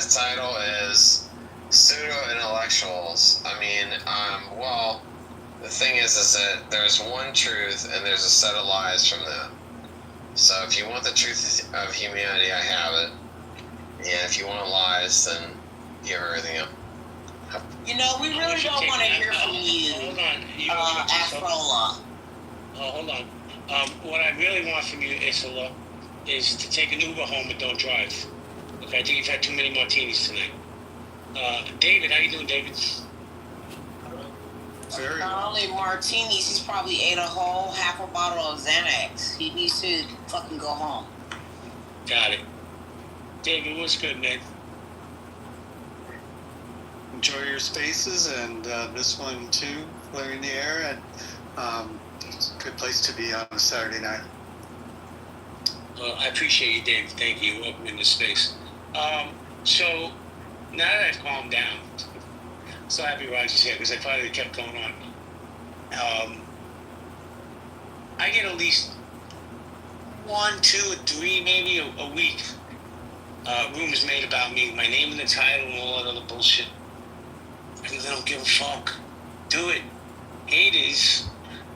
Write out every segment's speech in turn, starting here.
the title is pseudo-intellectuals. I mean, well, the thing is that there's one truth and there's a set of lies from that. So if you want the truth of humanity, I have it. And if you want lies, then you have everything up. You know, we really don't want to hear from you, Afrola. Hold on. What I really want from you, Isola, is to take an Uber home and don't drive. Okay, I think you've had too many martinis tonight. David, how you doing, David? Not only martinis, he's probably ate half a bottle of Xanax. He needs to fucking go home. Got it. David, what's good, man? Enjoy your spaces, and this one too, clearing the air, and it's a good place to be on a Saturday night. Well, I appreciate you, David. Thank you. Welcome into space. So now that I've calmed down, so happy Roger's here because I thought it kept going on. I get at least 1, 2, or 3, maybe a week. Rumors made about me, my name in the title, and all that other bullshit. I really don't give a fuck. Do it. Haters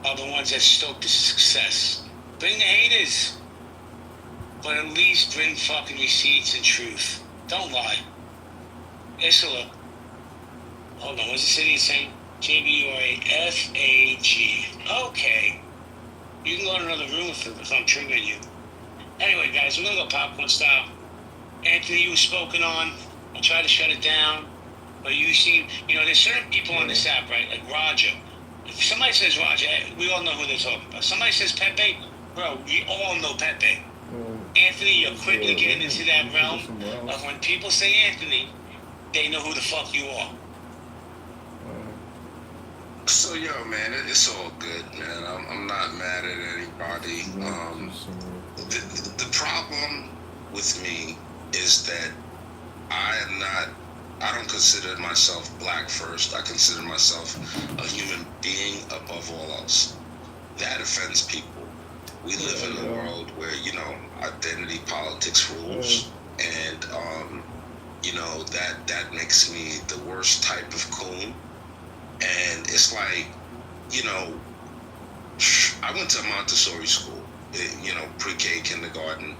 are the ones that stoke the success. Bring the haters. But at least bring fucking receipts and truth. Don't lie. Isola. Hold on, what's the city saying? JBUAFAG. Okay. You can go in another room if I'm triggering you. Anyway, guys, we're gonna go popcorn style. Anthony, you were spoken on. I tried to shut it down. But you see, there's certain people on this app, right? Like Roger. If somebody says Roger, we all know who they're talking about. Somebody says Pepe, bro, we all know Pepe. Anthony, you're quickly getting into that realm of when people say Anthony, they know who the fuck you are. So, man, it's all good, man. I'm not mad at anybody. The problem with me is that I don't consider myself black first. I consider myself a human being above all else. That offends people. We live in a world where, identity politics rules. And, that makes me the worst type of coon. And it's like, I went to Montessori school, pre-K, kindergarten.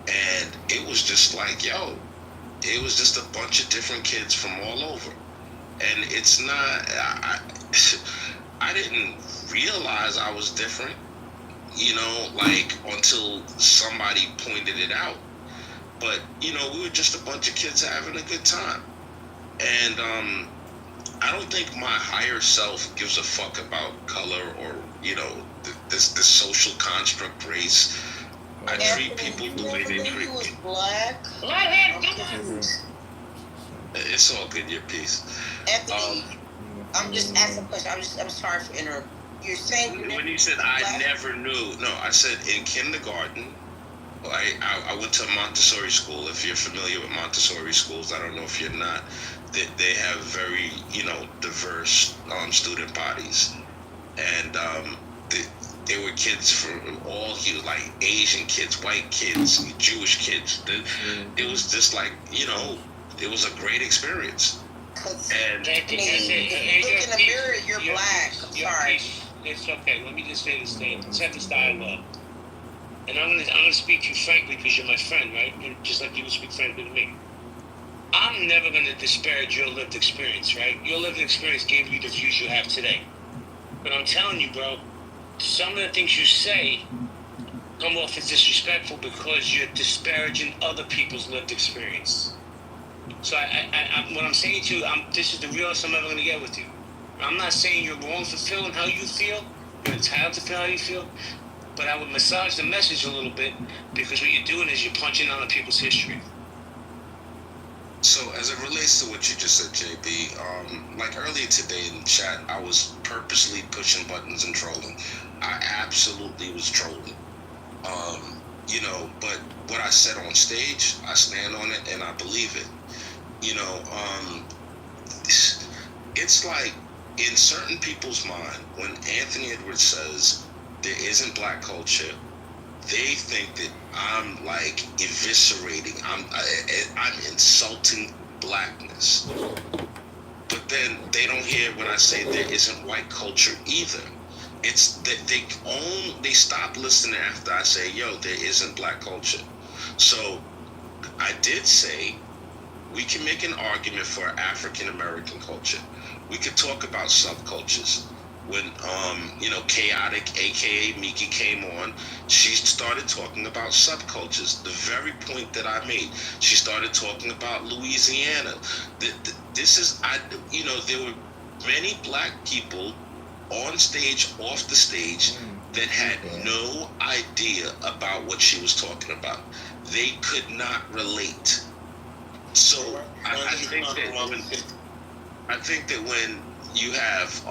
And it was just like, it was just a bunch of different kids from all over. And it's not, I didn't realize I was different, until somebody pointed it out. But, we were just a bunch of kids having a good time. And I don't think my higher self gives a fuck about color or, this social construct, race. I treat people the way they treat me. Black. It's all good, your piece. Anthony, I'm just asking a question. I'm sorry for interrupting. You're saying when you said I never knew. No, I said in kindergarten. I went to Montessori school. If you're familiar with Montessori schools, I don't know if you're not. They have very diverse student bodies, and there were kids from all like Asian kids, white kids, Jewish kids. It was just like it was a great experience. And look in the mirror, you're black. I'm sorry. It's okay. Let me just say this thing. Let's have this dialogue. And I'm gonna speak to you frankly because you're my friend, right? Just like you would speak frankly to me. I'm never gonna disparage your lived experience, right? Your lived experience gave you the views you have today. But I'm telling you, bro, some of the things you say come off as disrespectful because you're disparaging other people's lived experience. So what I'm saying to you, this is the realest I'm ever gonna get with you. I'm not saying you're wrong for feeling how you feel. You're entitled to feel how you feel. But I would massage the message a little bit because what you're doing is you're punching on other people's history. So as it relates to what you just said, JB, like earlier today in chat, I was purposely pushing buttons and trolling. I absolutely was trolling. But what I said on stage, I stand on it and I believe it. It's like in certain people's mind, when Anthony Edwards says there isn't black culture, they think that I'm like eviscerating. I'm insulting blackness. But then they don't hear when I say there isn't white culture either. It's that they stop listening after I say, yo, there isn't black culture. So I did say we can make an argument for African American culture. We could talk about subcultures. When Chaotic, aka Miki, came on, she started talking about subcultures. The very point that I made. She started talking about Louisiana. This is there were many black people on stage, off the stage, that had no idea about what she was talking about. They could not relate. So I think that when you have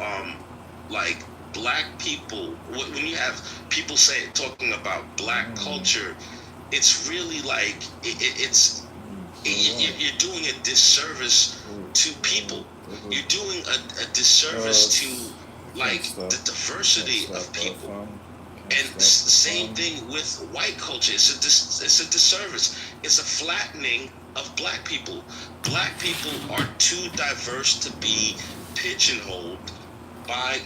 like black people, when you have people talking about black culture, it's really like you're doing a disservice to people. You're doing a disservice to like the diversity of people. And same thing with white culture. It's a disservice. It's a flattening of black people. Black people are too diverse to be pigeonholed by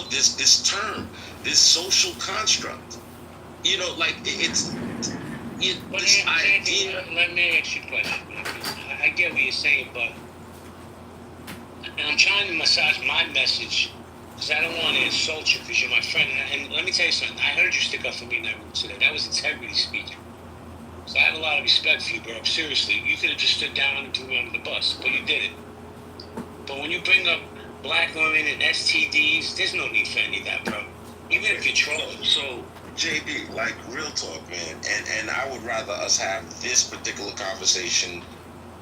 this term, this social construct. This idea. Let me ask you a question. I get what you're saying, but I'm trying to massage my message because I don't want to insult you because you're my friend. And let me tell you something. I heard you stick up for me in that room today. That was integrity speaking. So I have a lot of respect for you, bro. Seriously, you could have just stood down and threw me under the bus, but you did it. But when you bring up black women and STDs, there's no need for any of that, bro. Even if you're trolling. So, JB, like real talk, man, and I would rather us have this particular conversation,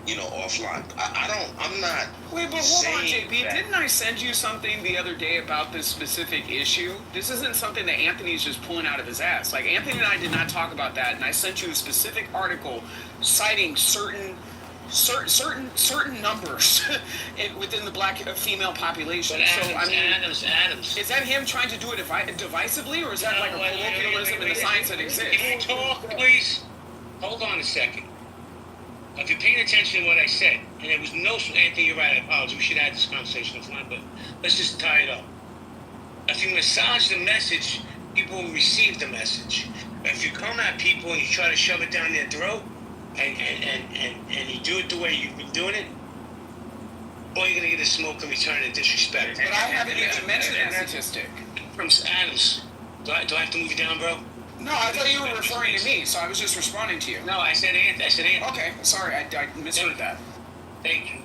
offline. I'm not. Wait, but hold on, JB. Didn't I send you something the other day about this specific issue? This isn't something that Anthony's just pulling out of his ass. Like, Anthony and I did not talk about that, and I sent you a specific article citing certain numbers within the black female population. But Adams. Is that him trying to do it divisively, or is that like a colloquialism in the science that exists? Can you talk, please? Hold on a second. If you're paying attention to what I said, and there was no Anthony, you're right. I apologize. We should have this conversation offline, but let's just tie it up. If you massage the message, people will receive the message. If you come at people and you try to shove it down their throat, and you do it the way you've been doing it, all you're gonna get is smoke and return and disrespect. But I haven't even mentioned that statistic. From Adams. Do I have to move you down, bro? No, I thought you were referring to me, so I was just responding to you. No, I said Anthony. Okay, sorry, I misheard that. Thank you.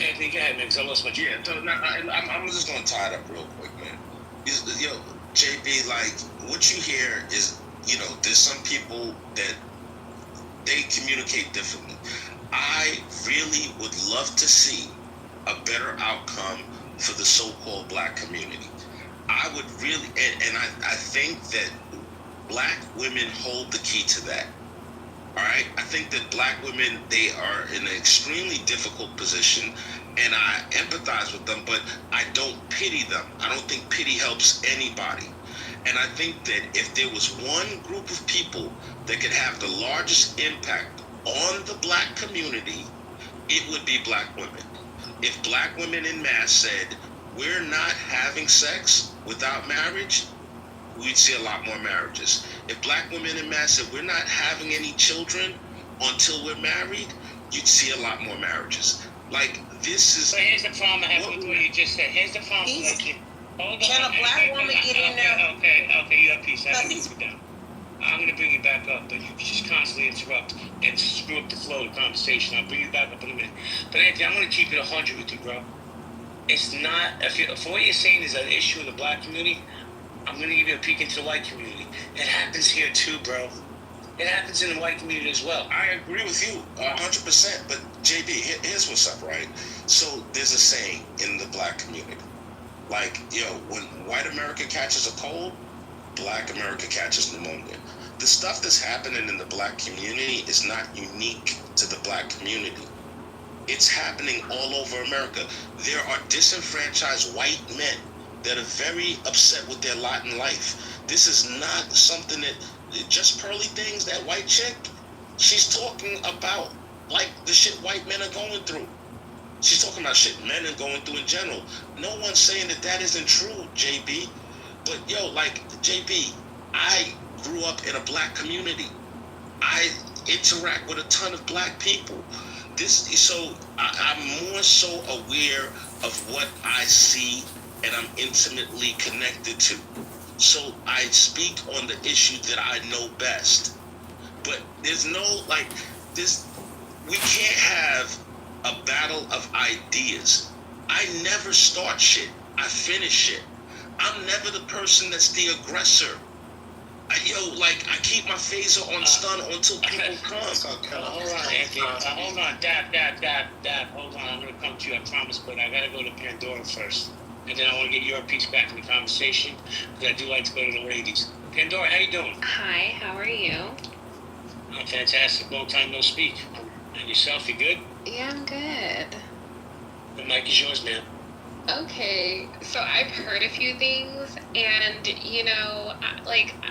Anthony, go ahead, man, because I lost my train. Yeah, so I'm just gonna tie it up real quick, man. Yo, JB, like what you hear is, there's some people that they communicate differently. I really would love to see a better outcome for the so-called black community. I would really, and I think that black women hold the key to that. All right? I think that black women, they are in an extremely difficult position, and I empathize with them, but I don't pity them. I don't think pity helps anybody. And I think that if there was one group of people that could have the largest impact on the black community, it would be black women. If black women in mass said, we're not having sex without marriage, we'd see a lot more marriages. If black women in mass said, we're not having any children until we're married, you'd see a lot more marriages. Like, this is... So here's the problem I have with what you just said. Here's the problem. Can a black woman get in there? Okay, you have peace. I have to move you down. I'm going to bring you back up, but you just constantly interrupt and screw up the flow of the conversation. I'll bring you back up in a minute. But Anthony, I'm going to keep it 100 with you, bro. It's not, if what you're saying is an issue in the black community, I'm going to give you a peek into the white community. It happens here too, bro. It happens in the white community as well. I agree with you 100%, but JB, here's what's up, right? So there's a saying in the black community. Like, when white America catches a cold, black America catches pneumonia. The stuff that's happening in the black community is not unique to the black community. It's happening all over America. There are disenfranchised white men that are very upset with their lot in life. This is not something that just pearly things. That white chick, she's talking about like the shit white men are going through. She's talking about shit men are going through in general. No one's saying that that isn't true, JB. But yo, like JB, I grew up in a black community. I interact with a ton of black people. I'm more so aware of what I see, and I'm intimately connected to. So I speak on the issue that I know best. But there's no like this. We can't have a battle of ideas. I never start shit. I finish shit. I'm never the person that's the aggressor. I keep my phaser on stun until people come. Hold on, Anthony. Hold on, Dab. Hold on, I'm gonna come to you, I promise, but I gotta go to Pandora first. And then I want to get your piece back in the conversation, because I do like to go to the ladies. Pandora, how you doing? Hi, how are you? I'm fantastic. Long time no speak. And yourself, you good? Yeah, I'm good. The mic is yours, man. Okay, so I've heard a few things, and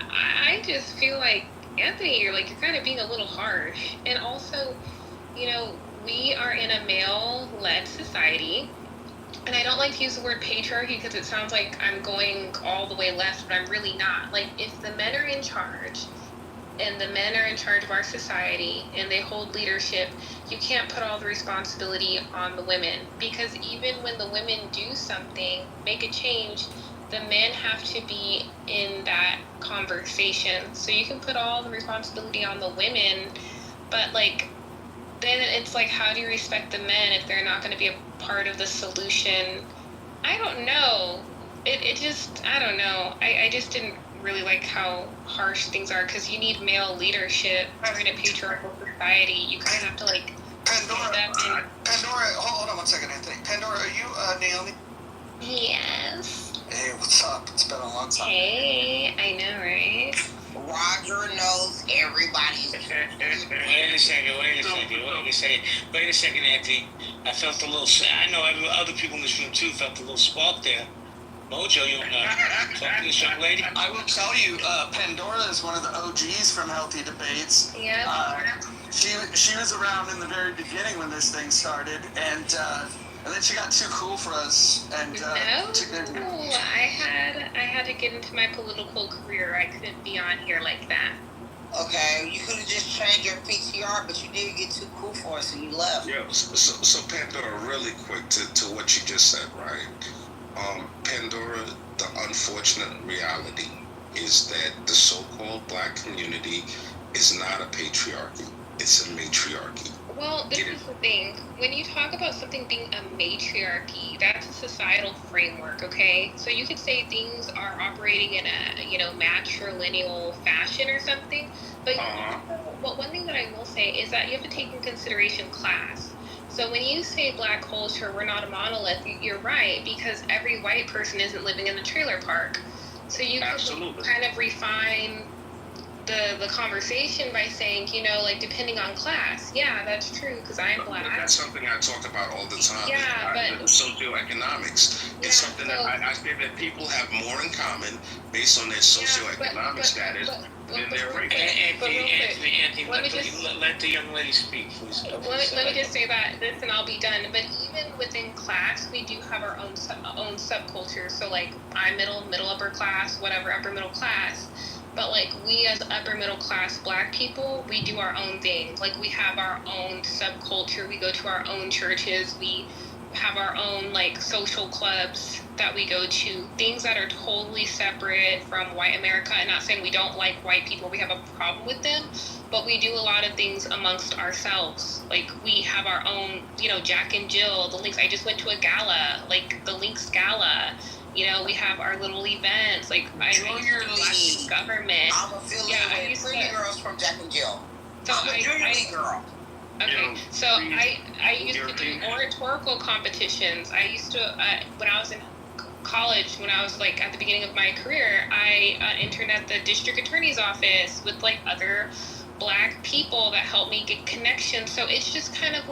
I just feel like Anthony, you're kind of being a little harsh, and also, we are in a male-led society, and I don't like to use the word patriarchy because it sounds like I'm going all the way left, but I'm really not. Like, if the men are in charge, and the men are in charge of our society and they hold leadership, you can't put all the responsibility on the women, because even when the women do something, make a change, the men have to be in that conversation. So you can put all the responsibility on the women, but then it's how do you respect the men if they're not going to be a part of the solution? I don't know. It just, I don't know. I just didn't really like how harsh things are, because you need male leadership. We're in a patriarchal society. You kind of have to Pandora, hold on one second, Anthony. Pandora, are you Naomi? Yes. Hey, what's up? It's been a long time. Hey, I know, right? Roger knows everybody's. Wait a second, Anthony. I felt a little. I know other people in this room too felt a little spark there. Mojo, you talk to this young lady? I will tell you, Pandora is one of the OGs from Healthy Debates. Yeah. She was around in the very beginning when this thing started, and then she got too cool for us. And No, I had to get into my political career. I couldn't be on here like that. Okay, you could have just changed your PTR, but you did get too cool for us, and you left. Yeah. So Pandora, really quick to what you just said, right? Pandora, the unfortunate reality is that the so-called black community is not a patriarchy, it's a matriarchy. Well, this is the thing. When you talk about something being a matriarchy, that's a societal framework, okay? So you could say things are operating in a, matrilineal fashion or something, but one thing that I will say is that you have to take in consideration class. So when you say black culture, we're not a monolith, you're right, because every white person isn't living in the trailer park. So you can kind of refine the conversation by saying, depending on class. Yeah, that's true, because I'm black. But that's something I talk about all the time. Yeah, but socioeconomics. It's something that I say that people have more in common based on their socioeconomic status than their race. Anthony, let the young lady speak, please. Let me just say that this, and I'll be done. But even within class, we do have our own subculture. So I'm middle upper class, whatever, upper middle class. But we as upper middle class black people, we do our own thing. We have our own subculture. We go to our own churches. We have our own social clubs that we go to. Things that are totally separate from white America. And not saying we don't like white people. We have a problem with them. But we do a lot of things amongst ourselves. We have our own, Jack and Jill, the Links. I just went to a gala, the Links Gala. We have our little events. I used to government. I'm affiliated with pretty girls from Jack and Jill. So I'm a junior league girl. Okay, so I used to do oratorical competitions. I used to, when I was in college, when I was at the beginning of my career, I interned at the district attorney's office with other black people that helped me get connections. So it's just kind of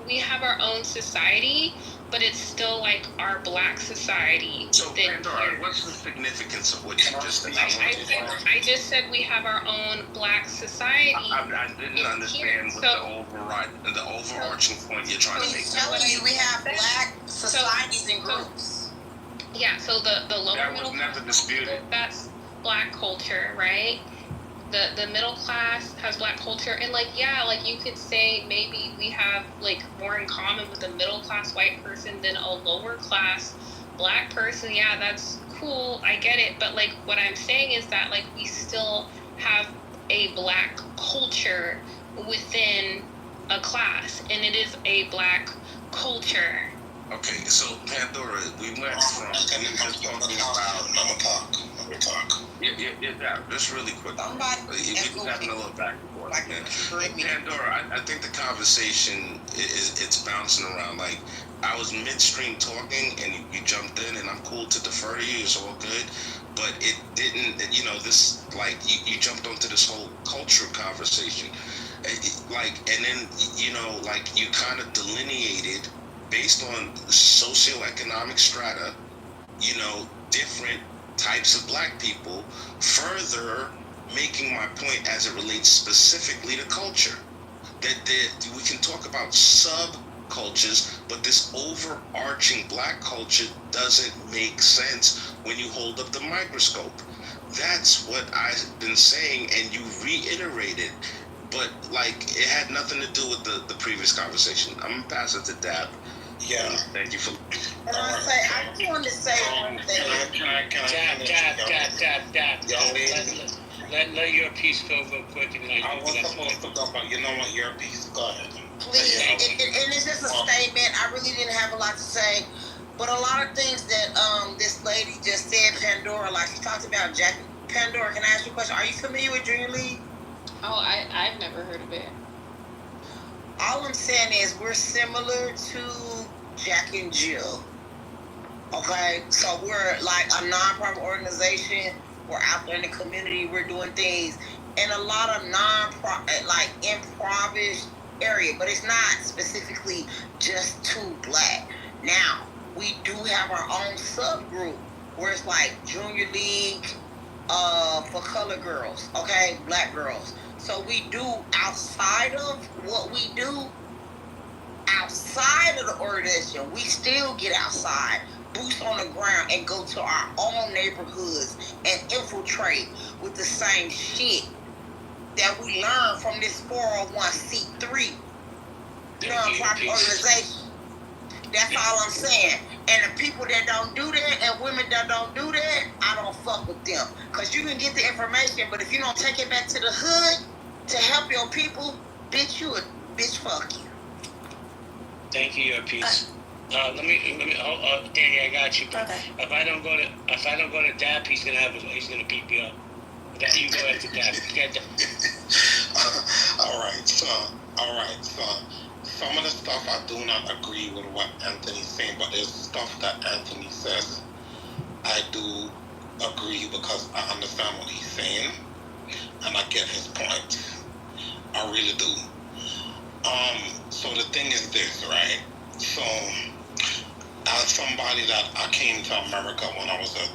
we have our own society, but it's still like our black society. So, within Pandora, here. what's the significance of what you just said? I just said we have our own black society. I didn't understand what the overarching point you're trying to make. He's telling you we have black societies and groups. Yeah, so the lower That was middle never class, disputed. that's black culture, right? The middle class has black culture, and like, yeah, like you could say maybe we have like more in common with a middle class white person than a lower class black person. Yeah, that's cool, I get it, but like what I'm saying is that like we still have a black culture within a class, and it is a black culture. Okay, so Pandora, we went from just talking about. Yeah, just really quick. We're having a little back and forth. Pandora, I think the conversation it's bouncing around. Like, I was midstream talking and you jumped in, and I'm cool to defer to you. It's all good. But it didn't, this, like, you jumped onto this whole culture conversation. And then, you kind of delineated based on socioeconomic strata, different types of black people, further making my point as it relates specifically to culture. That we can talk about subcultures, but this overarching black culture doesn't make sense when you hold up the microscope. That's what I've been saying, and you reiterated. But, like, it had nothing to do with the previous conversation. I'm gonna pass it to Dab. Yeah. Thank you for. And I just wanted to say one thing. Let your piece go real quick. I was supposed to go, but you know what? Your piece. Go ahead. Please, and it's just a statement. I really didn't have a lot to say, but a lot of things that this lady just said, Pandora, like she talked about Jack. Pandora, can I ask you a question? Are you familiar with Junior League? Oh, I've never heard of it. All I'm saying is we're similar to Jack and Jill. Okay, so we're like a non-profit organization. We're out there in the community. We're doing things in a lot of non-profit, like impoverished area, but it's not specifically just to black. Now we do have our own subgroup where it's like Junior League for colored girls. Okay, black girls. So we do outside of what we do, outside of the organization, we still get outside, boots on the ground, and go to our own neighborhoods and infiltrate with the same shit that we learned from this 401c3 non-profit organization. That's all I'm saying. And the people that don't do that and women that don't do that, I don't fuck with them. Because you can get the information, but if you don't take it back to the hood to help your people, bitch, fuck you. Thank you, your piece. Let me. Danny, I got you. Okay. If I don't go to Dap, he's gonna beat me up. That you go after Dap. All right, so some of the stuff I do not agree with what Anthony's saying, but there's stuff that Anthony says I do agree because I understand what he's saying and I get his point. I really do. So the thing is this, right? So as somebody that I came to America when I was a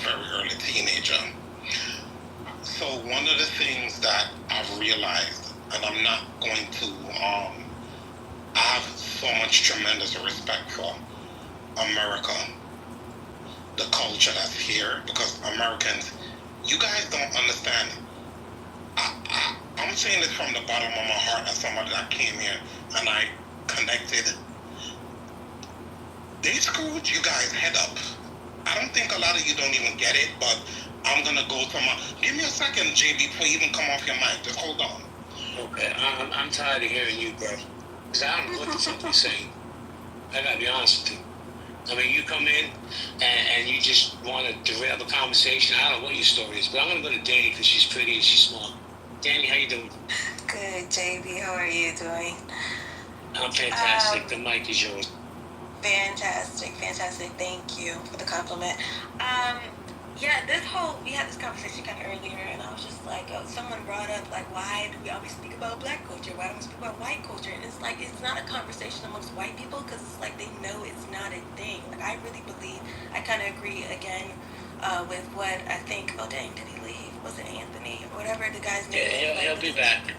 very early teenager. So one of the things that I've realized, and I'm not going to, I have so much tremendous respect for America, the culture that's here, because Americans, you guys don't understand. I'm saying this from the bottom of my heart as somebody that came here and I connected. They screwed you guys head up. I don't think a lot of you don't even get it, but I'm gonna go to my. Give me a second, JB, before you even come off your mic. Just hold on. Okay, I'm tired of hearing you, bro. Because I don't know what the fuck you're saying. I gotta be honest with you. I mean, you come in and you just want to derail the conversation. I don't know what your story is, but I'm gonna go to Danny because she's pretty and she's smart. Danny, how you doing? Good, JB. How are you doing? I'm fantastic. The mic is yours. Fantastic. Thank you for the compliment. Yeah, we had this conversation kind of earlier, and I was just like, someone brought up, like, why do we always speak about black culture? Why don't we speak about white culture? And it's like, it's not a conversation amongst white people, because it's like they know it's not a thing. Like, I really believe, I kind of agree, again, with what I think, oh dang, did he leave? Was it Anthony? Or whatever the guy's name is. Yeah, he'll be back.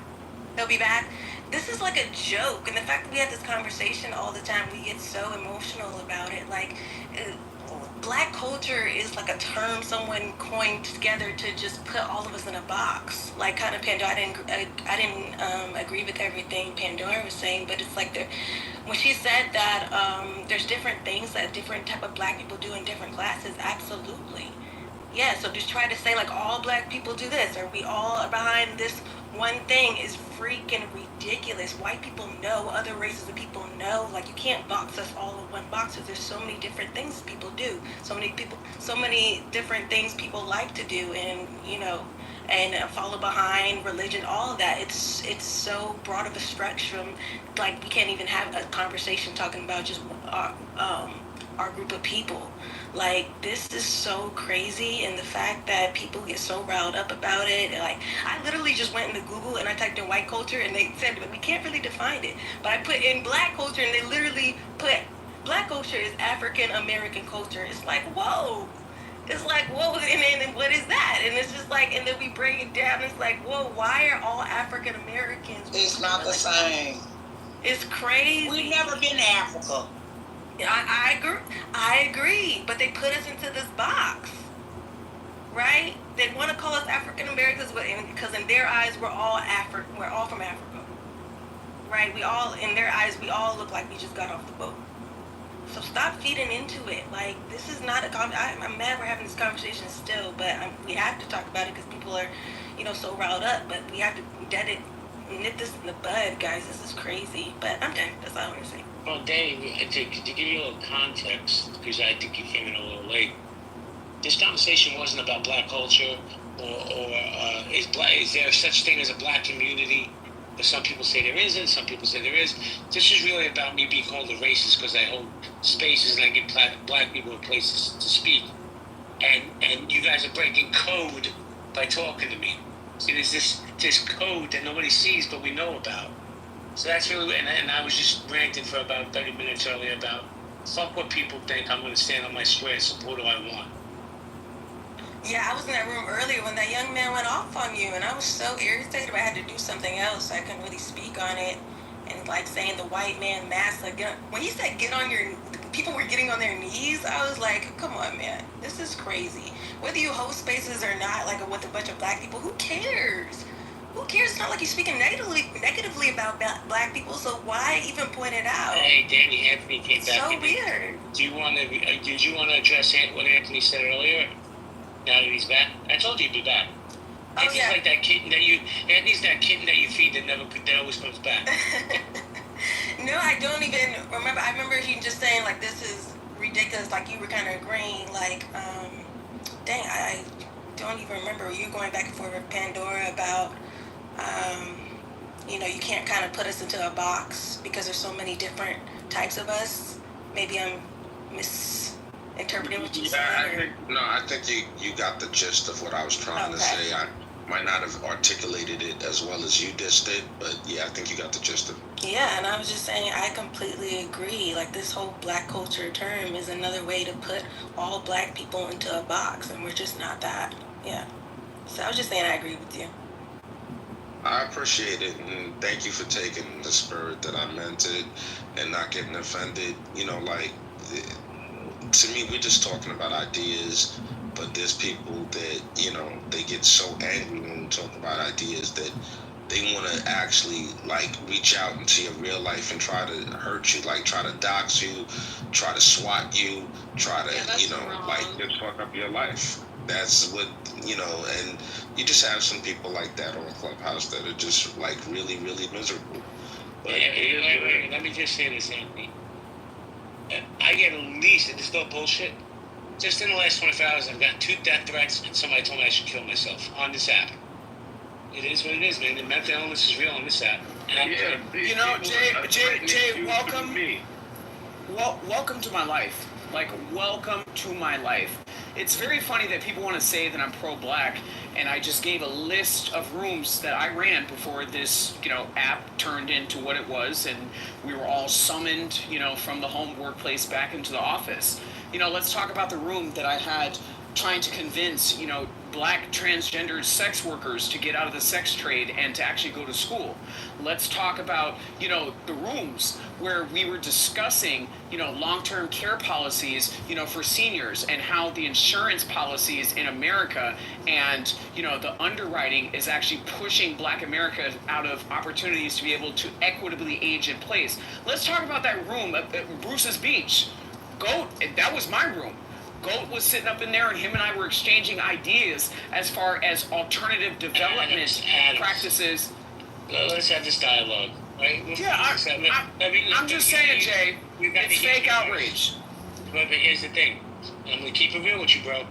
He'll be back. This is like a joke, and the fact that we have this conversation all the time, we get so emotional about it. Like, black culture is like a term someone coined together to just put all of us in a box. Like, kind of Pandora. I didn't agree with everything Pandora was saying, but it's like when she said that there's different things that different type of black people do in different classes. Absolutely. Yeah, so just try to say like all black people do this, or we all are behind this one thing is freaking ridiculous. White people know, other races of people know. Like, you can't box us all in one box, because there's so many different things people do. So many different things people like to do, and and follow behind religion, all of that. It's so broad of a spectrum. Like, we can't even have a conversation talking about just our group of people. Like, this is so crazy, and the fact that people get so riled up about it. Like, I literally just went into Google and I typed in white culture, and they said, but we can't really define it. But I put in black culture, and they literally put black culture is African American culture. It's like, whoa. It's like, whoa, and then what is that? And it's just like, and then we break it down. It's like, whoa, why are all African Americans? It's not the same. It's crazy. We've never been to Africa. I agree, but they put us into this box, right? They want to call us African Americans, because in their eyes we're all from Africa, right? In their eyes, we all look like we just got off the boat. So stop feeding into it. Like, this is not I'm mad we're having this conversation still, but we have to talk about it because people are, so riled up. But we have to nip this in the bud, guys. This is crazy. But I'm done. That's all I want to say. Well, Danny, to give you a little context, because I think you came in a little late, this conversation wasn't about black culture, or is there such thing as a black community? But some people say there isn't, some people say there is. This is really about me being called a racist because I hold spaces and I give black people places to speak. And you guys are breaking code by talking to me. See, there's this code that nobody sees but we know about. So that's really, and I was just ranting for about 30 minutes earlier about fuck what people think. I'm going to stand on my square and support who I want. Yeah, I was in that room earlier when that young man went off on you, and I was so irritated. I had to do something else. I couldn't really speak on it. And like saying the white man mask, like, when he said people were getting on their knees, I was like, come on, man, this is crazy. Whether you host spaces or not, like with a bunch of black people, who cares? Who cares? It's not like you're speaking negatively about black people, so why even point it out? Hey, Danny, Anthony came back. So weird. Did you want to address what Anthony said earlier? Now that he's back, I told you he'd be back. Anthony's like that kitten Anthony's that kitten that you feed that always comes back. No, I don't even remember. I remember he just saying like, this is ridiculous. Like, you were kind of agreeing. Like, dang, I don't even remember. You going back and forth with Pandora about, you can't kind of put us into a box because there's so many different types of us. Maybe I'm misinterpreting what you said. I think you got the gist of what I was trying to say. I might not have articulated it as well as you just did, but yeah, I think you got the gist of it. Yeah, and I was just saying, I completely agree. Like, this whole black culture term is another way to put all black people into a box, and we're just not that. Yeah. So I was just saying I agree with you. I appreciate it, and thank you for taking the spirit that I meant it and not getting offended. To me, we're just talking about ideas, but there's people that, they get so angry when we talk about ideas that they want to actually, reach out into your real life and try to hurt you, try to dox you, try to swat you, try to, just fuck up your life. That's what, and you just have some people like that on Clubhouse that are just, really, really miserable. But, wait, let me just say this, Anthony. I get at least, and this is no bullshit, just in the last 24 hours, I've got 2 death threats, and somebody told me I should kill myself on this app. It is what it is, man. The mental illness is real on this app. And Jay, welcome. Welcome to my life. Welcome to my life. it's very funny that people want to say that I'm pro-black, and I just gave a list of rooms that I ran before this, app turned into what it was, and we were all summoned, from the home workplace back into the office. Let's talk about the room that I had trying to convince, black transgender sex workers to get out of the sex trade and to actually go to school. Let's talk about, the rooms where we were discussing, long-term care policies, for seniors, and how the insurance policies in America and, the underwriting is actually pushing black America out of opportunities to be able to equitably age in place. Let's talk about that room at Bruce's Beach. Goat, that was my room. Goat was sitting up in there, and him and I were exchanging ideas as far as alternative development practices. Let's have this dialogue, right? Yeah, I'm just saying, Jay, it's fake outrage. But here's the thing. I'm going to keep it real with you, bro.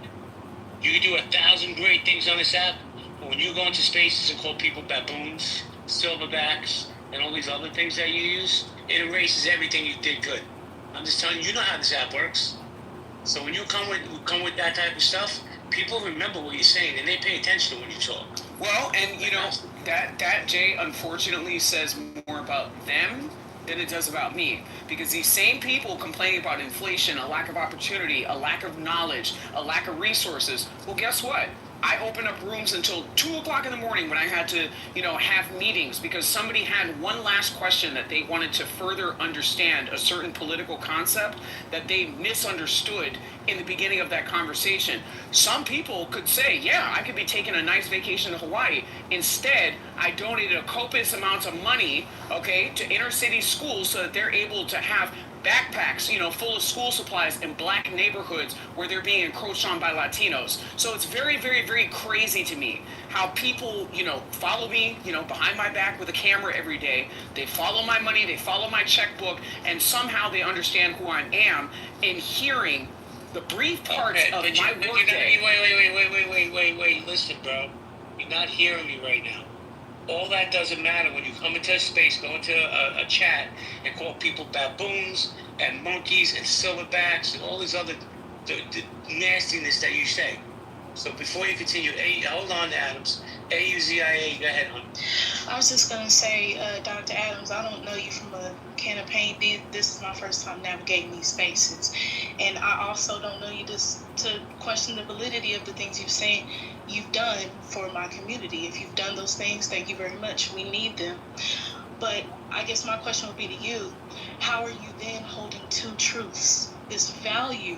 You can do 1,000 great things on this app, but when you go into spaces and call people baboons, silverbacks, and all these other things that you use, it erases everything you did good. I'm just telling you, you know how this app works. So when you come with that type of stuff, people remember what you're saying, and they pay attention to when you talk. Well, and that Jay, unfortunately says more about them than it does about me, because these same people complaining about inflation, a lack of opportunity, a lack of knowledge, a lack of resources. Well, guess what? I opened up rooms until 2 o'clock in the morning when I had to, have meetings because somebody had one last question that they wanted to further understand a certain political concept that they misunderstood in the beginning of that conversation. Some people could say, yeah, I could be taking a nice vacation to Hawaii. Instead, I donated a copious amount of money, to inner city schools so that they're able to have backpacks, full of school supplies in black neighborhoods where they're being encroached on by Latinos. So it's very, very, very crazy to me how people, follow me, behind my back with a camera every day. They follow my money, they follow my checkbook, and somehow they understand who I am in hearing the brief parts of my workday. Wait. Listen, bro. You're not hearing me right now. All that doesn't matter when you come into a space, go into a chat, and call people baboons and monkeys and silverbacks and all this other the nastiness that you say. So before you continue, hold on, Adams. AUZIA, go ahead, hon. I was just going to say, Dr. Adams, I don't know you from a can of paint. This is my first time navigating these spaces. And I also don't know you just to question the validity of the things you've done for my community. If you've done those things, thank you very much. We need them. But I guess my question would be to you, how are you then holding two truths, this value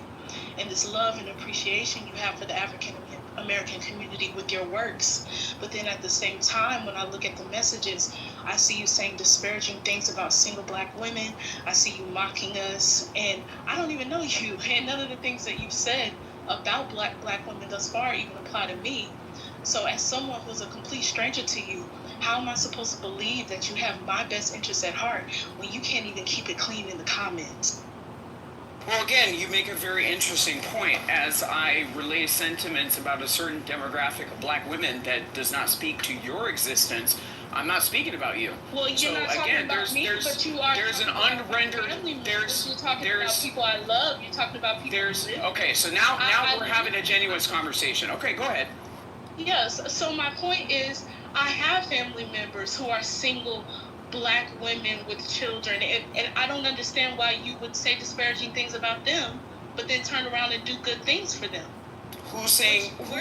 and this love and appreciation you have for the African American community with your works, but then at the same time, when I look at the messages, I see you saying disparaging things about single black women. I see you mocking us, and I don't even know you, and none of the things that you've said about black women thus far even apply to me. So as someone who's a complete stranger to you, how am I supposed to believe that you have my best interests at heart when you can't even keep it clean in the comments? Well, again, you make a very interesting point. As I relay sentiments about a certain demographic of black women that does not speak to your existence, I'm not speaking about you. Well, you're not talking about me, but you are. There's an unrendered. You're talking about people I love. You're talking about people. Okay. So now we're having a genuine conversation. Okay, go ahead. Yes. So my point is, I have family members who are single black women with children, and I don't understand why you would say disparaging things about them, but then turn around and do good things for them. Who's saying who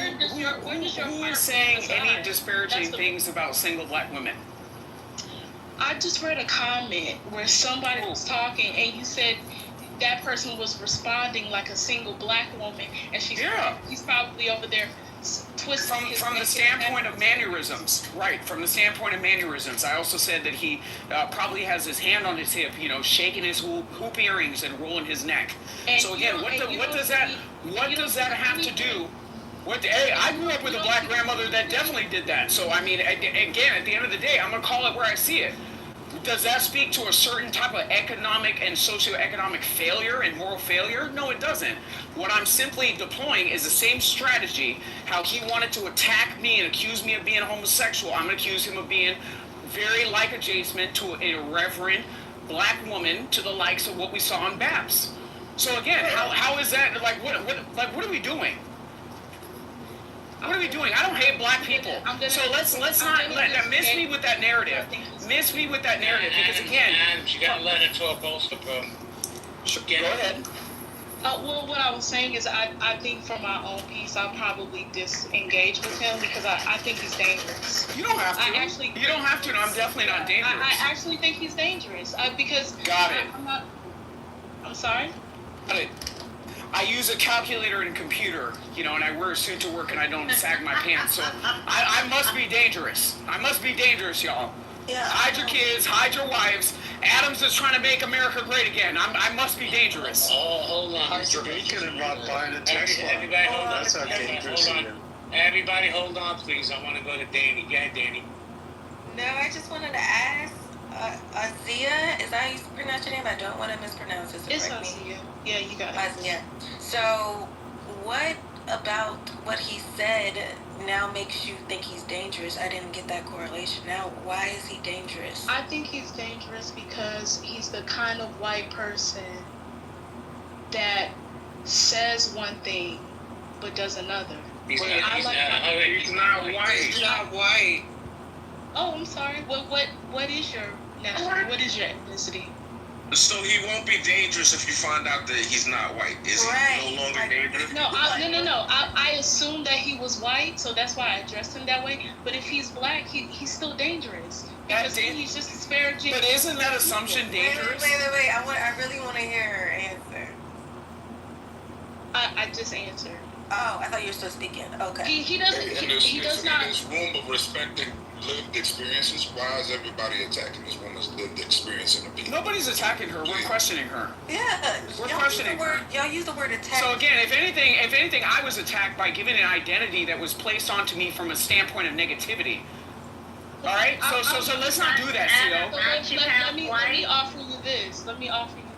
is saying any disparaging things about single black women? I just read a comment where somebody was talking, and you said that person was responding like a single black woman, and he's probably over there twisting from the standpoint of mannerisms, right? From the standpoint of mannerisms, I also said that he probably has his hand on his hip, shaking his hoop earrings and rolling his neck. And so again, what does that have to do? Hey, I grew up with a black grandmother that definitely did that. So I mean, again, at the end of the day, I'm gonna call it where I see it. Does that speak to a certain type of economic and socioeconomic failure and moral failure? No, it doesn't. What I'm simply deploying is the same strategy. How he wanted to attack me and accuse me of being homosexual, I'm going to accuse him of being very like adjacent to an irreverent black woman to the likes of what we saw on Babs. So again, how is that, what are we doing? What are we doing? I don't hate black people. So let's not miss me with that narrative. Miss me with that narrative because again, Adams, you gotta let her talk also, bro. Go ahead. Well, what I was saying is I think for my own peace, I'll probably disengage with him because I think he's dangerous. You don't have to. You don't have to, and I'm definitely not dangerous. I actually think he's dangerous because... Got it. I'm sorry? Got it. I use a calculator and a computer, and I wear a suit to work and I don't sag my pants, so I must be dangerous. I must be dangerous, y'all. Yeah. Hide your kids, hide your wives. Adams is trying to make America great again. I must be dangerous. Oh, hold on. Jamaican and not buying a Tesla. Everybody hold on. That's how dangerous Hold it on. is. Everybody hold on, please. I want to go to Danny. Go ahead, Danny. No, I just wanted to ask, Azia, is that how you pronounce your name? I don't want to mispronounce it. It's Azia. Yeah, you got it. Azia. So, what about what he said now makes you think he's dangerous? I didn't get that correlation. Now, why is he dangerous? I think he's dangerous because he's the kind of white person that says one thing but does another. He's Well, not white. He's not white. Oh, I'm sorry. What is your nationality? What is your ethnicity? So he won't be dangerous if you find out that he's not white. Is he no longer dangerous? No. I assumed that he was white, so that's why I addressed him that way. But if he's black, he's still dangerous because he's just disparaging. But isn't that assumption dangerous? Wait. I really want to hear her answer. I just answered. Oh, I thought you were still speaking. Okay. He doesn't. He does not. In this room of respecting lived experiences, why is everybody attacking this woman's lived experience in the people? Nobody's attacking her. We're questioning her. Yeah. We're questioning her. Y'all use the word attack. So again, if anything, I was attacked by giving an identity that was placed onto me from a standpoint of negativity. All right. So let's not do that, Tito. Let me offer you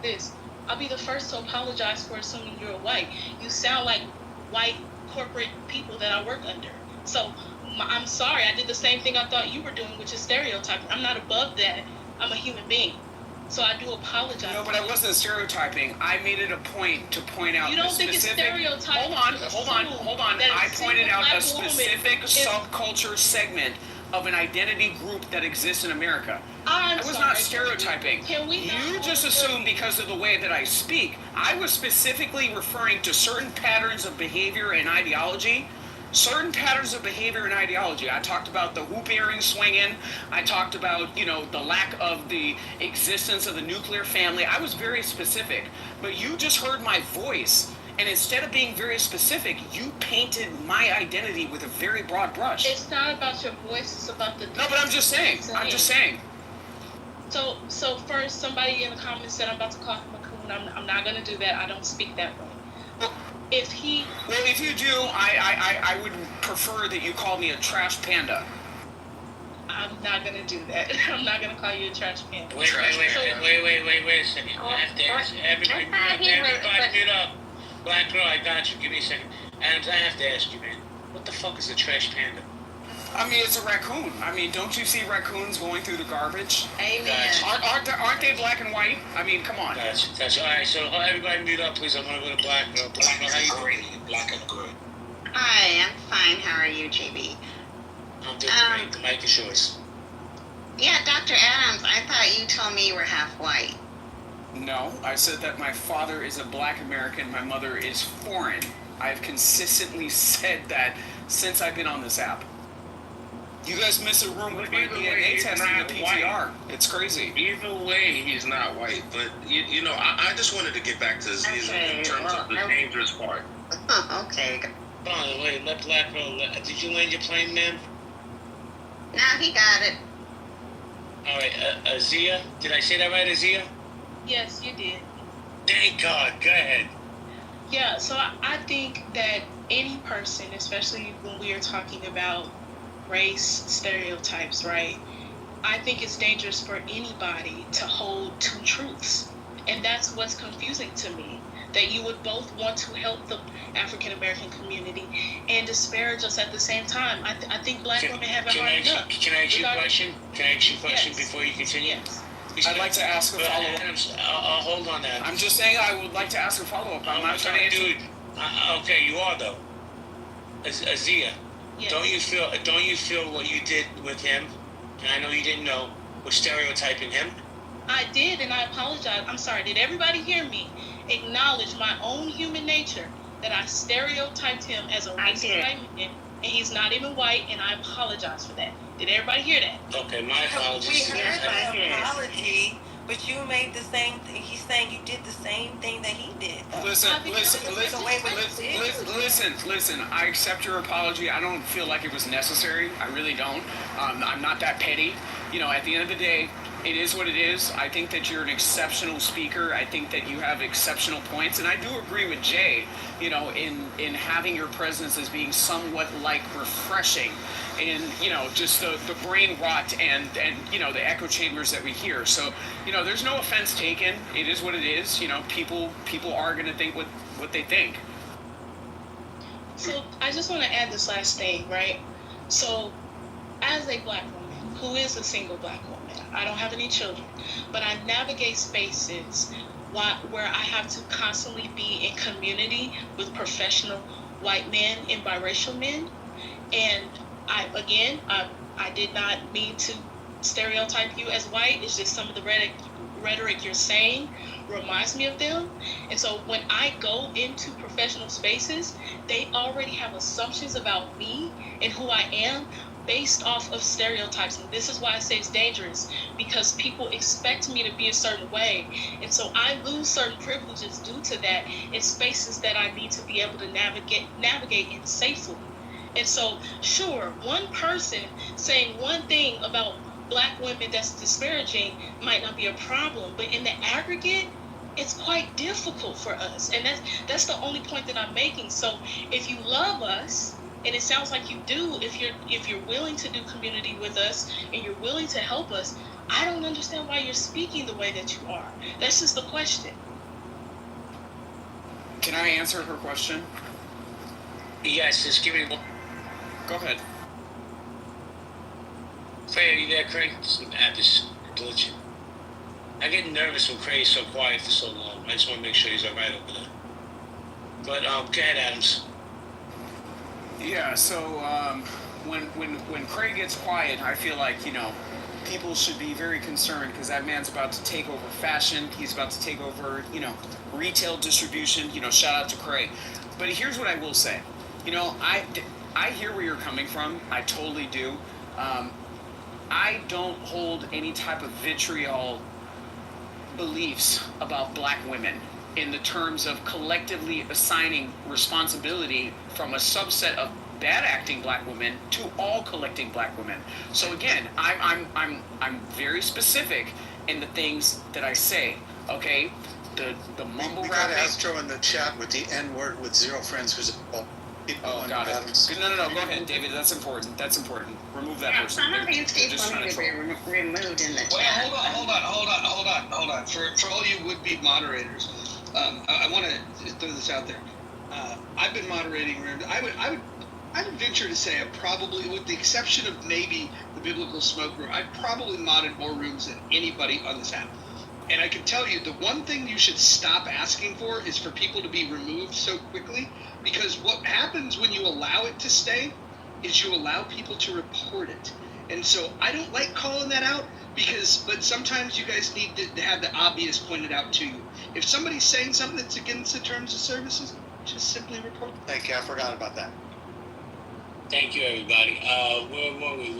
this. I'll be the first to apologize for assuming you're white. You sound like white corporate people that I work under. So I'm sorry. I did the same thing I thought you were doing, which is stereotyping. I'm not above that. I'm a human being. So I do apologize. No, but I wasn't stereotyping. I made it a point to point out. You don't think it's stereotyping? Hold on. I pointed out a specific subculture segment of an identity group that exists in America. I was not stereotyping. You just assumed because of the way that I speak. I was specifically referring to certain patterns of behavior and ideology. I talked about the hoop earring swinging. I talked about, the lack of the existence of the nuclear family. I was very specific. But you just heard my voice. And instead of being very specific, you painted my identity with a very broad brush. It's not about your voice, it's about the... No, but I'm just saying. So first, somebody in the comments said I'm about to call him a coon. I'm not going to do that. I don't speak that way. Well, if you do, I would prefer that you call me a trash panda. I'm not going to do that. I'm not going to call you a trash panda. Wait a second. I have to ask everybody get up. Black girl, I got you. Give me a second. Adams, I have to ask you, man. What the fuck is a trash panda? I mean, it's a raccoon. I mean, don't you see raccoons going through the garbage? Amen. Aren't they black and white? I mean, come on. That's all right. So everybody mute up, please. I want to go to Black Girl. Black Girl, how you doing? Black and gray. Hi, I'm fine. How are you, JB? I'm doing great. The mic is yours. Yeah, Dr. Adams, I thought you told me you were half white. No, I said that my father is a black American, my mother is foreign. I've consistently said that since I've been on this app. You guys miss a room with my DNA test in the PTR. It's crazy. Either way, he's not white. But, I just wanted to get back to Aziz in terms of the dangerous part. Okay. Hold on, wait, let Black Girl... Did you land your plane, ma'am? No, he got it. All right, Azia? Did I say that right, Azia? Yes, you did. Thank God. Go ahead. Yeah, so I think that any person, especially when we are talking about race stereotypes, right? I think it's dangerous for anybody to hold two truths. And that's what's confusing to me. That you would both want to help the African American community and disparage us at the same time. I think black women have it hard enough. Can I ask you a question? Before you continue? Yes. I'd like to ask a follow-up. Hold on, Adam. I'm just saying I would like to ask a follow-up. I'm not trying to answer. Okay, you are, though. Azia, Yes. Don't you feel what you did with him, and I know you didn't know, was stereotyping him? I did, and I apologize. I'm sorry. Did everybody hear me? Acknowledge my own human nature that I stereotyped him as a racist white man, and he's not even white, and I apologize for that. Did everybody hear that? Okay, my apologies. We heard the apology, but you made the same thing. He's saying you did the same thing that he did. Listen. I accept your apology. I don't feel like it was necessary. I really don't. I'm not that petty. You know, at the end of the day, it is what it is. I think that you're an exceptional speaker. I think that you have exceptional points, and I do agree with Jay, you know, in having your presence as being somewhat like refreshing in, you know, just the brain rot and you know, the echo chambers that we hear. So, you know, there's no offense taken. It is what it is. You know, people are going to think what they think. So I just want to add this last thing, right? So as a black woman who is a single black woman, I don't have any children, but I navigate spaces where I have to constantly be in community with professional white men and biracial men. And I did not mean to stereotype you as white. It's just some of the rhetoric you're saying reminds me of them. And so when I go into professional spaces, they already have assumptions about me and who I am based off of stereotypes. And this is why I say it's dangerous, because people expect me to be a certain way. And so I lose certain privileges due to that in spaces that I need to be able to navigate in safely. And so, sure, one person saying one thing about black women that's disparaging might not be a problem, but in the aggregate, it's quite difficult for us. And that's the only point that I'm making. So if you love us, and it sounds like you do, if you're willing to do community with us and you're willing to help us, I don't understand why you're speaking the way that you are. That's just the question. Can I answer her question? Yes, just give me one. Go ahead. Craig, are you there, Craig? Some app is glitching. I get nervous when Craig's so quiet for so long. I just want to make sure he's all right over there. But go ahead, Adams. Yeah. So when Craig gets quiet, I feel like, you know, people should be very concerned, because that man's about to take over fashion. He's about to take over, you know, retail distribution. You know, shout out to Craig. But here's what I will say. You know, I hear where you're coming from. I totally do. I don't hold any type of vitriol beliefs about black women in the terms of collectively assigning responsibility from a subset of bad acting black women to all collecting black women. So again, I'm very specific in the things that I say. Okay, the mumble we rapping. got Astro in the chat with the N word with zero friends who's got it. No, go ahead, David. That's important. Remove that person. Some of these people need to be removed in the chat. Hold on. For all you would-be moderators, I want to throw this out there. I've been moderating rooms. I would venture to say I probably, with the exception of maybe the Biblical Smoke Room, I've probably modded more rooms than anybody on this app. And I can tell you, the one thing you should stop asking for is for people to be removed so quickly, because what happens when you allow it to stay is you allow people to report it. And so I don't like calling that out, but sometimes you guys need to have the obvious pointed out to you. If somebody's saying something that's against the terms of services, just simply report it. Thank you. I forgot about that. Thank you, everybody. Where were we?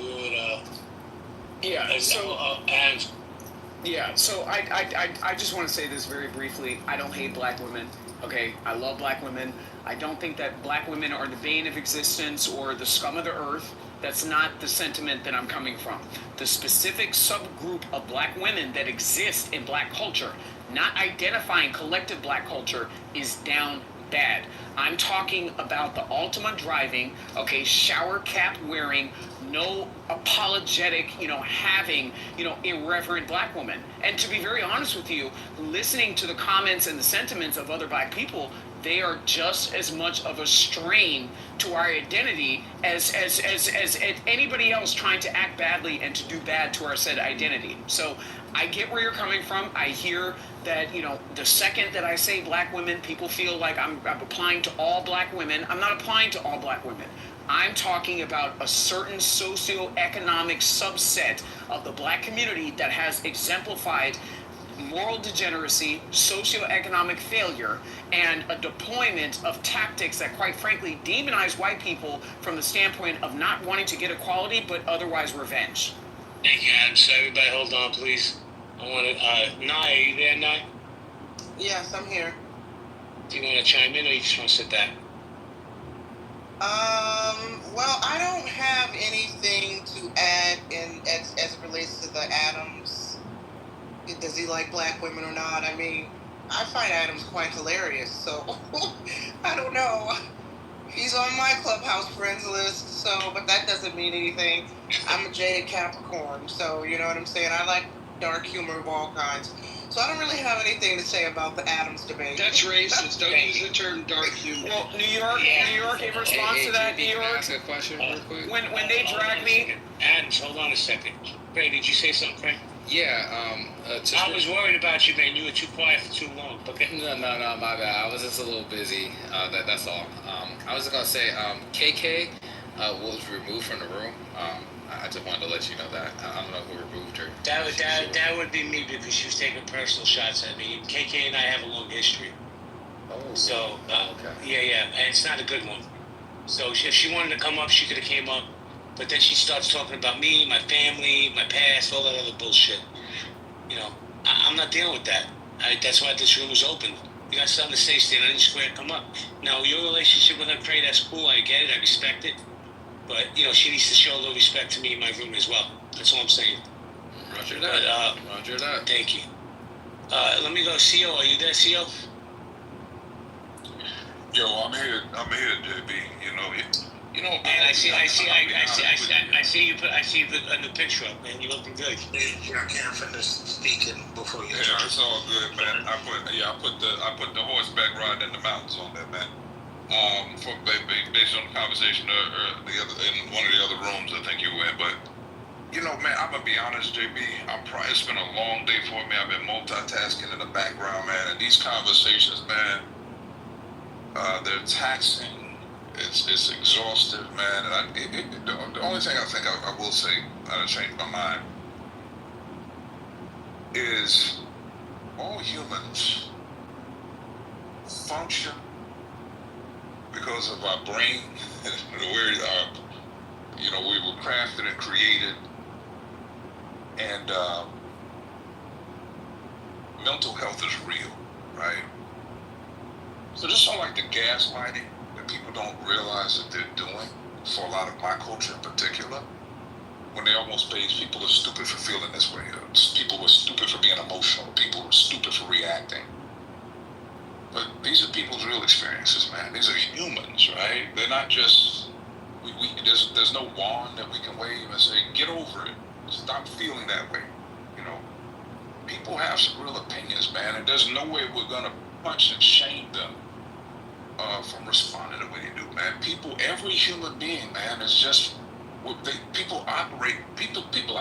So I just want to say this very briefly. I don't hate black women. Okay, I love black women. I don't think that black women are the bane of existence or the scum of the earth. That's not the sentiment that I'm coming from. The specific subgroup of black women that exist in black culture, not identifying collective black culture, is down bad. I'm talking about the Altima driving, okay, shower cap wearing, no apologetic, having, irreverent black woman. And to be very honest with you, listening to the comments and the sentiments of other black people, they are just as much of a strain to our identity as anybody else trying to act badly and to do bad to our said identity. So I get where you're coming from. I hear that, the second that I say black women, people feel like I'm applying to all black women. I'm not applying to all black women. I'm talking about a certain socioeconomic subset of the black community that has exemplified moral degeneracy, socioeconomic failure, and a deployment of tactics that, quite frankly, demonize white people from the standpoint of not wanting to get equality, but otherwise revenge. Thank you, Adam. So everybody hold on, please. I want to, Nye, are you there, Nye? Yes, I'm here. Do you want to chime in or you just want to sit back? Well, I don't have anything to add as it relates to the Adams. Does he like black women or not? I mean, I find Adams quite hilarious, so I don't know. He's on my Clubhouse friends list, so, but that doesn't mean anything. I'm a jaded Capricorn, so you know what I'm saying? I like dark humor of all kinds. So I don't really have anything to say about the Adams debate. That's racist. Don't use the term dark humor. Well, New York, in response to that, New York. Can I ask a question real quick? When they drag me, Adams, hold on a second. Craig, did you say something, Craig? Yeah, I was worried about you, man. You were too quiet for too long. Okay. No, my bad. I was just a little busy. That's all. I was gonna say, KK was removed from the room. I just wanted to let you know that. I don't know who removed her. That would be me because she was taking personal shots at me. KK and I have a long history. Oh. So, okay. Yeah, and it's not a good one. So if she wanted to come up, she could have came up. But then she starts talking about me, my family, my past, all that other bullshit. You know, I'm not dealing with that. That's why this room is open. You got something to say, stand on any square, come up. Now, your relationship with her, Craig, that's cool. I get it. I respect it. But, you know, she needs to show a little respect to me in my room as well. That's all I'm saying. Roger that. Roger that. Thank you. Let me go. CO, are you there, CO? Yo, I'm here, JB. And I see you put a new picture up, man. You looking good. I can't finish speaking before you. Yeah, it's all good, man. I put the horseback ride in the mountains on there, man. Based on the conversation in one of the other rooms, I think you were in, but man, I'm gonna be honest, JB. It's been a long day for me. I've been multitasking in the background, man, and these conversations, man, they're taxing. It's exhaustive, man. And the only thing I think I will say, I changed my mind, is all humans function because of our brain, the way we were crafted and created, and mental health is real, right? So just on like the gaslighting that people don't realize that they're doing, for a lot of my culture in particular, when they almost base people are stupid for feeling this way, people were stupid for being emotional, people were stupid for reacting. But these are people's real experiences, man. These are humans, right? They're not just, there's no wand that we can wave and say, get over it. Stop feeling that way. People have some real opinions, man, and there's no way we're gonna punch and shame them from responding the way they do, man. Every human being, man, is just, people are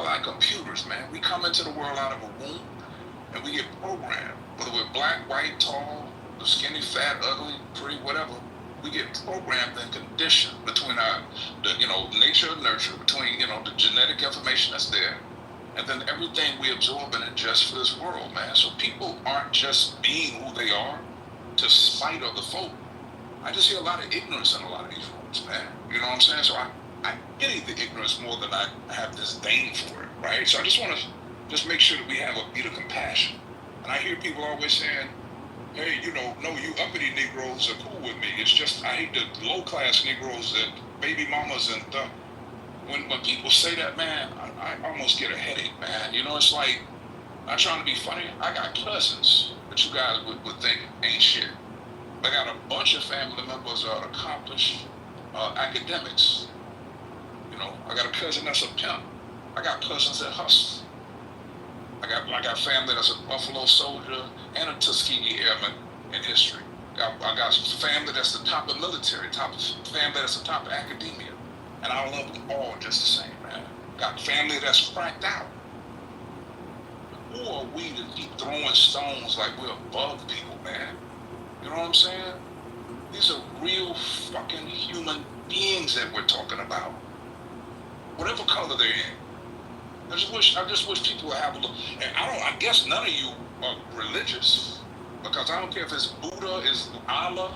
like computers, man. We come into the world out of a womb, and we get programmed. Whether we're black, white, tall, skinny, fat, ugly, pretty, whatever, we get programmed and conditioned between nature and nurture, between, the genetic information that's there, and then everything we absorb and ingest for this world, man. So people aren't just being who they are to spite other folk. I just hear a lot of ignorance in a lot of these rooms, man. You know what I'm saying? So I pity the ignorance more than I have disdain for it, right? So I just want to just make sure that we have a beat of compassion. And I hear people always saying, hey, no, you uppity Negroes are cool with me. It's just, I hate the low-class Negroes that baby mamas and stuff. When people say that, man, I almost get a headache, man. It's like, not trying to be funny, I got cousins that you guys would think ain't shit. I got a bunch of family members that are accomplished academics. I got a cousin that's a pimp. I got cousins that hustle. I got family that's a Buffalo Soldier and a Tuskegee Airman in history. I got family that's the top of military, family that's the top of academia. And I love them all just the same, man. Got family that's cracked out. Who are we to keep throwing stones like we're above people, man? You know what I'm saying? These are real fucking human beings that we're talking about, whatever color they're in. I just wish people would have a look. And I guess none of you are religious, because I don't care if it's Buddha, is Allah,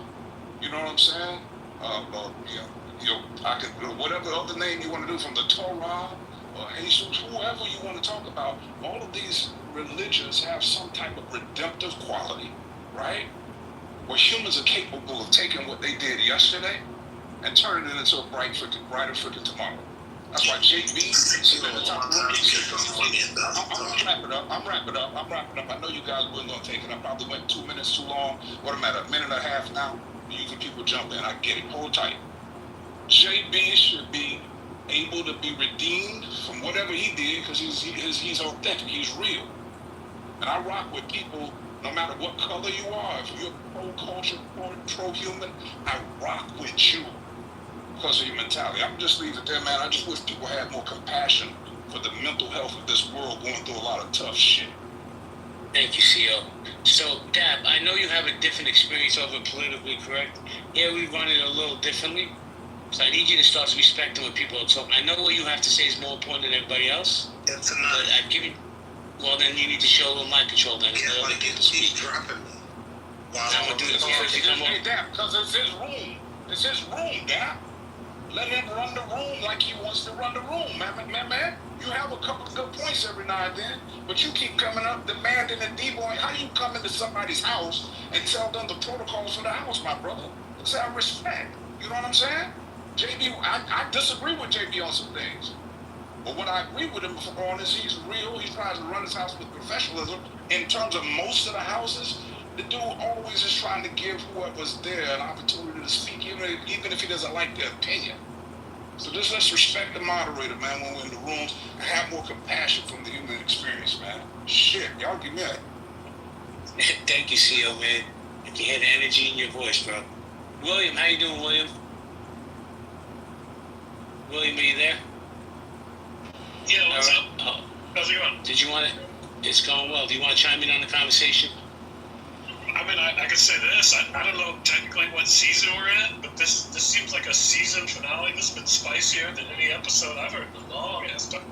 you know what I'm saying? I can, whatever other name you want to do, from the Torah or Jesus, whoever you want to talk about. All of these religions have some type of redemptive quality, right? Where humans are capable of taking what they did yesterday and turning it into a brighter freaking tomorrow. That's why JB sitting at the top of the I'm wrapping up. I know you guys weren't going to take it. I probably went 2 minutes too long. What am I, a minute and a half now? You can people jump in. I get it. Hold tight. JB should be able to be redeemed from whatever he did, because he's authentic. He's real. And I rock with people no matter what color you are. If you're pro-culture, pro-human, I rock with you because of your mentality. I'm just leave it there, man. I just wish people had more compassion for the mental health of this world going through a lot of tough shit. Thank you, CO. So, Dab, I know you have a different experience over politically correct. Here we run it a little differently. So I need you to start respecting what people are talking. I know what you have to say is more important than everybody else. It's But I've given. Well, then you need to show a little mind control. Then Yeah, but he's dropping me. I'm gonna do this because you come on. Hey, Dap, because it's his room. It's his room, Dap. Let him run the room like he wants to run the room, man. You have a couple of good points every now and then, but you keep coming up demanding a D-boy. How you come into somebody's house and tell them the protocols for the house, my brother? Let's have respect. You know what I'm saying? JB, I disagree with JB on some things. But what I agree with him on is he's real. He tries to run his house with professionalism. In terms of most of the houses, the dude always is trying to give whoever's there an opportunity to speak, even if he doesn't like their opinion. So just let's respect the moderator, man, when we're in the rooms, and have more compassion from the human experience, man. Shit, y'all give me that. Thank you, CO, man. I can hear the energy in your voice, bro. William, how you doing, William? William, are you there? Yeah, what's up? How's it going? Did you want to? It's going well. Do you want to chime in on the conversation? I mean, I could say this. I don't know technically what season we're in, but this seems like a season finale. This has been spicier than any episode I've heard in a long ass time.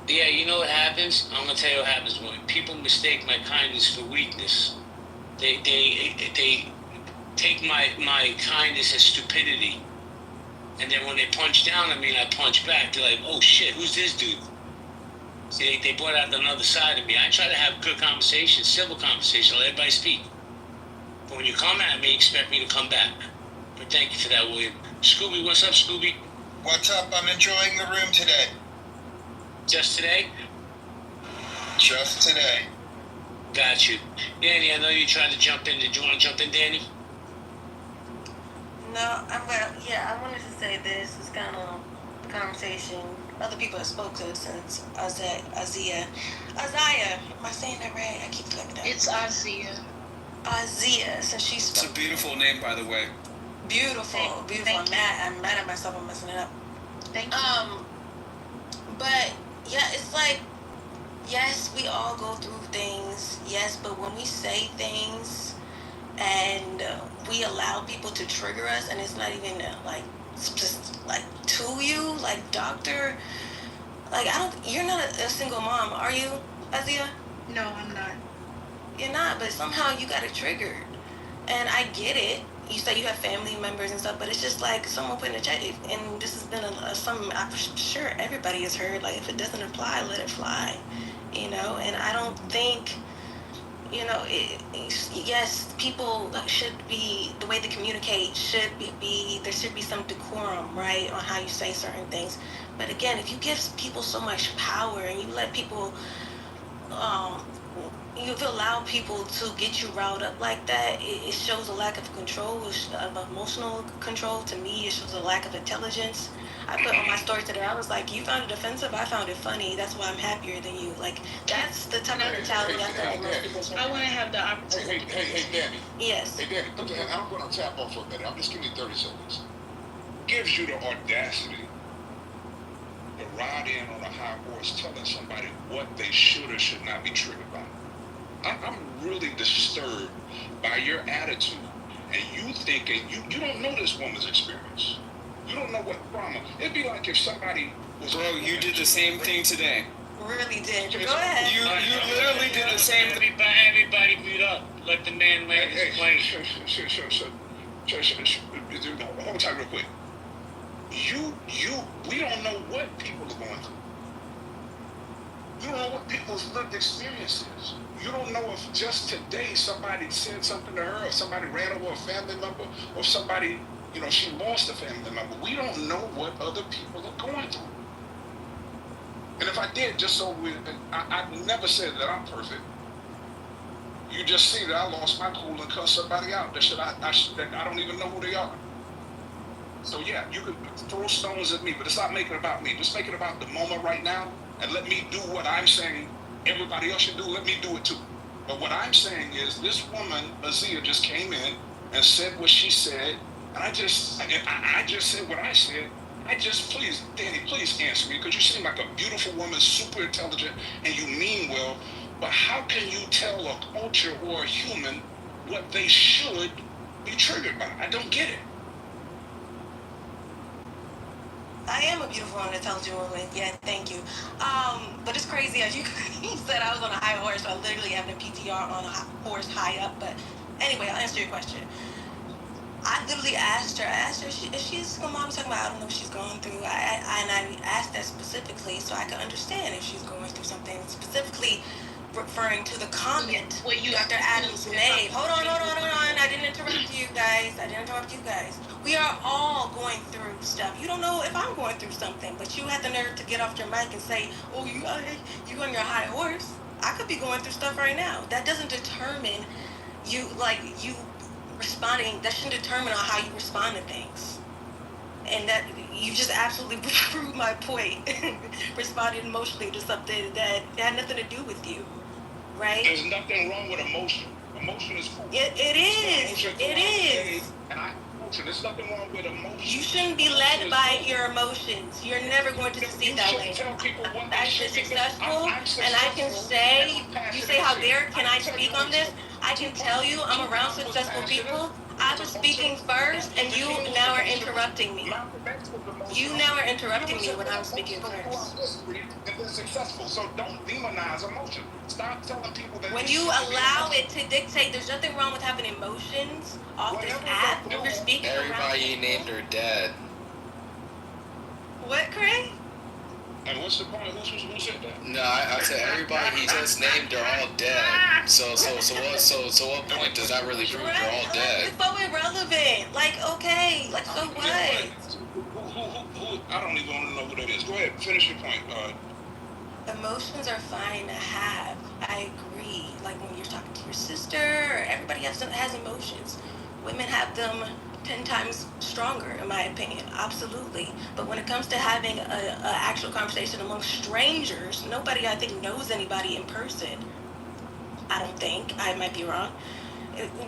Yeah, you know what happens? I'm gonna tell you what happens when people mistake my kindness for weakness. They take my kindness as stupidity, and then when they punch down on me and I punch back, they're like, "Oh shit, who's this dude?" See, they brought out another side of me. I try to have good conversation, civil conversation, let everybody speak. But when you come at me, expect me to come back. But thank you for that, William. Scooby, what's up, Scooby? What's up? I'm enjoying the room today. Just today? Just today. Got you. Danny, I know you tried to jump in. Did you want to jump in, Danny? No, I wanted to say this is kind of a conversation other people have spoke to since Isaiah. Am I saying that right? I keep fucking up. It's Isaiah. Isaiah, since she spoke. It's a beautiful name, by the way. Beautiful. I'm mad at myself. I'm messing it up. Thank you. But yeah, it's like, yes, we all go through things. Yes, but when we say things and we allow people to trigger us, and it's not even like just like to you, like doctor, like you're not a single mom, are you, Azia? No, I'm not. You're not, but somehow you got it triggered. And I get it. You say you have family members and stuff, but it's just like someone put in a chat, and this has been something I'm sure everybody has heard, like if it doesn't apply, let it fly, you know. And I don't think, you know, yes, people should be, the way they communicate should be there should be some decorum, right, on how you say certain things. But again, if you give people so much power and you let people, you've allowed people to get you riled up like that, it shows a lack of control, of emotional control. To me, it shows a lack of intelligence. I put on my story today, I was like, you found it offensive, I found it funny, that's why I'm happier than you. Like, that's the type of mentality I feel like most people should have. I want to have the opportunity. Hey, Danny. Yes. Hey, Danny, I'm going to tap off for a minute. I'm just giving you 30 seconds. Gives you the audacity to ride in on a high horse telling somebody what they should or should not be triggered by. I'm really disturbed by your attitude, and you thinking you don't know this woman's experience. You don't know what trauma. It'd be like if somebody was. Bro, you did the same thing today. Really did. Go ahead. You literally did the same thing. Everybody mute up. Let the man land his plane. Sure. Hold tight real quick. We don't know what people are going through. You don't know what people's lived experience is. You don't know if just today somebody said something to her, or somebody ran over a family member, or somebody, she lost a family member. We don't know what other people are going through. And if I did, just so I never said that I'm perfect. You just see that I lost my cool and cuss somebody out that I don't even know who they are. So yeah, you could throw stones at me, but it's not making it about me. Just make it about the moment right now, and let me do what I'm saying everybody else should do. Let me do it too. But what I'm saying is, this woman, Azia, just came in and said what she said, and I just said what I said. Please, Danny, please answer me, because you seem like a beautiful woman, super intelligent, and you mean well. But how can you tell a culture or a human what they should be triggered by? I don't get it. I am a beautiful and intelligent woman. Yeah, thank you. But it's crazy, as you said, I was on a high horse. So I literally have a PTR on a horse high up. But anyway, I'll answer your question. I literally asked her if she's, my mom was talking about, I don't know what she's going through. And I asked that specifically so I could understand if she's going through something, specifically referring to the comment Dr. Adams made. Hold on. I didn't interrupt you guys. We are all going through stuff. You don't know if I'm going through something, but you had the nerve to get off your mic and say, oh, you on your high horse. I could be going through stuff right now. That doesn't determine you responding. That shouldn't determine on how you respond to things. And that you just absolutely proved my point. Responded emotionally to something that had nothing to do with you, right? There's nothing wrong with emotion. Emotion is cool. It is. And there's nothing wrong with emotion. You shouldn't be led by your emotions. You're never going to succeed that way. I've been successful, and I can say, you say, how dare can I speak on this? I can tell you I'm around successful people. I was speaking first, and you now are interrupting me. You now are interrupting me when I'm speaking first. They're successful, so don't demonize emotion. Stop telling people that. When you allow it to dictate, there's nothing wrong with having emotions off this app when you're speaking. Everybody named her dad. What, Craig? And what's the point? Who said that? No, I said everybody he just named, they're all dead. So what point does that really prove they're all dead? It's so irrelevant. Okay, so what? Who? I don't even want to know who that is. Go ahead, finish your point. Emotions are fine to have. I agree. Like when you're talking to your sister, everybody has emotions. Women have them 10 times stronger, in my opinion. Absolutely. But when it comes to having a actual conversation amongst strangers, nobody, I think, knows anybody in person. I don't think. I might be wrong.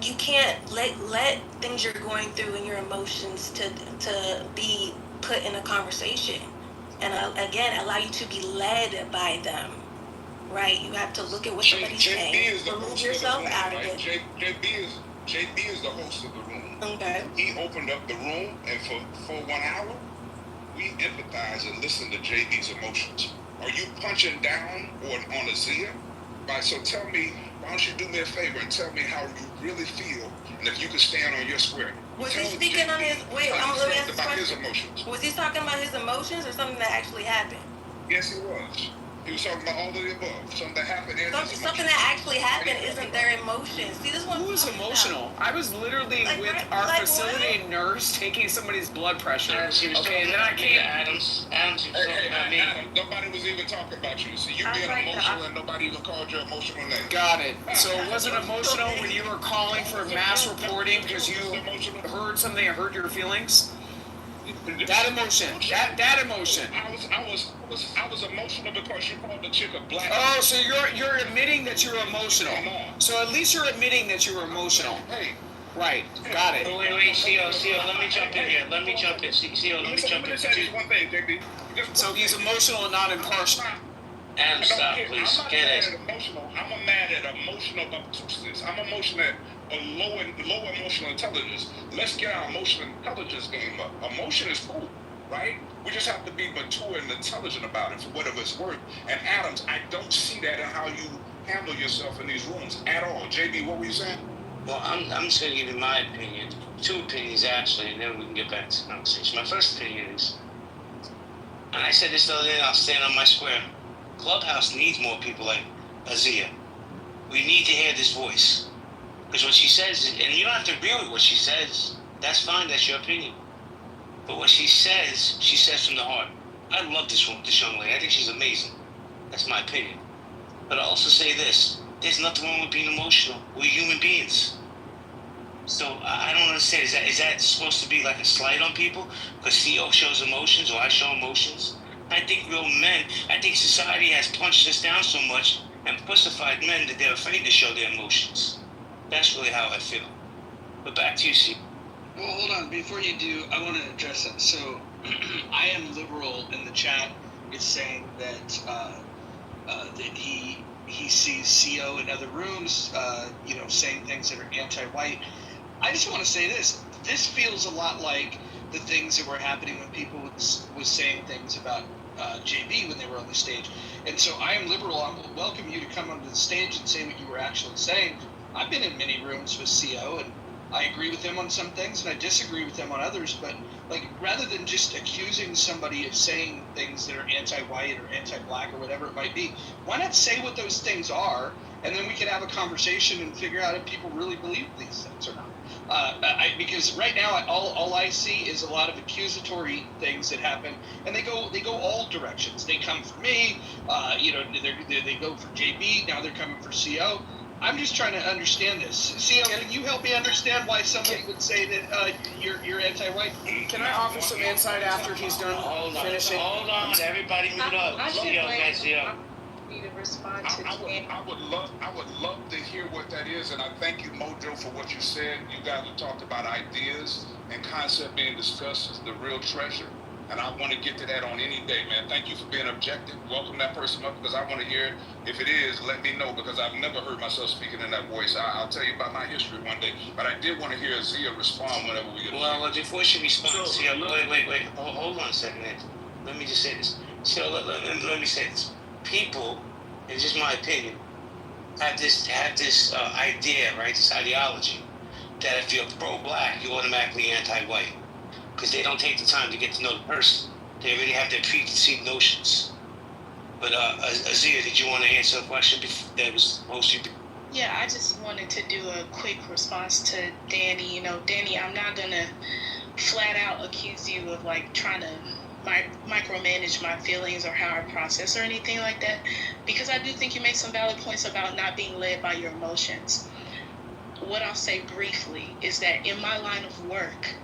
You can't let things you're going through and your emotions to be put in a conversation. And again, allow you to be led by them. Right? You have to look at what somebody's saying. Remove yourself out of it. JB is the host of the room. Okay. He opened up the room, and for 1 hour, we empathize and listen to JB's emotions. Are you punching down on Azia? Right, so tell me, why don't you do me a favor and tell me how you really feel, and if you could stand on your square. Was he speaking on his, let me ask this about question. His emotions. Was he talking about his emotions or something that actually happened? Yes, he was. He was talking about all of the above. Something that happened and something that actually happened isn't their emotions. See, this one. Who was emotional? I was literally with our facility nurse taking somebody's blood pressure. Okay, and then I came. Adams was talking about me. Nobody was even talking about you. See, you being emotional and nobody even called your emotional name. Got it. So it wasn't emotional when you were calling for mass reporting because you heard something and hurt your feelings? That emotion. That emotion. I was emotional because you called the chick a black. Oh, so you're admitting that you're emotional. So at least you're admitting that you're emotional. Hey. Right. Got it. Wait, CO, let me jump in here. CO, let me jump in. One thing, JB. So he's emotional and not impartial. Adam, stop, please. I'm not Get mad it. at emotional. I'm mad at emotional obtuseness. I'm emotional at low emotional intelligence. Let's get our emotional intelligence game up. Emotion is cool, right? We just have to be mature and intelligent about it for whatever it's worth. And Adams, I don't see that in how you handle yourself in these rooms at all. JB, what were you saying? Well, I'm just going to give you my opinion. Two opinions, actually, and then we can get back to the conversation. My first opinion is, and I said this the other day, and I'll stand on my square. Clubhouse needs more people like Azia. We need to hear this voice. Because what she says, and you don't have to agree with what she says. That's fine, that's your opinion. But what she says from the heart. I love this young lady. I think she's amazing. That's my opinion. But I also say this. There's nothing wrong with being emotional. We're human beings. So I don't understand. Is that supposed to be like a slight on people? Because CEO shows emotions or I show emotions? I think I think society has punched us down so much and pussified men that they're afraid to show their emotions. That's really how I feel. But back to you, CEO. Well, hold on. Before you do, I want to address that. So, I am liberal in the chat is saying that that he sees CO in other rooms, saying things that are anti-white. I just want to say this. This feels a lot like the things that were happening when people was saying things about JB when they were on the stage. And so I am liberal. I will welcome you to come onto the stage and say what you were actually saying. I've been in many rooms with CO, and I agree with them on some things, and I disagree with them on others. But rather than just accusing somebody of saying things that are anti-white or anti-black or whatever it might be, why not say what those things are, and then we can have a conversation and figure out if people really believe these things or not. Because right now all I see is a lot of accusatory things that happen, and they go all directions. They come for me, they go for JB. Now they're coming for CO. I'm just trying to understand this. CO, can you help me understand why somebody would say that you're anti-white? Can I offer some insight after he's done finishing? Hold on, everybody mute up. CEO, guys, CEO. To respond to I would love to hear what that is, and I thank you, Mojo, for what you said. You guys have talked about ideas and concept being discussed is the real treasure, and I want to get to that on any day, man. Thank you for being objective. Welcome that person up because I want to hear it. If it is, let me know because I've never heard myself speaking in that voice. I'll tell you about my history one day, but I did want to hear Azia respond whenever we get. Well, before she responds, wait. Hold on a second. Let me just say this. So let me say this. People, and just my opinion, have this idea, right? This ideology that if you're pro-black, you're automatically anti-white because they don't take the time to get to know the person. They already have their preconceived notions. But Azia, did you want to answer a question that was posed to you? Yeah, I just wanted to do a quick response to Danny. Danny, I'm not gonna flat out accuse you of trying to micromanage my feelings or how I process or anything like that, because I do think you make some valid points about not being led by your emotions. What I'll say briefly is that in my line of work,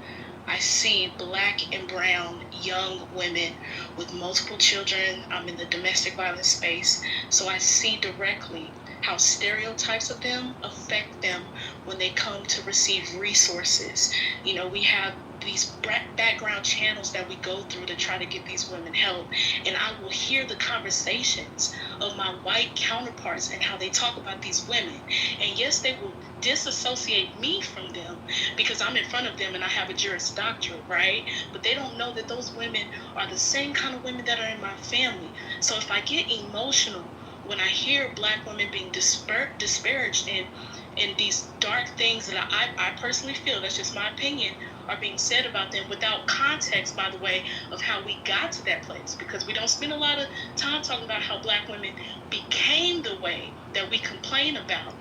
I see black and brown young women with multiple children. I'm in the domestic violence space, so I see directly how stereotypes of them affect them when they come to receive resources. We have these background channels that we go through to try to get these women help, and I will hear the conversations of my white counterparts and how they talk about these women, and yes, they will disassociate me from them because I'm in front of them and I have a Juris Doctorate, right? But they don't know that those women are the same kind of women that are in my family. So if I get emotional when I hear black women being disparaged and these dark things that I personally feel, that's just my opinion, are being said about them without context, by the way, of how we got to that place, because we don't spend a lot of time talking about how black women became the way that we complain about.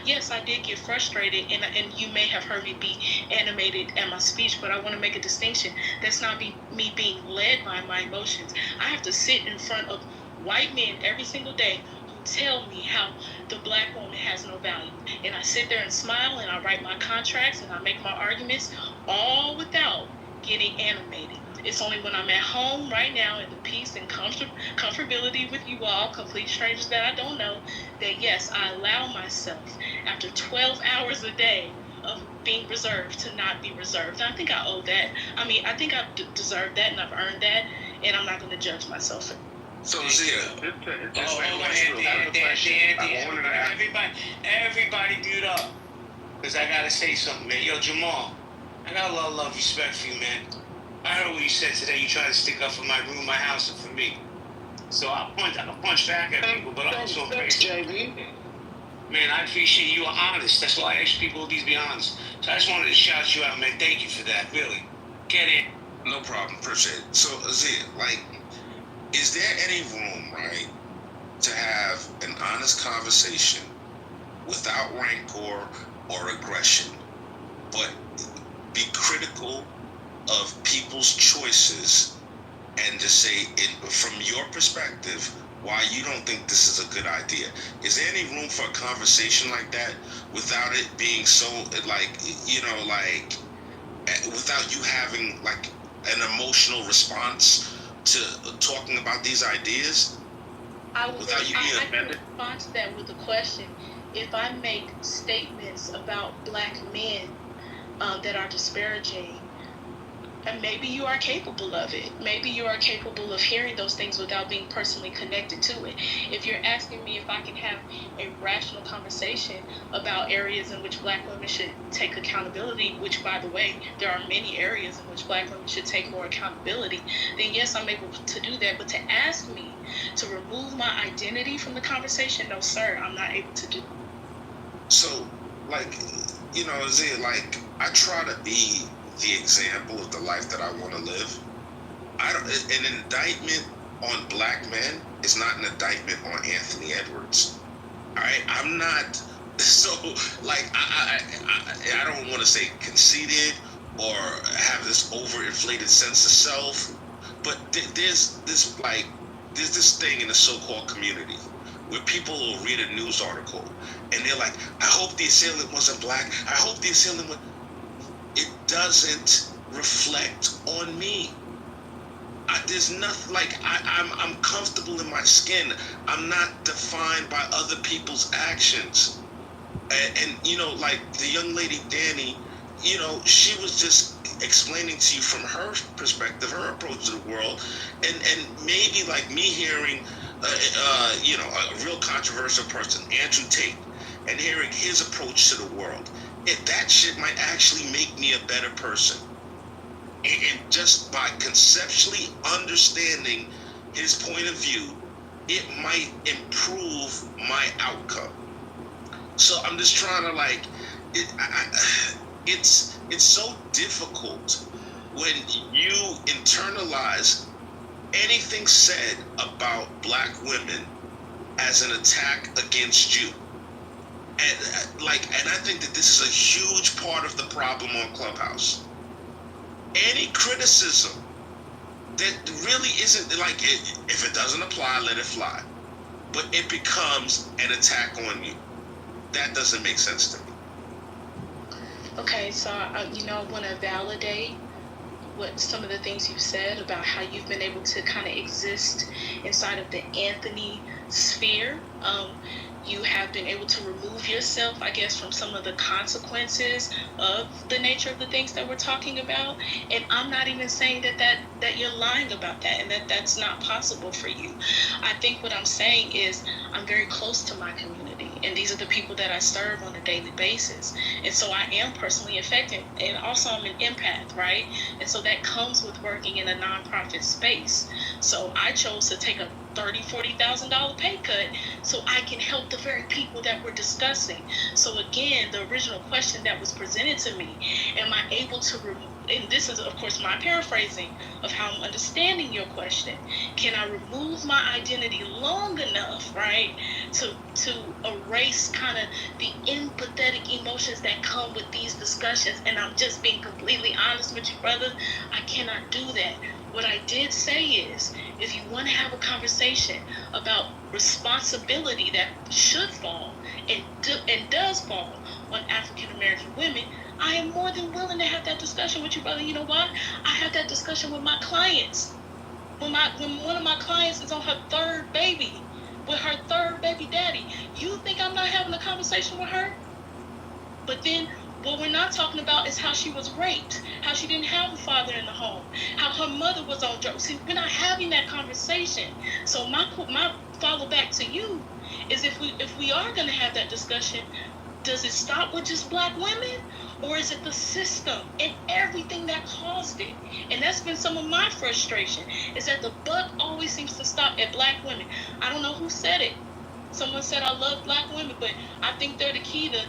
Yes, I did get frustrated, and you may have heard me be animated at my speech, but I want to make a distinction. That's not me being led by my emotions. I have to sit in front of white men every single day who tell me how the black woman has no value. And I sit there and smile, and I write my contracts, and I make my arguments, all without getting animated. It's only when I'm at home right now in the peace and comfortability with you all, complete strangers that I don't know, that yes, I allow myself, after 12 hours a day of being reserved, to not be reserved. And I think I owe that. I think I deserve that, and I've earned that, and I'm not going to judge myself. So Zia, everybody mute up. Because I gotta say something, man. Yo, Jamal, I got a lot of love, respect for you, man. I heard what you said today. You tried to stick up for my room, my house, and for me. So I'll punch back at people, but I'm also JB. Man, I appreciate you are honest. That's why I ask people to please be honest. So I just wanted to shout you out, man. Thank you for that, really. Get in. No problem, appreciate it. So Zia, like, is there any room, right, to have an honest conversation without rancor or aggression, but be critical of people's choices and just say, from your perspective, why you don't think this is a good idea? Is there any room for a conversation like that without it being so, like, without you having, like, an emotional response to talking about these ideas? I can respond to that with a question. If I make statements about black men that are disparaging, and maybe you are capable of it. Maybe you are capable of hearing those things without being personally connected to it. If you're asking me if I can have a rational conversation about areas in which black women should take accountability, which, by the way, there are many areas in which black women should take more accountability, then yes, I'm able to do that. But to ask me to remove my identity from the conversation, no, sir, I'm not able to do. So, like, Zia, like, I try to be the example of the life that I want to live. An indictment on black men is not an indictment on Anthony Edwards. All right, I'm not. So, like, I don't want to say conceited or have this overinflated sense of self, but there's this thing in the so-called community where people will read a news article and they're like, I hope the assailant wasn't black. I hope the assailant was. It doesn't reflect on me. There's nothing, like, I'm comfortable in my skin. I'm not defined by other people's actions. And like the young lady Danny, she was just explaining to you from her perspective, her approach to the world, and maybe like me hearing, a real controversial person, Andrew Tate, and hearing his approach to the world. That shit might actually make me a better person. And just by conceptually understanding his point of view, it might improve my outcome. So I'm just trying to, like, it's so difficult when you internalize anything said about black women as an attack against you. And I think that this is a huge part of the problem on Clubhouse. Any criticism that really isn't, like, if it doesn't apply, let it fly. But it becomes an attack on you. That doesn't make sense to me. Okay, so I want to validate what some of the things you've said about how you've been able to kind of exist inside of the Anthony sphere. You have been able to remove yourself, I guess, from some of the consequences of the nature of the things that we're talking about. And I'm not even saying that you're lying about that and that that's not possible for you. I think what I'm saying is I'm very close to my community, and these are the people that I serve on a daily basis. And so I am personally affected, and also I'm an empath, right? And so that comes with working in a nonprofit space. So I chose to take a $30,000-$40,000 pay cut so I can help the very people that we're discussing. So again, the original question that was presented to me, am I able to and this is of course my paraphrasing of how I'm understanding your question, can I remove my identity long enough, right, to erase kind of the empathetic emotions that come with these discussions? And I'm just being completely honest with you, brother, I cannot do that. What I did say is, if you want to have a conversation about responsibility that should fall and does fall on African American women, I am more than willing to have that discussion with you, brother. You know why? I have that discussion with my clients. When one of my clients is on her third baby, with her third baby daddy, you think I'm not having a conversation with her? But then What we're not talking about is how she was raped, how she didn't have a father in the home, how her mother was on drugs. See, we're not having that conversation. So my follow back to you is if we are going to have that discussion, does it stop with just black women, or is it the system and everything that caused it? And that's been some of my frustration, is that the buck always seems to stop at black women. I don't know who said it. Someone said I love black women, but I think they're the key to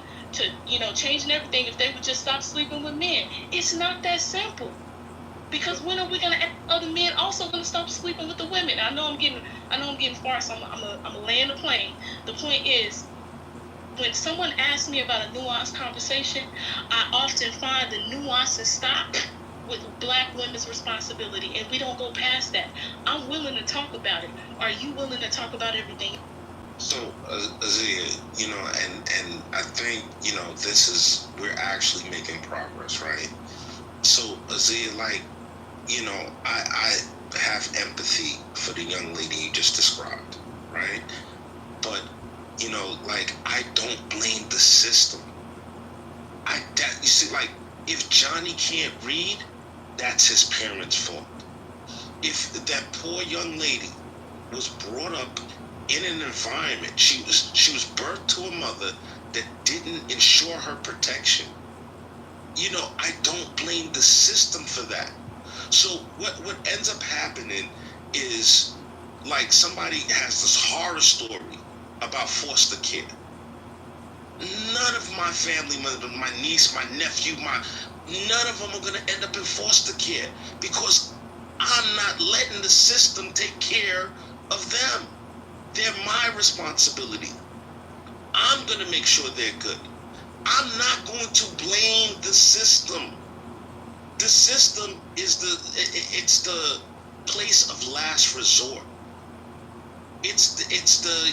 changing everything if they would just stop sleeping with men. It's not that simple. Because when are we gonna other men also gonna stop sleeping with the women? I know I'm getting far, so I'm gonna land the plane. The point is, when someone asks me about a nuanced conversation, I often find the nuances stop with black women's responsibility, and we don't go past that. I'm willing to talk about it. Are you willing to talk about everything? So, Azia, and I think, we're actually making progress, right? So, Azia, I have empathy for the young lady you just described, right? But, I don't blame the system. If Johnny can't read, that's his parents' fault. If that poor young lady was brought up in an environment, she was birthed to a mother that didn't ensure her protection, I don't blame the system for that. So what ends up happening is, somebody has this horror story about foster care. None of my family, my niece, my nephew, none of them are going to end up in foster care because I'm not letting the system take care of them. They're my responsibility. I'm going to make sure they're good. I'm not going to blame the system. The system is it's the place of last resort. It's the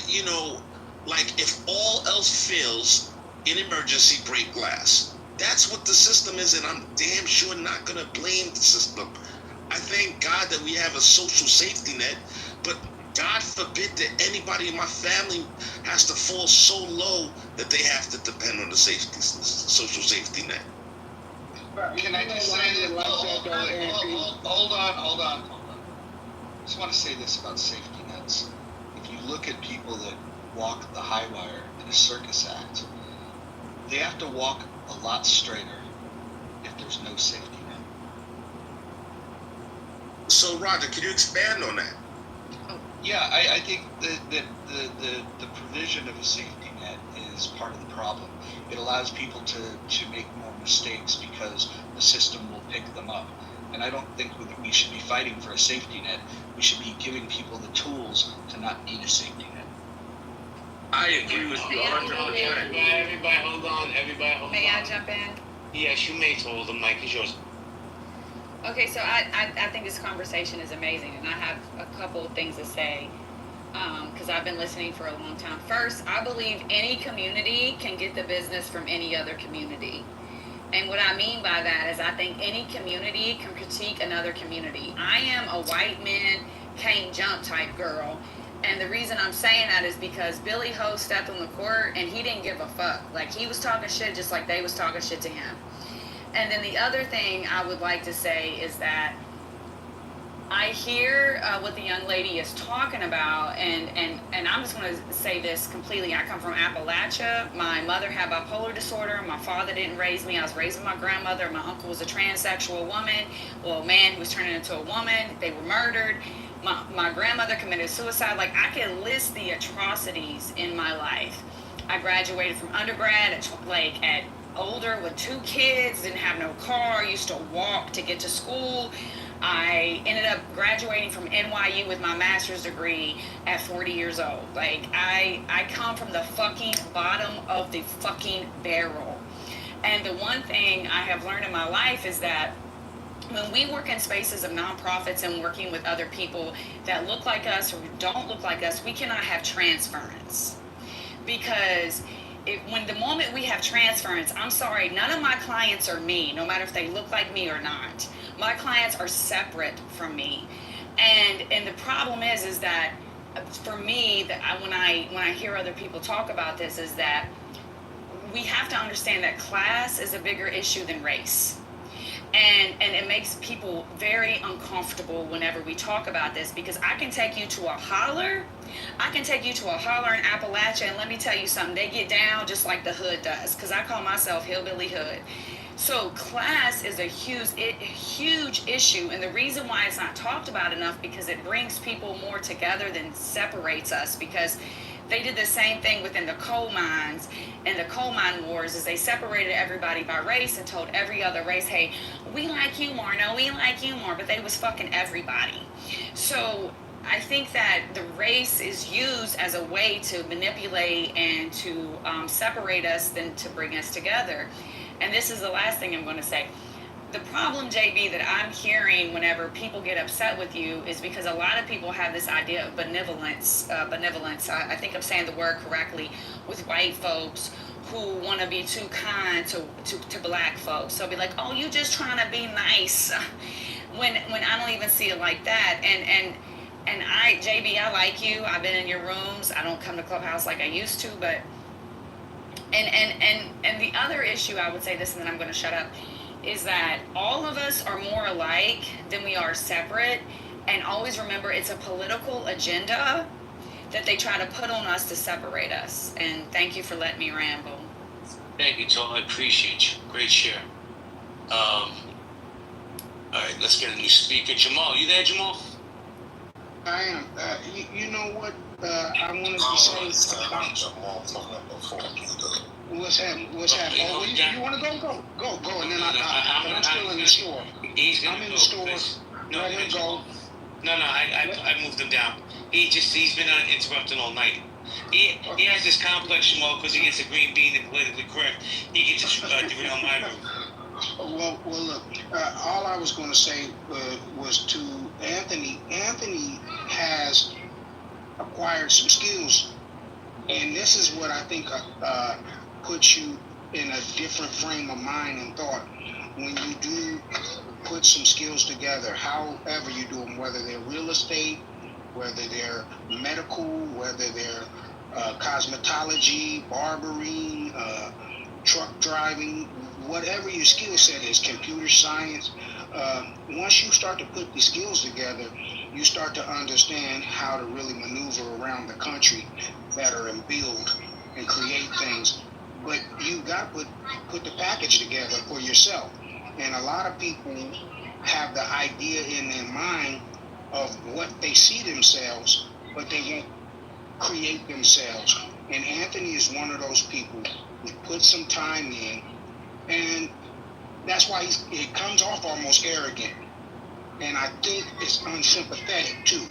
if all else fails, in emergency, break glass. That's what the system is, and I'm damn sure not gonna blame the system. I thank God that we have a social safety net, but God forbid that anybody in my family has to fall so low that they have to depend on the social safety net. Can I just say that? Hold on. I just want to say this about safety nets. If you look at people that walk the high wire in a circus act, they have to walk a lot straighter if there's no safety net. So, Roger, can you expand on that? Yeah, I think that the provision of a safety net is part of the problem. It allows people to make more mistakes because the system will pick them up. And I don't think we should be fighting for a safety net. We should be giving people the tools to not need a safety net. I agree with you 100%. Everybody hold on. May I jump in? Yes, you may hold the mic. Is yours. Okay, so I think this conversation is amazing, and I have a couple of things to say because I've been listening for a long time. First, I believe any community can get the business from any other community. And what I mean by that is I think any community can critique another community. I am a white man can't jump type girl. And the reason I'm saying that is because Billy Ho stepped on the court and he didn't give a fuck. Like, he was talking shit just like they was talking shit to him. And then the other thing I would like to say is that I hear what the young lady is talking about, and I'm just going to say this completely. I come from Appalachia. My mother had bipolar disorder. My father didn't raise me. I was raised with my grandmother. My uncle was a transsexual woman, well, a man who was turning into a woman. They were murdered. My grandmother committed suicide. Like, I can list the atrocities in my life. I graduated from undergrad at older with 2 kids, didn't have no car, used to walk to get to school. I ended up graduating from NYU with my master's degree at 40 years old. Like, I come from the fucking bottom of the fucking barrel. And the one thing I have learned in my life is that when we work in spaces of nonprofits and working with other people that look like us or don't look like us, we cannot have transference. Because when the moment we have transference, I'm sorry, none of my clients are me, no matter if they look like me or not. My clients are separate from me. And the problem is that for me, when I hear other people talk about this, is that we have to understand that class is a bigger issue than race. And it makes people very uncomfortable whenever we talk about this, because I can take you to a holler. I can take you to a holler in Appalachia, and let me tell you something, they get down just like the hood does, because I call myself hillbilly hood. So class is a huge issue, and the reason why it's not talked about enough, because it brings people more together than separates us. Because they did the same thing within the coal mines and the coal mine wars, is they separated everybody by race and told every other race, hey, we like you more, no, we like you more, but they was fucking everybody. So I think that the race is used as a way to manipulate and to separate us than to bring us together. And this is the last thing I'm going to say. The problem, JB, that I'm hearing whenever people get upset with you is because a lot of people have this idea of benevolence. I think I'm saying the word correctly, with white folks who want to be too kind to black folks. So be like, oh, you just trying to be nice, when I don't even see it like that. And JB, I like you. I've been in your rooms. I don't come to Clubhouse like I used to, but and the other issue, I would say this, and then I'm going to shut up, is that all of us are more alike than we are separate. And always remember, it's a political agenda that they try to put on us to separate us. And thank you for letting me ramble. Thank you, Tom. I appreciate you. Great share. All right, let's get a new speaker. Jamal, you there, Jamal? I am. You know what I wanted to say about what's happening? Oh, you want to go, and then I'm still in the store. I'm in the store. Let him go. No, I moved him down. He's been interrupting all night. He has this complex, Jamal, because he gets a green bean and politically correct. He can just derail my room. Well, look. All I was going to say was to Anthony. Anthony has acquired some skills, and this is what I think puts you in a different frame of mind and thought when you do put some skills together. However you do them, whether they're real estate, whether they're medical, whether they're cosmetology, barbering, truck driving, whatever your skill set is, computer science. Once you start to put the skills together, you start to understand how to really maneuver around the country better and build and create things. But you got to put the package together for yourself. And a lot of people have the idea in their mind of what they see themselves, but they won't create themselves. And Anthony is one of those people who put some time in, and that's why it comes off almost arrogant. And I think it's unsympathetic too.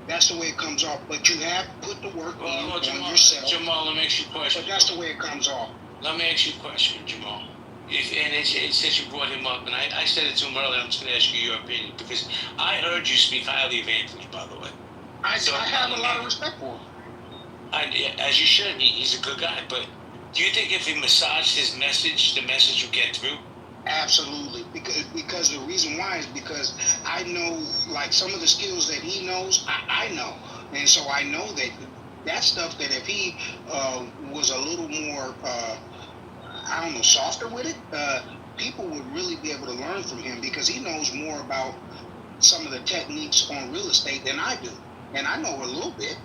That's the way it comes off. But you have put the work on yourself. Jamal, let me ask you a question. But that's the way it comes off. Let me ask you a question, Jamal. Since you brought him up, and I said it to him earlier, I'm just going to ask you your opinion, because I heard you speak highly of Anthony, by the way. I have a lot of respect for him. As you should. He's a good guy. But do you think if he massaged his message, the message would get through? Absolutely, because the reason why is because I know, like, some of the skills that he knows, I know, and so I know that stuff that if he was a little more, I don't know, softer with it, people would really be able to learn from him, because he knows more about some of the techniques on real estate than I do, and I know a little bit,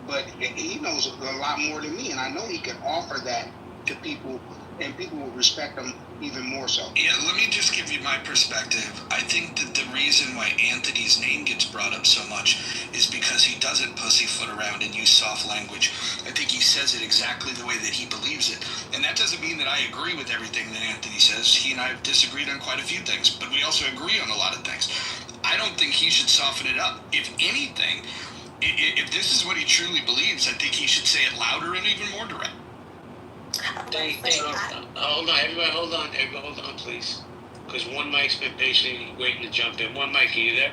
but he knows a lot more than me, and I know he can offer that to people, and people will respect him even more so. Yeah, let me just give you my perspective. I think that the reason why Anthony's name gets brought up so much is because he doesn't pussyfoot around and use soft language. I think he says it exactly the way that he believes it. And that doesn't mean that I agree with everything that Anthony says. He and I have disagreed on quite a few things, but we also agree on a lot of things. I don't think he should soften it up. If anything, if this is what he truly believes, I think he should say it louder and even more direct. Hold on, everybody, hold on, please. Because one mic's been patiently waiting to jump in. One mic, are you there?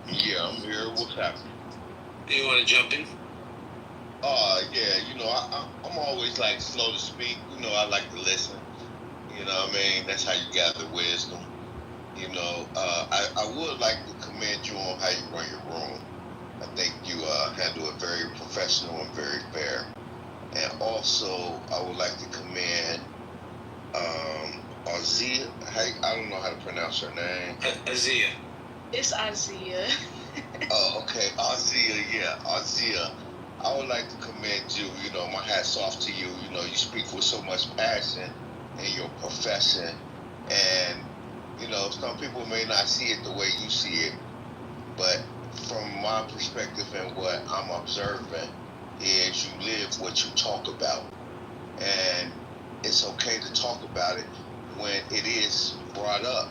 Yeah, I'm here. What's happening? You want to jump in? Yeah, I'm always like slow to speak. I like to listen. What I mean? That's how you gather wisdom. I would like to commend you on how you run your room. I think you handle it very professional and very fair. And also, I would like to commend Azia. I don't know how to pronounce her name. Azia. It's Isaiah. Oh, okay. Azia, yeah. Azia. I would like to commend you. You know, my hat's off to you. You know, you speak with so much passion in your profession. And, you know, some people may not see it the way you see it. But from my perspective and what I'm observing is you live what you talk about. And it's okay to talk about it when it is brought up,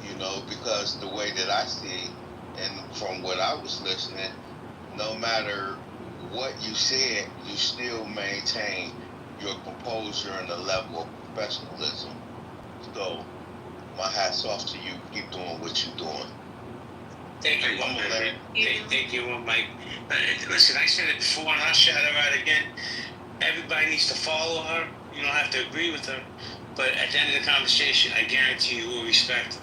you know, because the way that I see and from what I was listening, no matter what you said, you still maintain your composure and the level of professionalism. So my hat's off to you. Keep doing what you're doing. Thank you, thank you, Mike. Listen, I said it before, and I'll shout her out again. Everybody needs to follow her. You don't have to agree with her, but at the end of the conversation, I guarantee you will respect her.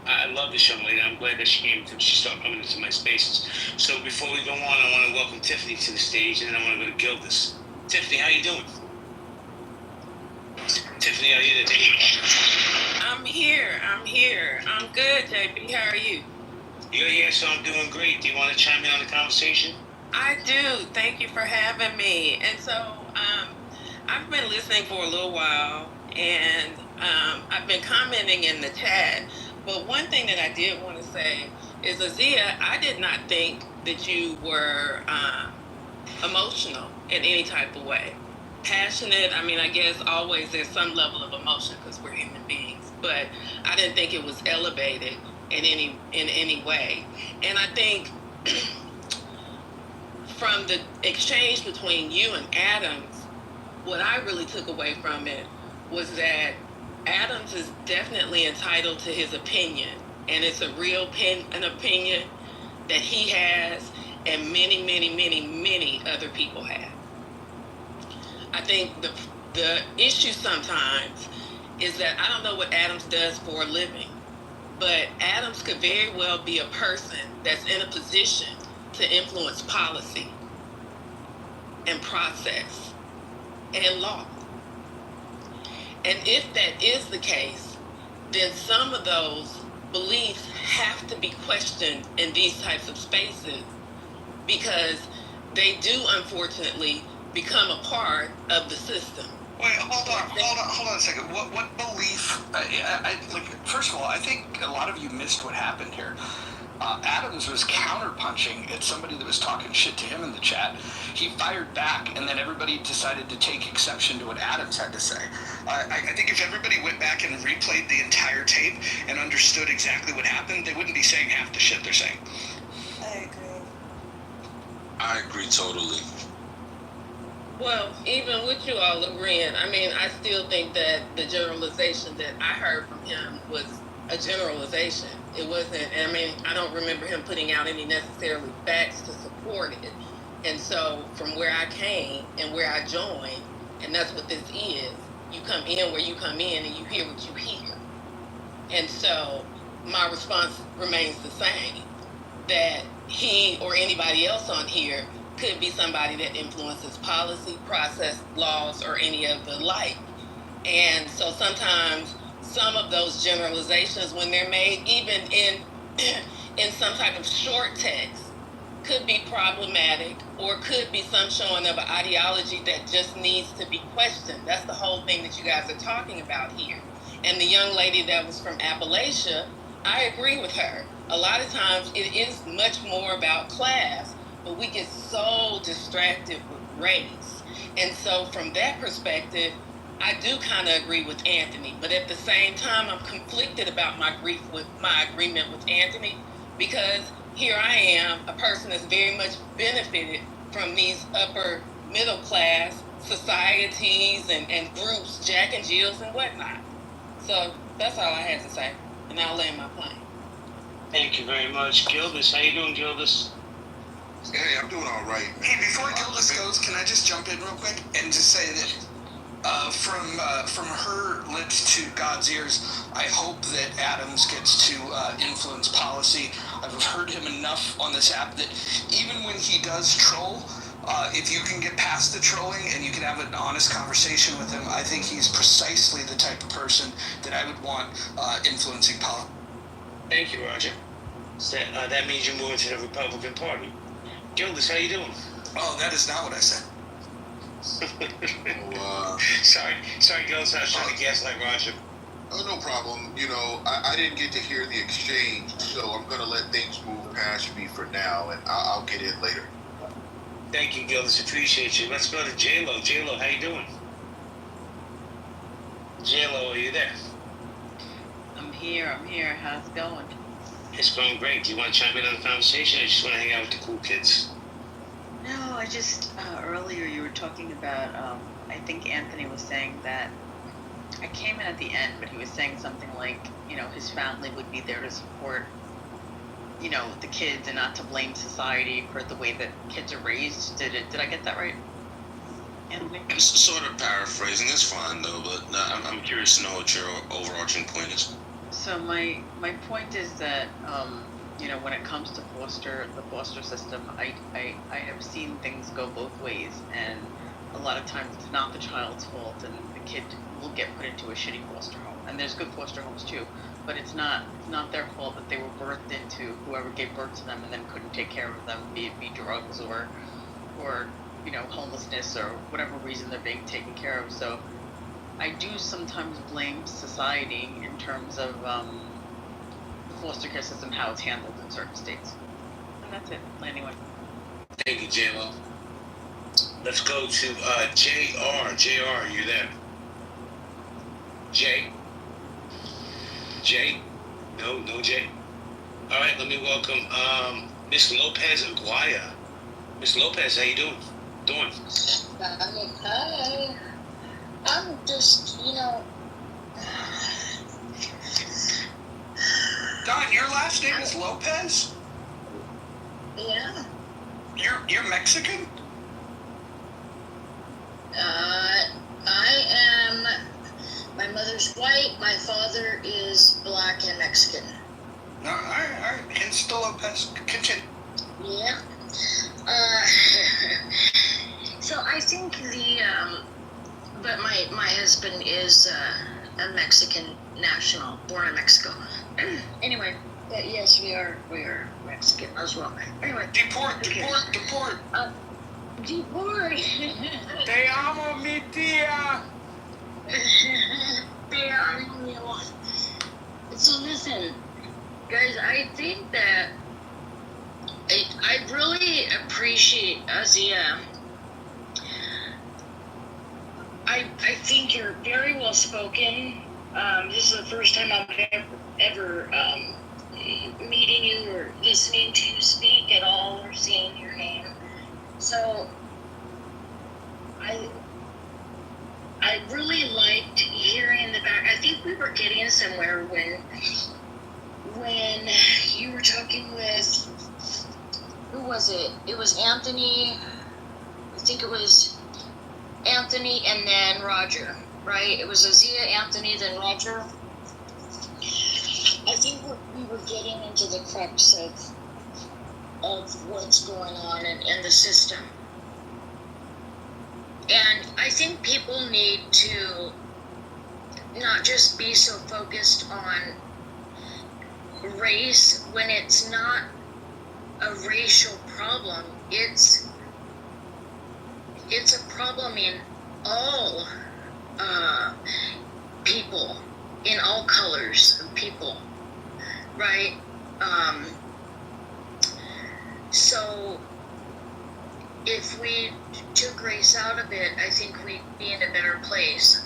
I love this young lady. I'm glad that she started coming into my spaces. So before we go on, I want to welcome Tiffany to the stage, and then I want to go to Gildas. Tiffany, how you doing? Tiffany, are you there? I'm here. I'm good, JB. How are you? You're here, so I'm doing great. Do you want to chime in on the conversation? I do. Thank you for having me. And so I've been listening for a little while, and I've been commenting in the chat. But one thing that I did want to say is, Azia, I did not think that you were emotional in any type of way. Passionate, I mean, I guess always there's some level of emotion because we're human beings. But I didn't think it was elevated in any way. And I think from the exchange between you and Adams, what I really took away from it was that Adams is definitely entitled to his opinion, and it's a real an opinion that he has and many other people have. I think the issue sometimes is that I don't know what Adams does for a living, but Adams could very well be a person that's in a position to influence policy and process and law. And if that is the case, then some of those beliefs have to be questioned in these types of spaces because they do unfortunately become a part of the system. Wait, hold on a second. What belief? Like, first of all, I think a lot of you missed what happened here. Adams was counterpunching at somebody that was talking shit to him in the chat. He fired back, and then everybody decided to take exception to what Adams had to say. I think if everybody went back and replayed the entire tape and understood exactly what happened, they wouldn't be saying half the shit they're saying. I agree totally. Well, even with you all agreeing, I mean, I still think that the generalization that I heard from him was a generalization. It wasn't, I mean, I don't remember him putting out any necessarily facts to support it. And so from where I came and where I joined, and that's what this is, you come in where you come in and you hear what you hear. And so my response remains the same, that he or anybody else on here could be somebody that influences policy, process, laws, or any of the like. And so sometimes some of those generalizations, when they're made, even in some type of short text, could be problematic or could be some showing of an ideology that just needs to be questioned. That's the whole thing that you guys are talking about here. And the young lady that was from Appalachia, I agree with her. A lot of times it is much more about class, but we get so distracted with race. And so from that perspective, I do kind of agree with Anthony, but at the same time, I'm conflicted about my agreement with Anthony, because here I am, a person that's very much benefited from these upper middle class societies and groups, Jack and Jills and whatnot. So that's all I had to say, and I'll land my plane. Thank you very much. Gildas, how you doing, Gildas? Hey, I'm doing all right. Hey, before Gildas goes, can I just jump in real quick and just say that from her lips to God's ears, I hope that Adams gets to influence policy. I've heard him enough on this app that even when he does troll, if you can get past the trolling and you can have an honest conversation with him, I think he's precisely the type of person that I would want influencing politics. Thank you, Roger. So, that means you're moving to the Republican Party. Gildas, how you doing? Oh, that is not what I said. Sorry, Gildas, I was trying to gaslight Roger. Oh, no problem. You know, I didn't get to hear the exchange, so I'm going to let things move past me for now, and I'll get in later. Thank you, Gildas. Appreciate you. Let's go to J-Lo. J-Lo, how you doing? J-Lo, are you there? I'm here. How's it going? It's going great. Do you want to chime in on the conversation, or you just want to hang out with the cool kids? No, I just, earlier you were talking about, I think Anthony was saying that, I came in at the end, but he was saying something like, you know, his family would be there to support, you know, the kids and not to blame society for the way that kids are raised. Did I get that right, Anthony? I'm sort of paraphrasing. It's fine though, but I'm curious to know what your overarching point is. So my point is that, you know, when it comes to the foster system, I have seen things go both ways, and a lot of times it's not the child's fault, and the kid will get put into a shitty foster home. And there's good foster homes too, but it's not their fault that they were birthed into, whoever gave birth to them and then couldn't take care of them, be it drugs or you know, homelessness or whatever reason they're being taken care of. So I do sometimes blame society in terms of the foster care system, how it's handled in certain states. And that's it, anyway. Thank you, J-Lo. Let's go to JR. JR, are you there? Jay? No Jay. All right, let me welcome Miss Lopez Aguirre. Miss Lopez, how you doing? Hi. I'm just, you know. Don, your last name is Lopez? Yeah. You're Mexican? I am. My mother's white. My father is black and Mexican. No, all right. Hence Lopez. Continue. Yeah. So I think but my husband is a Mexican national, born in Mexico. Anyway, yes, we are Mexican as well. Anyway. Deport. Deport. Te amo, mi tía. Te amo. So listen, guys, I think that I really appreciate Azia. I think you're very well spoken. This is the first time I'm ever meeting you or listening to you speak at all or seeing your name. So I really liked hearing the back. I think we were getting somewhere when you were talking with, who was it? It was Anthony. I think it was Anthony and then Roger, right? It was Azia, Anthony, then Roger. I think we were getting into the crux of what's going on in the system. And I think people need to not just be so focused on race when it's not a racial problem. It's a problem in all people, in all colors of people, right? So if we took race out of it, I think we'd be in a better place.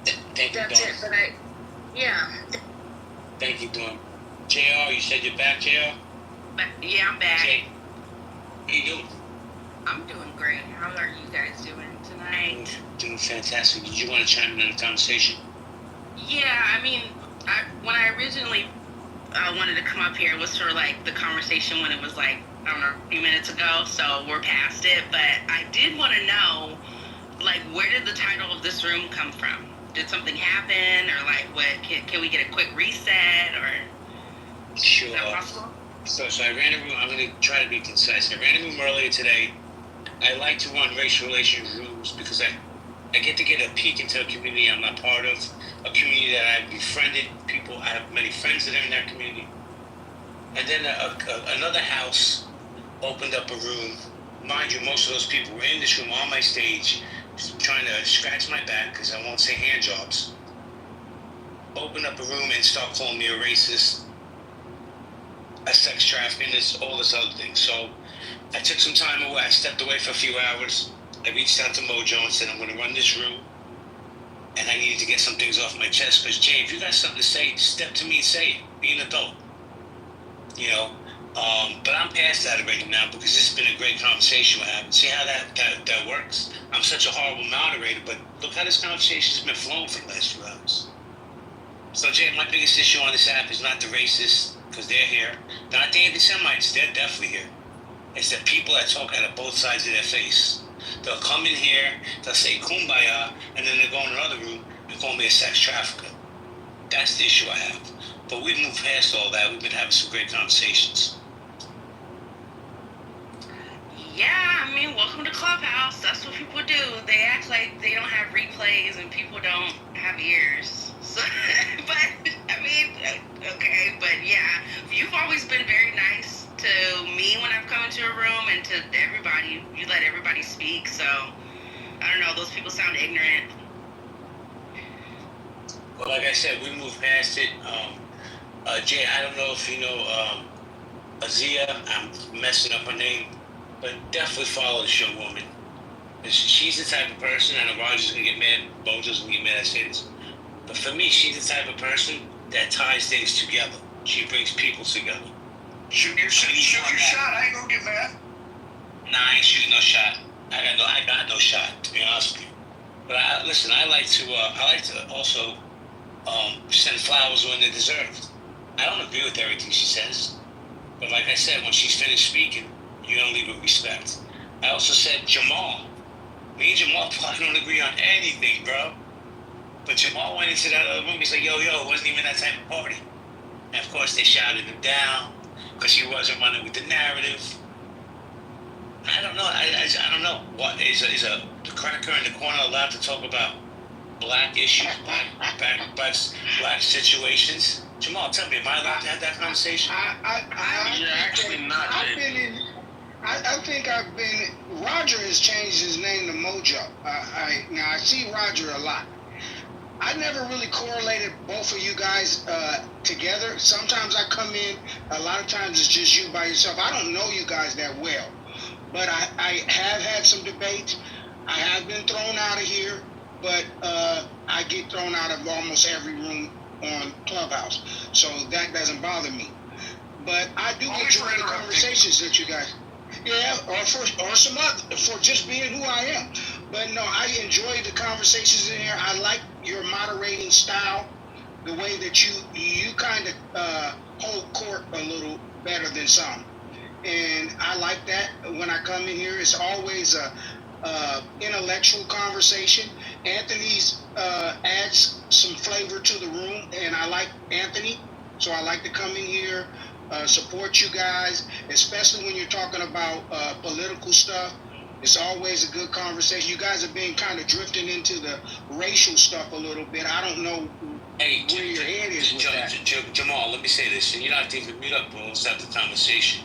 Thank you, That's Dawn. it, but yeah. Thank you, Dawn. JR, you said you're back, JR? Yeah, I'm back. Jay, how you doing? I'm doing great. How are you guys doing tonight? Doing fantastic. Did you want to chime in on the conversation? Yeah, I mean, when I originally wanted to come up here, it was sort of like the conversation when it was like, I don't know, a few minutes ago, so we're past it. But I did want to know, like, where did the title of this room come from? Did something happen, or like, what? Can we get a quick reset, or Sure. is that possible? So I ran a room. I'm going to try to be concise. I ran a room earlier today. I like to run racial relations rooms because I get to get a peek into a community I'm not part of, a community that I've befriended. People, I have many friends that are in that community. And then another house opened up a room. Mind you, most of those people were in this room on my stage, trying to scratch my back because I won't say hand jobs. Open up a room and start calling me a racist, a sex trafficker, all this other thing. So I took some time away. I stepped away for a few hours. I reached out to Mojo and said, I'm going to run this room. And I needed to get some things off my chest. Because, Jay, if you got something to say, step to me and say it. Be an adult. You know? But I'm past that already now because this has been a great conversation we're having. See how that works? I'm such a horrible moderator, but look how this conversation has been flowing for the last few hours. So, Jay, my biggest issue on this app is not the racists, because they're here. Not the anti-Semites, they're definitely here. It's the people that talk out of both sides of their face. They'll come in here, they'll say kumbaya, and then they'll go in another room and call me a sex trafficker. That's the issue I have. But we've moved past all that. We've been having some great conversations. Yeah, I mean, welcome to Clubhouse. That's what people do. They act like they don't have replays and people don't have ears. So, but, I mean, okay, but yeah, you've always been very nice to me when I've come into a room and to everybody. You let everybody speak, so, I don't know, those people sound ignorant. Well, like I said, we moved past it. Jay, I don't know if you know Azia. I'm messing up her name. But definitely follow this young woman. She's the type of person, I know Roger's going to get mad, Bojo's going to get mad, I say this. But for me, she's the type of person that ties things together. She brings people together. Shoot your shot. I ain't going to get mad. Nah, I ain't shooting no shot. I got no shot, to be honest with you. But listen, I like to also send flowers when they're deserved. I don't agree with everything she says. But like I said, when she's finished speaking, you don't leave with respect. I also said Jamal. Me and Jamal probably don't agree on anything, bro. But Jamal went into that other room. He's like, yo, it wasn't even that type of party. And of course, they shouted him down because he wasn't running with the narrative. I don't know. I don't know. What is the cracker in the corner allowed to talk about black issues, black situations? Jamal, tell me, am I allowed to have that conversation? You're actually not. I think I've been. Roger has changed his name to Mojo. Now I see Roger a lot. I never really correlated both of you guys together. Sometimes I come in. A lot of times it's just you by yourself. I don't know you guys that well, but I have had some debates. I have been thrown out of here, but I get thrown out of almost every room on Clubhouse, so that doesn't bother me. But I do enjoy the conversations that you guys. Yeah, or some other, for just being who I am. But no, I enjoy the conversations in here. I like your moderating style, the way that you kind of hold court a little better than some. And I like that when I come in here. It's always a intellectual conversation. Anthony's adds some flavor to the room, and I like Anthony, so I like to come in here, support you guys, especially when you're talking about political stuff. It's always a good conversation. You guys have been kind of drifting into the racial stuff a little bit. I don't know where your head is with that. Jamal, let me say this, and you don't have to even meet up, we'll have the conversation.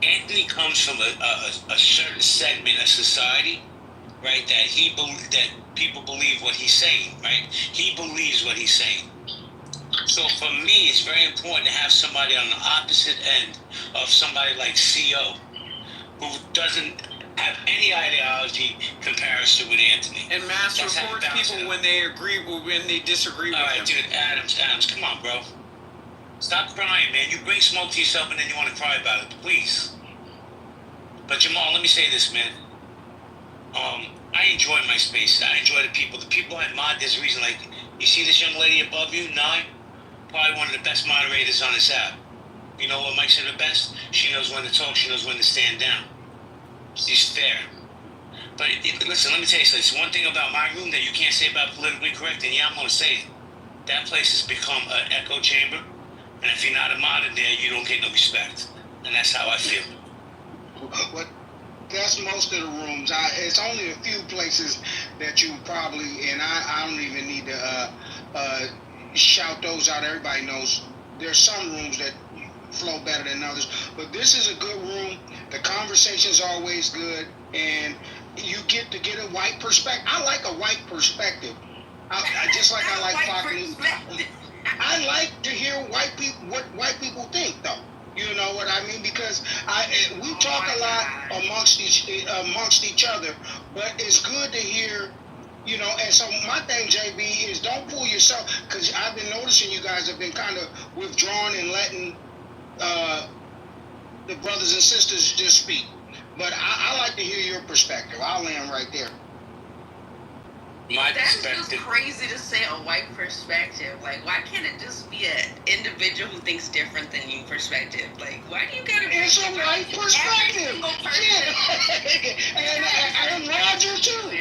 Anthony comes from a certain segment of society, right? That people believe what he's saying, right? He believes what he's saying. So for me, it's very important to have somebody on the opposite end of somebody like CO, who doesn't have any ideology comparison with Anthony. And Master reports people when they agree, when they disagree with him. All right, dude, Adams, come on, bro. Stop crying, man. You bring smoke to yourself and then you want to cry about it, please. But Jamal, let me say this, man. I enjoy my space. I enjoy the people. The people I mod, there's a reason. Like, you see this young lady above you, 9? Probably one of the best moderators on this app. You know what makes her the best? She knows when to talk. She knows when to stand down. She's fair. But listen, let me tell you something. One thing about my room that you can't say about politically correct, and yeah, I'm going to say it. That place has become an echo chamber And if you're not a mod in there, you don't get no respect. And that's how I feel. What? That's most of the rooms. It's only a few places that you probably, and I don't even need to shout those out. Everybody knows there's some rooms that flow better than others, but this is a good room. The conversation's always good, and you get to get a white perspective. I like a white perspective. I just like I like Fox News. I like to hear what white people think, though. You know what I mean? Because we talk a lot amongst each other, but it's good to hear, you know. And so my thing, JB, is don't fool yourself, because I've been noticing you guys have been kind of withdrawn and letting the brothers and sisters just speak. But I like to hear your perspective. I'll land right there. My That's perspective. just crazy to say a white perspective. Like, why can't it just be an individual who thinks different than you perspective? Like, why do you gotta be? It's a white perspective. And Roger too.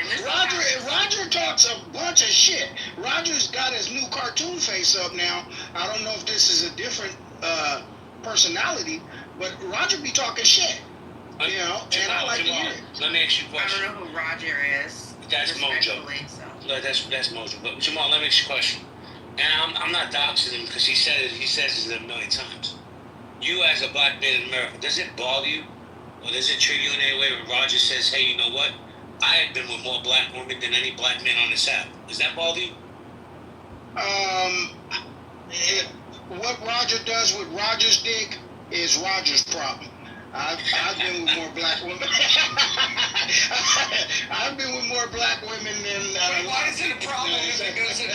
Roger talks a bunch of shit. Roger's got his new cartoon face up now. I don't know if this is a different personality, but Roger be talking shit. You know, and I like to hear it. Let me ask you a question. I don't know who Roger is. That's Mojo. No, that's Mojo. But Jamal, let me ask you a question. And I'm not doxing him because he says it a million times. You as a black man in America, does it bother you? Or does it trigger you in any way when Roger says, hey, you know what? I have been with more black women than any black man on this app. Does that bother you? What Roger does with Roger's dick is Roger's problem. I've been with more black women. I've been with more black women than. Why is it a problem if it goes in?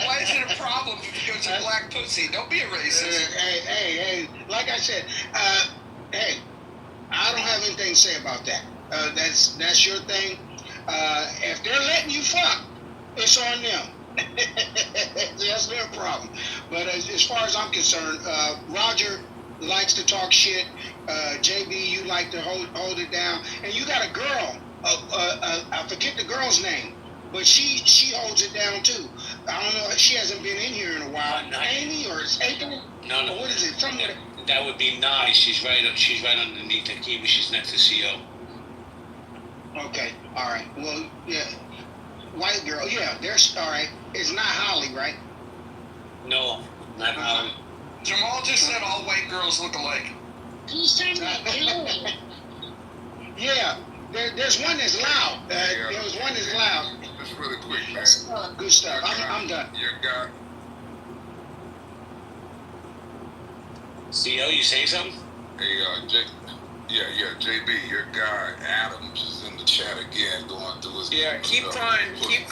Why is it a problem if it goes in black pussy? Don't be a racist. Hey! Like I said, hey, I don't have anything to say about that. That's your thing. If they're letting you fuck, it's on them. That's their problem. But as far as I'm concerned, Roger likes to talk shit. JB, you like to hold it down, and you got a girl. I forget the girl's name, but she holds it down too. I don't know. She hasn't been in here in a while. Amy or Aiken? No. What is it? Something. That would be nice. She's right underneath Akiva. She's next to CO. Okay. All right. Well, yeah. White girl. Yeah. There's all right. It's not Holly, right? No, not Holly. Jamal just said all white girls look alike. Who's talking about Dylan? Yeah, there's one that's loud. There's one that's loud. Just really quick, man. Good stuff. I'm done. Your guy. CO, you saying something? Hey, JB, your guy Adams is in the chat again, going through his. Yeah, keep crying, Medea. Keep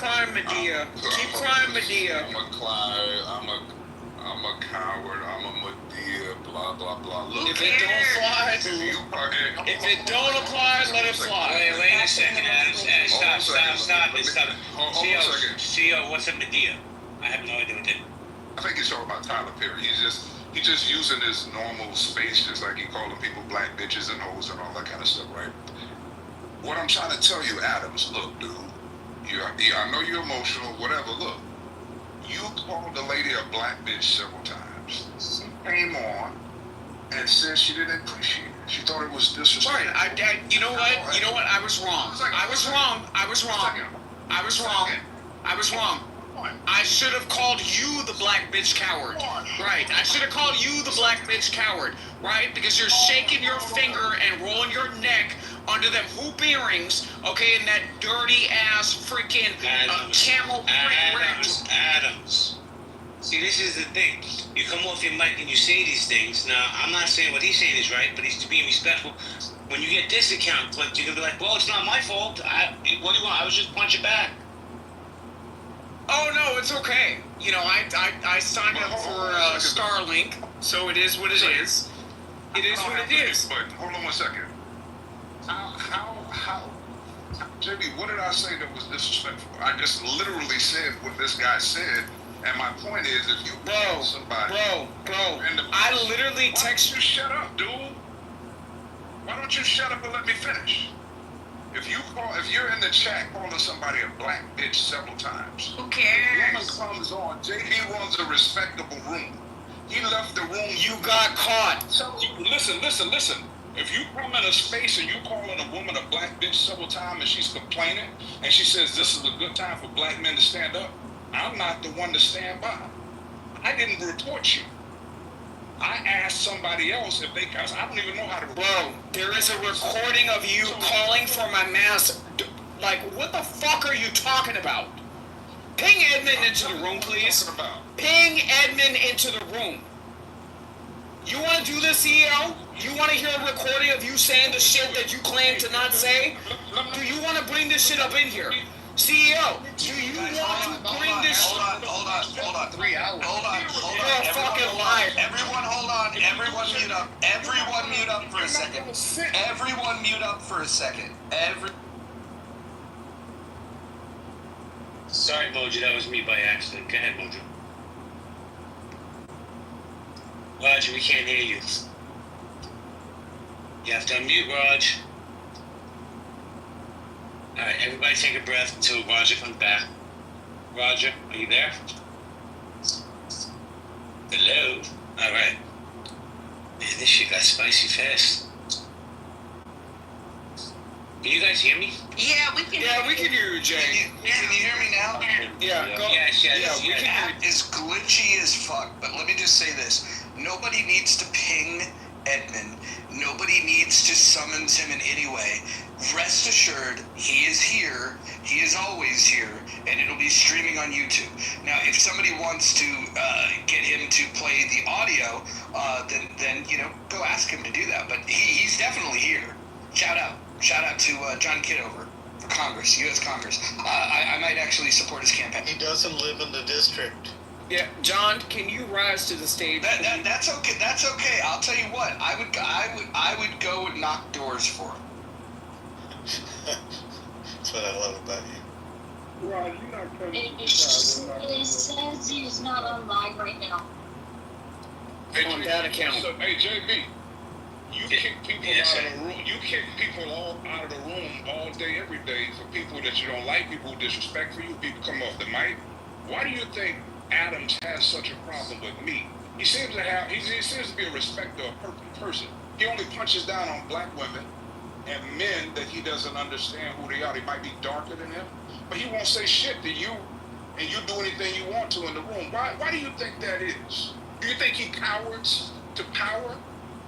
crying, Medea. I'm a coward. I'm a Medea. Blah blah blah. Look, if it don't fly, if it don't apply, let it fly. Wait a second, Adams. Stop. CO, what's a Medea? I have no idea what that. I think he's talking about Tyler Perry. He's just using his normal space, just like he calling people black bitches and hoes and all that kind of stuff, right? What I'm trying to tell you, Adams, look, dude. I know you're emotional, whatever. Look. You called the lady a black bitch several times. She came on and said she didn't appreciate it. She thought it was disrespectful. Right. You know what? I was wrong. I should have called you the black bitch coward. Right. I should have called you the black bitch coward. Right? Because you're shaking your finger and rolling your neck under them hoop earrings, okay, and that dirty ass freaking camel print Adams. See, this is the thing. You come off your mic and you say these things. Now, I'm not saying what he's saying is right, but he's being respectful. When you get this account clipped, you're gonna be like, well, it's not my fault. What do you want? I was just punching back. Oh no, it's okay. You know, I signed up for Starlink, so it is what it is. It is what it is. But hold on 1 second. How, JB, what did I say that was disrespectful? I just literally said what this guy said, and my point is, if you call somebody, I literally text you. Shut up, dude. Why don't you shut up and let me finish? If you're in the chat calling somebody a black bitch several times, who cares? Woman comes on. JB runs a respectable room. He left the room. You got caught. So listen. If you come in a space and you calling a woman a black bitch several times and she's complaining and she says this is a good time for black men to stand up, I'm not the one to stand by. I didn't report you. I asked somebody else if they, cause I don't even know how to. Bro, there is a recording of you calling for my mask. Like, what the fuck are you talking about? Ping Edmund into the room, please. Ping Edmund into the room. You want to do this, CEO? You want to hear a recording of you saying the shit that you claim to not say? Do you want to bring this shit up in here? CEO, do you want to bring this shit up? Hold on. 3 hours. Hold on. You're a fucking liar. Everyone hold on. Everyone mute up. Everyone mute up for a second. Everyone mute up for a second. Sorry, Mojo, that was me by accident. Go ahead, Mojo. Roger, we can't hear you. You have to unmute, Raj. Alright, everybody take a breath until Roger comes back. Roger, are you there? Hello? Alright. Man, this shit got spicy fast. Can you guys hear me? Yeah, we can. Yeah, we can hear you, Jay. Can you hear me now? Yeah, go. Yes. The app is glitchy as fuck, but let me just say this. Nobody needs to ping Edmund. Nobody needs to summons him in any way. Rest assured, he is here. He is always here, and it'll be streaming on YouTube. Now, if somebody wants to get him to play the audio, then go ask him to do that. But he's definitely here. Shout out to John Kitover for Congress, U.S. Congress. I might actually support his campaign. He doesn't live in the district. Yeah, John, can you rise to the stage? That's okay. That's okay. I'll tell you what. I would go and knock doors for him. That's what I love about you. Rod, you're not coming. It says he's not on live right now. On that account. So, hey, JB, you kick people out of the room. You kick people all out of the room all day, every day for people that you don't like, people who disrespect you, people come off the mic. Why do you think Adams has such a problem with me? He seems to be a respecter of a person. He only punches down on black women and men that he doesn't understand who they are. They might be darker than him, but he won't say shit to you, and you do anything you want to in the room. Why do you think that is? Do you think he cowards to power?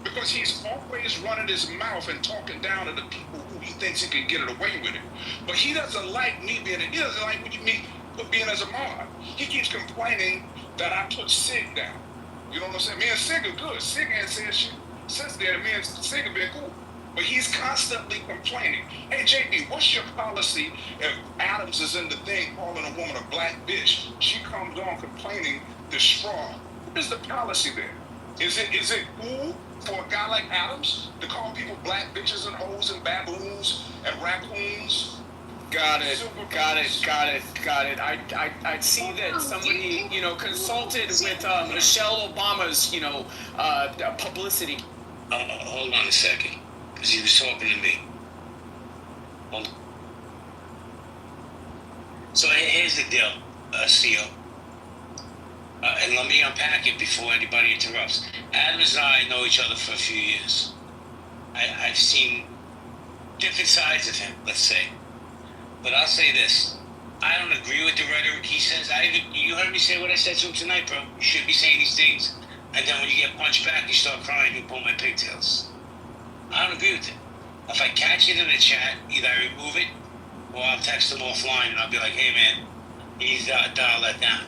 Because he's always running his mouth and talking down to the people who he thinks he can get it away with it. But he doesn't like me being, he doesn't like me being as a mod. He keeps complaining that I put Sig down. You know what I'm saying? Me and Sig are good. Sig ain't said shit since then. Me and Sig have been cool. But he's constantly complaining. Hey, JB, what's your policy if Adams is in the thing calling a woman a black bitch? She comes on complaining to straw. What is the policy there? Is it cool for a guy like Adams to call people black bitches and hoes and baboons and raccoons? Got it. I see that somebody, consulted with Michelle Obama's, publicity. Hold on a second, because he was talking to me. Hold on. So here's the deal, CEO. And let me unpack it before anybody interrupts. Adams and I know each other for a few years. I've seen different sides of him, let's say. But I'll say this. I don't agree with the rhetoric he says. You heard me say what I said to him tonight, bro. You shouldn't be saying these things. And then when you get punched back, you start crying and pull my pigtails. I don't agree with it. If I catch it in the chat, either I remove it or I'll text him offline and I'll be like, hey, man, you need to dial that down.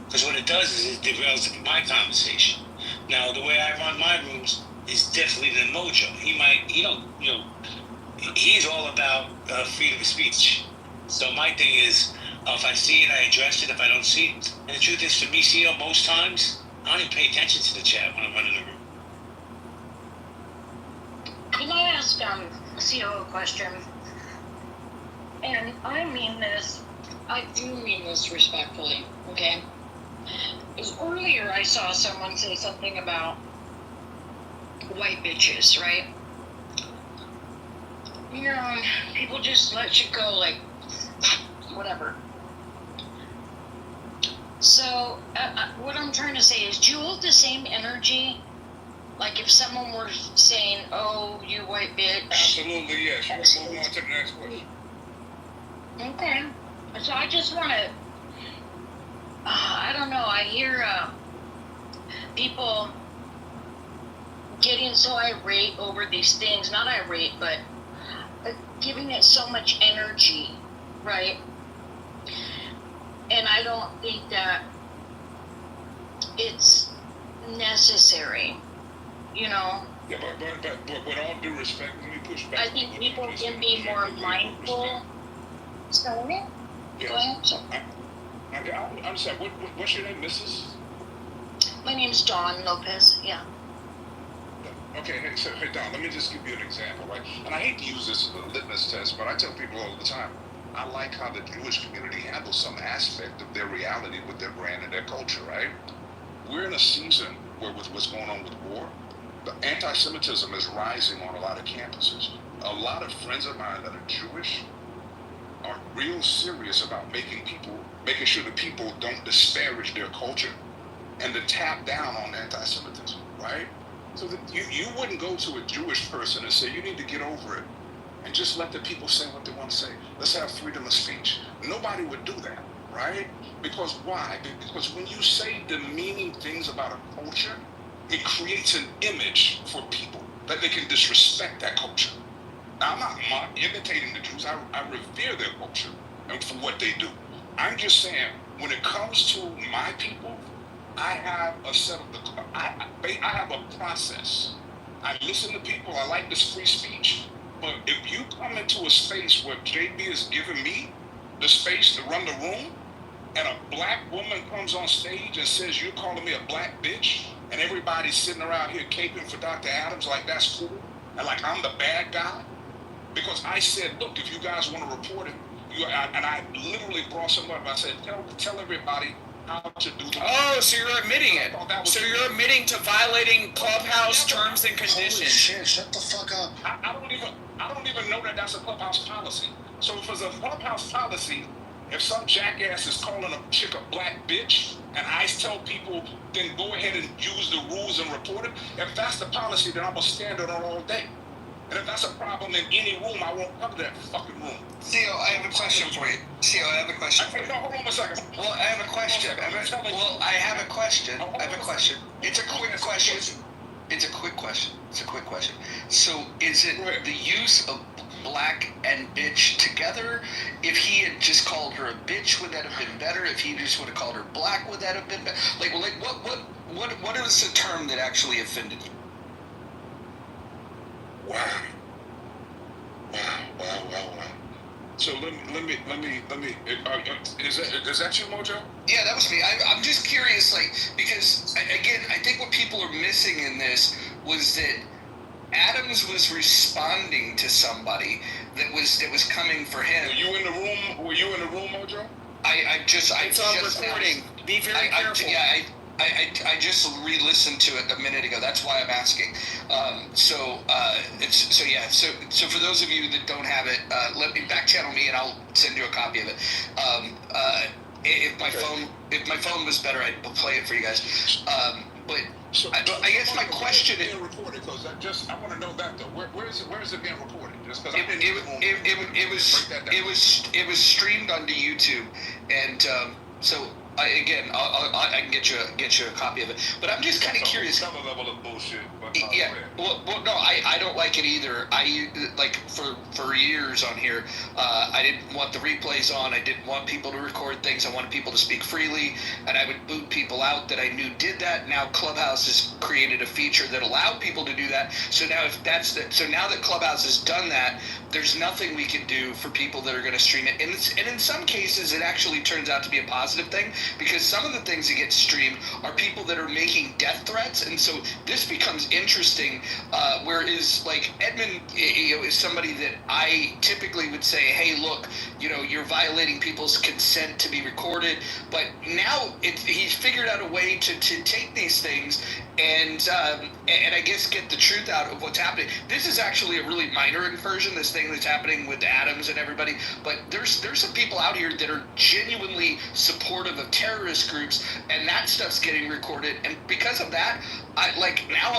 Because what it does is it derails my conversation. Now, the way I run my rooms is differently than Mojo. He's all about freedom of speech. So my thing is, if I see it, I address it. If I don't see it, and the truth is, for me, CEO, most times, I don't even pay attention to the chat when I'm running the room. Can I ask CEO a question? And I do mean this respectfully, okay? Because earlier I saw someone say something about white bitches, right? People just let you go like, whatever. So, what I'm trying to say is, do you hold the same energy? Like if someone were saying, "Oh, you white bitch." Absolutely, yes. We'll move on to the next question. Okay. So I just want to. I don't know. I hear people getting so irate over these things. Not irate, but giving it so much energy, right? And I don't think that it's necessary, you know? Yeah, but with all due respect, let me push back. I think people can be more mindful. Sorry? Yeah. Go ahead. I'm sorry, what's your name, Mrs.? My name's Dawn Lopez, yeah. Okay, hey Don, let me just give you an example, right? And I hate to use this as a litmus test, but I tell people all the time, I like how the Jewish community handles some aspect of their reality with their brand and their culture, right? We're in a season where with what's going on with war, the anti-Semitism is rising on a lot of campuses. A lot of friends of mine that are Jewish are real serious about making sure that people don't disparage their culture and to tap down on anti-Semitism, right? So that you wouldn't go to a Jewish person and say, you need to get over it and just let the people say what they want to say. Let's have freedom of speech. Nobody would do that, right? Because why? Because when you say demeaning things about a culture, it creates an image for people that they can disrespect that culture. Now, I'm not imitating the Jews. I revere their culture and for what they do. I'm just saying, when it comes to my people, I have a set of I have a process. I listen to people. I like this free speech. But if you come into a space where JB is giving me the space to run the room, and a black woman comes on stage and says, you're calling me a black bitch, and everybody's sitting around here caping for Dr. Adams like that's cool, and like I'm the bad guy, because I said, look, if you guys want to report it, and I literally brought someone up. I said, tell everybody how to do the. Oh, so you're admitting it. So you're admitting to violating Clubhouse terms and conditions. Holy shit, shut the fuck up. I don't even know that that's a Clubhouse policy. So if it's a Clubhouse policy, if some jackass is calling a chick a black bitch, and I tell people, then go ahead and use the rules and report it. If that's the policy, then I'm gonna stand it on all day. And if that's a problem in any room, I won't come to that fucking room. Theo, I have a question for you. Theo, I have a question for you. No, hold on a second. Well, I have a question. I have a question. It's a quick question. It's a quick question. So, is it the use of black and bitch together? If he had just called her a bitch, would that have been better? If he just would have called her black, would that have been better? What is the term that actually offended you? Wow. So let me. Is that you, Mojo? Yeah, that was me. I'm just curious, because again, I think what people are missing in this was that Adams was responding to somebody that was coming for him. Were you in the room? Mojo? It's on recording. Be very careful. I just re-listened to it a minute ago. That's why I'm asking. So for those of you that don't have it, let me back channel me and I'll send you a copy of it. If my phone was better, I'd play it for you guys. I guess my question is. Recorded, because I want to know that though. Where is it being recorded? Just because it was streamed onto YouTube, and so. I can get you a copy of it, but I'm just kind of curious. Some level of bullshit. Yeah. Well, no, I don't like it either. For years on here, I didn't want the replays on. I didn't want people to record things. I wanted people to speak freely, and I would boot people out that I knew did that. Now Clubhouse has created a feature that allowed people to do that. So now now that Clubhouse has done that, there's nothing we can do for people that are going to stream it. And in some cases, it actually turns out to be a positive thing, because some of the things that get streamed are people that are making death threats, and so this becomes interesting. Whereas, like, Edmund, is somebody that I typically would say, hey, look, you're violating people's consent to be recorded. But now he's figured out a way to take these things and I guess get the truth out of what's happening. This is actually a really minor incursion, this thing that's happening with Adams and everybody. But there's some people out here that are genuinely supportive of terrorist groups, and that stuff's getting recorded. And because of that, I'm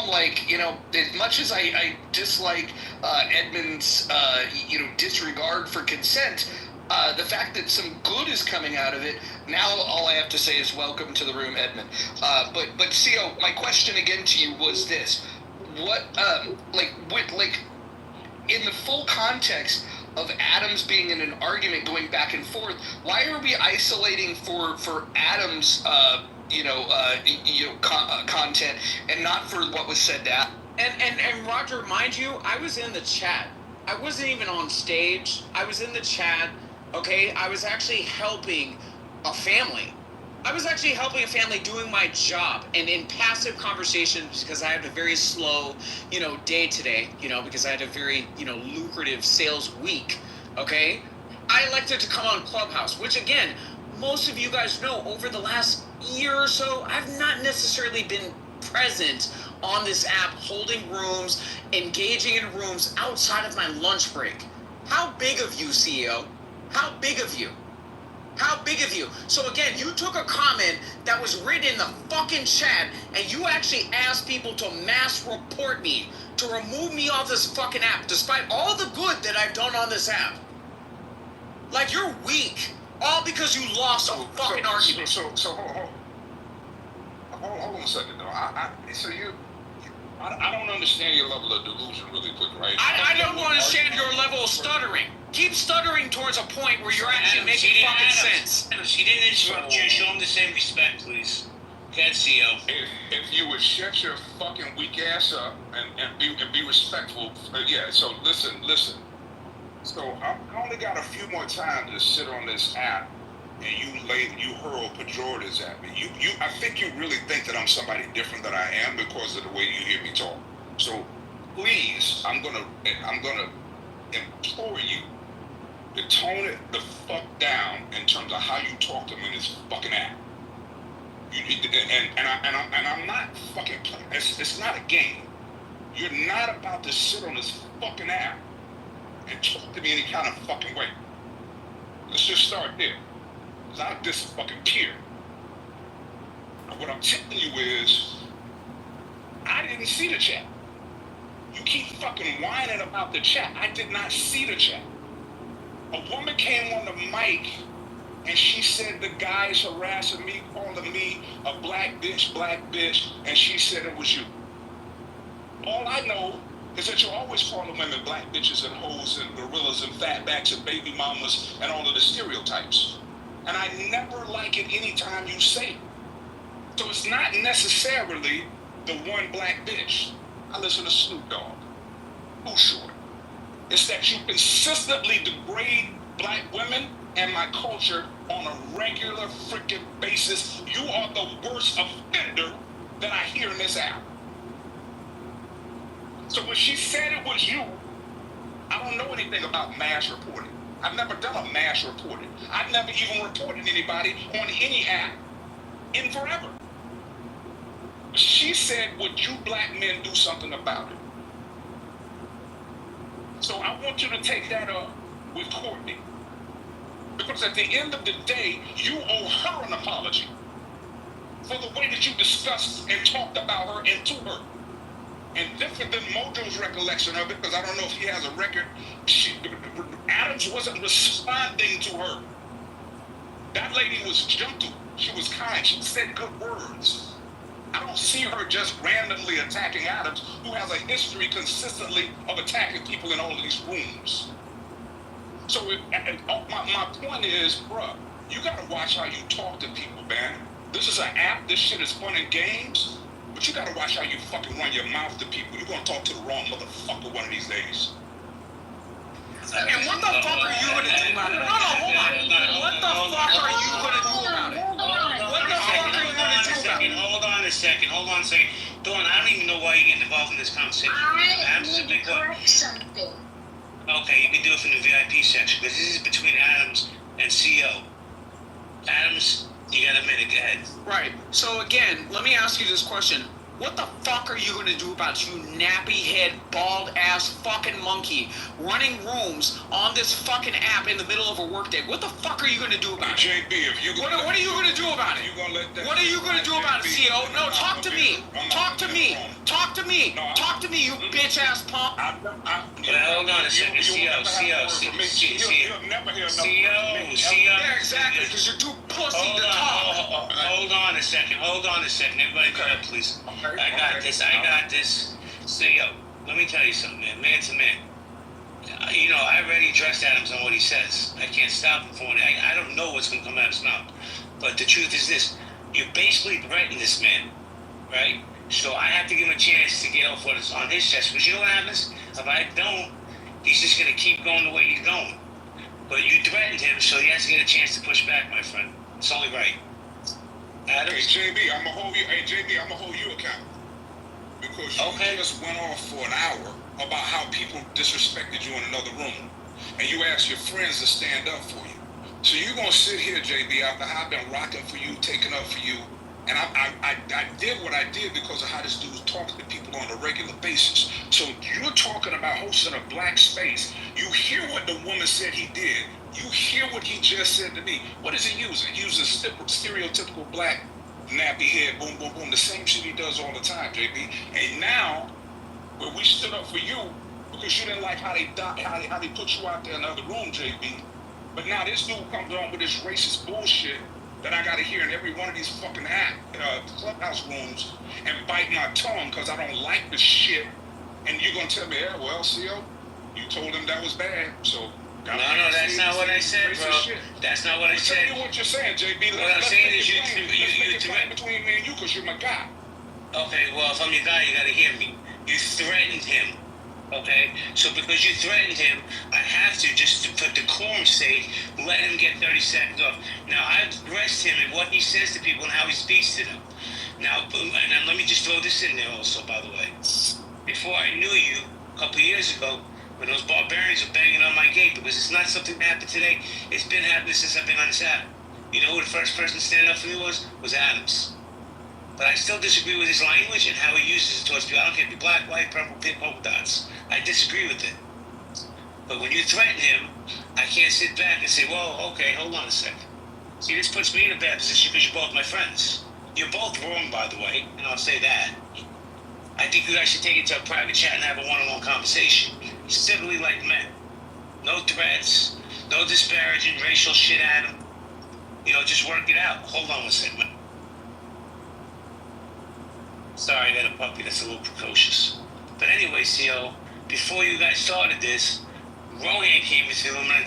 like, you know, as much as I dislike Edmund's, disregard for consent, the fact that some good is coming out of it, now all I have to say is welcome to the room, Edmund. But CO, my question again to you was this: what, in the full context of Adams being in an argument going back and forth, why are we isolating for Adams, content and not for what was said to Adam? And Roger, mind you, I was in the chat. I wasn't even on stage. I was in the chat. Okay, I was actually helping a family. I was actually helping a family doing my job and in passive conversations because I had a very slow, day today, because I had a very, lucrative sales week. Okay, I elected to come on Clubhouse, which again, most of you guys know over the last year or so, I've not necessarily been present on this app, holding rooms, engaging in rooms outside of my lunch break. How big of you, CEO? How big of you? How big of you? So again, you took a comment that was written in the fucking chat and you actually asked people to mass report me, to remove me off this fucking app, despite all the good that I've done on this app. Like, you're weak, all because you lost a fucking argument. So hold on a second, though. I don't understand your level of delusion really quick, right? I don't understand your level of stuttering. Keep stuttering towards a point where you're actually making fucking sense. She didn't interrupt you. Show him the same respect, please. Can't see you. If you would shut your fucking weak ass up and be respectful, so listen. So I only got a few more times to sit on this app and you hurl pejoratives at me. I think you really think that I'm somebody different than I am because of the way you hear me talk. So please, I'm gonna implore you to tone it the fuck down in terms of how you talk to me in this fucking app. I'm not fucking playing. It's not a game. You're not about to sit on this fucking app and talk to me any kind of fucking way. Let's just start there. Because I'm this fucking peer. And what I'm telling you is, I didn't see the chat. You keep fucking whining about the chat. I did not see the chat. A woman came on the mic and she said the guy is harassing me, calling me a black bitch, and she said it was you. All I know is that you're always calling women black bitches and hoes and gorillas and fatbacks and baby mamas and all of the stereotypes. And I never like it any time you say it. So it's not necessarily the one black bitch. I listen to Snoop Dogg. Who's short? It's that you consistently degrade black women and my culture on a regular freaking basis. You are the worst offender that I hear in this app. So when she said it was you, I don't know anything about mass reporting. I've never done a mass reporting. I've never even reported anybody on any app in forever. She said, would you black men do something about it? So I want you to take that up with Courtney. Because at the end of the day, you owe her an apology for the way that you discussed and talked about her and to her. And different than Mojo's recollection of it, because I don't know if he has a record, Adams wasn't responding to her. That lady was gentle. She was kind. She said good words. I don't see her just randomly attacking Adams, who has a history consistently of attacking people in all of these rooms. So my point is, bruh, you gotta watch how you talk to people, man. This is an app. This shit is fun and games. But you gotta watch how you fucking run your mouth to people. You're gonna talk to the wrong motherfucker one of these days. And what the fuck are you gonna do about it? No, hold on. What the fuck are you gonna do about it? What the fuck are you gonna do about it? Hold on a second. Dawn, I don't even know why you're getting involved in this conversation. I need to correct something. Okay, you can do it from the VIP section, because this is between Adams and CO. Adams, you got a minute, go ahead. Right. So again, let me ask you this question. What the fuck are you gonna do about you nappy head, bald ass fucking monkey running rooms on this fucking app in the middle of a workday? What the fuck are you gonna do about it? JB, if you what are you gonna do about it? You gonna let that? What are you gonna do about it, CO? No, talk to me. Talk to me. Talk to me. Talk to me, you bitch ass punk. Hold on a second, CO. Yeah, exactly, because you're too pussy to talk. Hold on a second. Everybody cut up, please. I got this. CO, let me tell you something, man to man. I already addressed Adams on what he says. I can't stop him from it. I don't know what's going to come out of his mouth. But the truth is this. You basically threatened this man, right? So I have to give him a chance to get off what is on his chest. Because you know what happens? If I don't, he's just going to keep going the way he's going. But you threatened him, so he has to get a chance to push back, my friend. It's only right. Adams? Hey, JB, I'm going to hold you accountable. Because you just went off for an hour about how people disrespected you in another room. And you asked your friends to stand up for you. So you're going to sit here, JB, after I've been rocking for you, taking up for you. And I did what I did because of how this dude talks to people on a regular basis. So you're talking about hosting a black space. You hear what the woman said he did. You hear what he just said to me. What is he using? He uses stereotypical black nappy head, boom, boom, boom. The same shit he does all the time, JB. And now, where we stood up for you because you didn't like how they put you out there in the other room, JB. But now this dude comes on with this racist bullshit that I gotta hear in every one of these fucking clubhouse rooms and bite my tongue because I don't like the shit. And you're gonna tell me, yeah, well, CO, you told him that was bad, so. No, that's not what I said, bro. That's not what I said. Tell me what you're saying, JB. What I'm saying is you between me and you because you're my guy. Okay, well, if I'm your guy, you gotta hear me. You threatened him. Okay? So because you threatened him, I have to, just for decorum's sake, let him get 30 seconds off. Now, I've addressed him and what he says to people and how he speaks to them. Now, and let me just throw this in there also, by the way. Before I knew you, a couple of years ago, when those barbarians were banging on my gate, because it's not something that happened today, it's been happening since I've been on this app. You know who the first person standing up for me was? Was Adams. But I still disagree with his language and how he uses it towards people. I don't care if you're black, white, purple, pink, polka dots. I disagree with it. But when you threaten him, I can't sit back and say, well, okay, hold on a second. See, this puts me in a bad position because you're both my friends. You're both wrong, by the way, and I'll say that. I think you guys should take it to a private chat and have a one-on-one conversation. Civilly like men. No threats, no disparaging racial shit at him. Just work it out. Hold on a second. Sorry, I got a puppy that's a little precocious. But anyway, CO, before you guys started this, Rohan came into the room, and I'm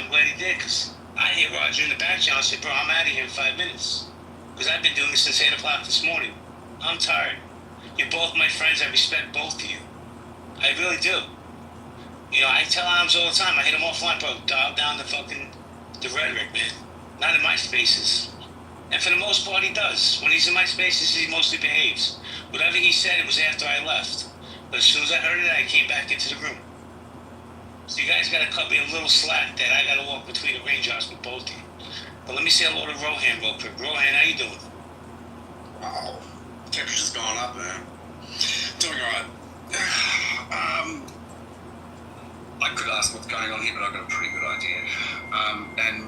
glad he did, because I hear Roger in the back channel say, bro, I'm out of here in 5 minutes. Because I've been doing this since 8 o'clock this morning. I'm tired. You're both my friends. I respect both of you. I really do. I tell Adams all the time, I hit him offline, bro, dial down the rhetoric, man. Not in my spaces. And for the most part, he does. When he's in my spaces, he mostly behaves. Whatever he said, it was after I left. But as soon as I heard it, I came back into the room. So you guys got to cut me a little slack that I got to walk between the raindrops with both of you. But let me say hello to Rohan real quick. Rohan, how you doing? Wow. Temperature's gone up, man. Doing alright. I could ask what's going on here, but I've got a pretty good idea. And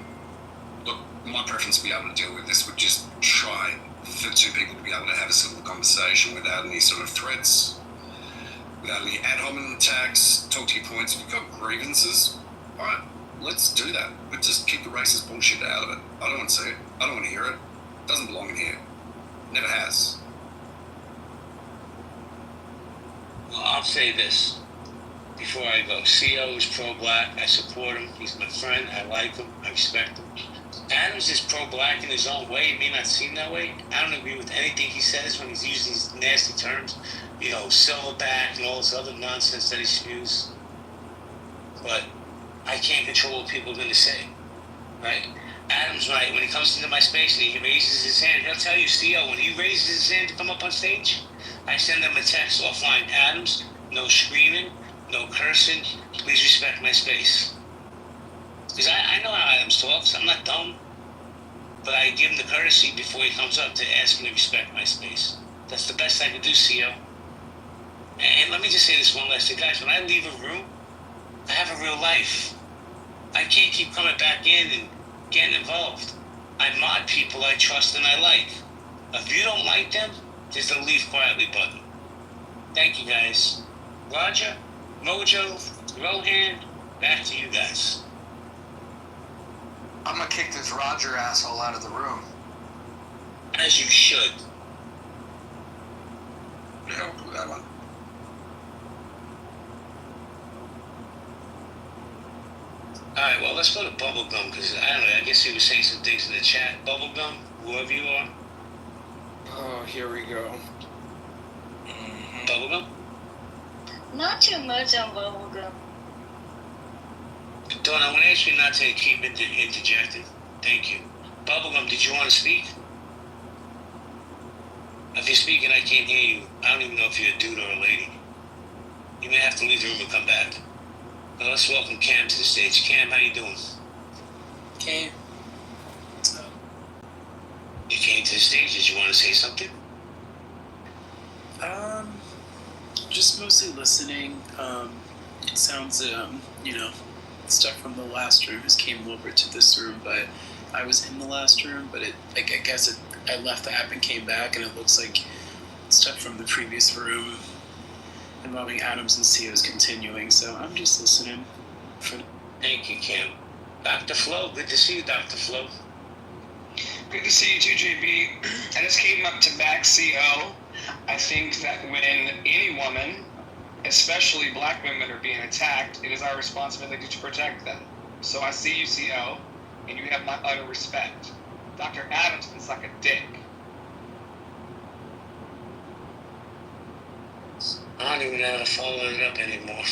look, my preference to be able to deal with this would just try for two people to be able to have a civil conversation without any sort of threats, without any ad hominem attacks, talk to your points. If you've got grievances, all right, let's do that. But just keep the racist bullshit out of it. I don't want to see it. I don't want to hear it. It doesn't belong in here. Never has. Well, I'll say this before I go. CO is pro-black. I support him. He's my friend. I like him. I respect him. Adams is pro-black in his own way. It may not seem that way. I don't agree with anything he says when he's using these nasty terms. Silverback and all this other nonsense that he spews. But I can't control what people are going to say, right? Adams, right, when he comes into my space and he raises his hand, he'll tell you, CO, when he raises his hand to come up on stage, I send him a text offline. Adams, no screaming, no cursing. Please respect my space. Because I know how Adams talks. I'm not dumb. But I give him the courtesy before he comes up to ask him to respect my space. That's the best I can do, CO. And let me just say this one last thing, guys. When I leave a room, I have a real life. I can't keep coming back in and getting involved. I mod people I trust and I like. If you don't like them, there's the leave quietly button. Thank you, guys. Roger, Mojo, Rohan, back to you guys. I'm gonna kick this Roger asshole out of the room. As you should. Yeah, I'll do that one. Alright, well, let's go to Bubblegum, because, I don't know, I guess he was saying some things in the chat. Bubblegum, whoever you are. Oh, here we go. Bubblegum? Not too much on bubblegum. Dawn, I want to ask you not to keep interjecting. Thank you. Bubblegum, did you want to speak? If you're speaking, I can't hear you. I don't even know if you're a dude or a lady. You may have to leave the room and come back. Well, let's welcome Cam to the stage. Cam, how you doing? Cam. What's up? You came to the stage. Did you want to say something? Just mostly listening. It sounds, stuff from the last room just came over to this room, but I was in the last room, but I guess I left the app and came back, and it looks like stuff from the previous room involving Adams and CO is continuing, so I'm just listening. Thank you, Cam. Dr. Flo, good to see you, Dr. Flo. Good to see you too, JB. I just came up to back CO. I think that when any woman, especially black women, are being attacked, it is our responsibility to protect them. So I see you, CO, and you have my utter respect. Dr. Adams can suck a dick. I don't even know how to follow it up anymore.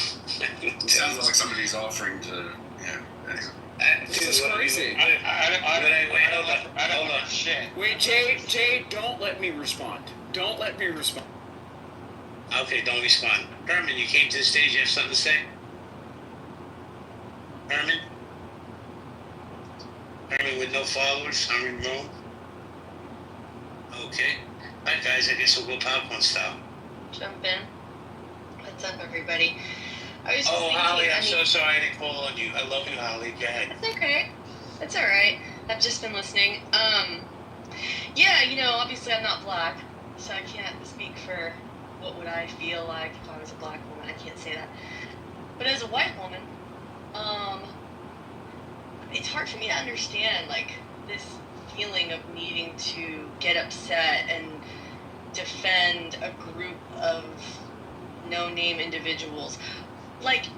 It sounds like somebody's offering to, This is crazy. I don't know shit. Wait, Jay, don't let me respond. Don't let me respond. Okay, don't respond. Herman, you came to the stage. You have something to say? Herman? Herman with no followers? Herman Rome? Okay. Alright, guys, I guess we'll go popcorn style. Jump in. What's up, everybody? I was just thinking, Holly, I'm so sorry I didn't call on you. I love you, Holly. Go ahead. That's okay. That's all right. I've just been listening. Obviously I'm not black, so I can't speak for what would I feel like if I was a black woman. I can't say that. But as a white woman, it's hard for me to understand, this feeling of needing to get upset and defend a group of no-name individuals.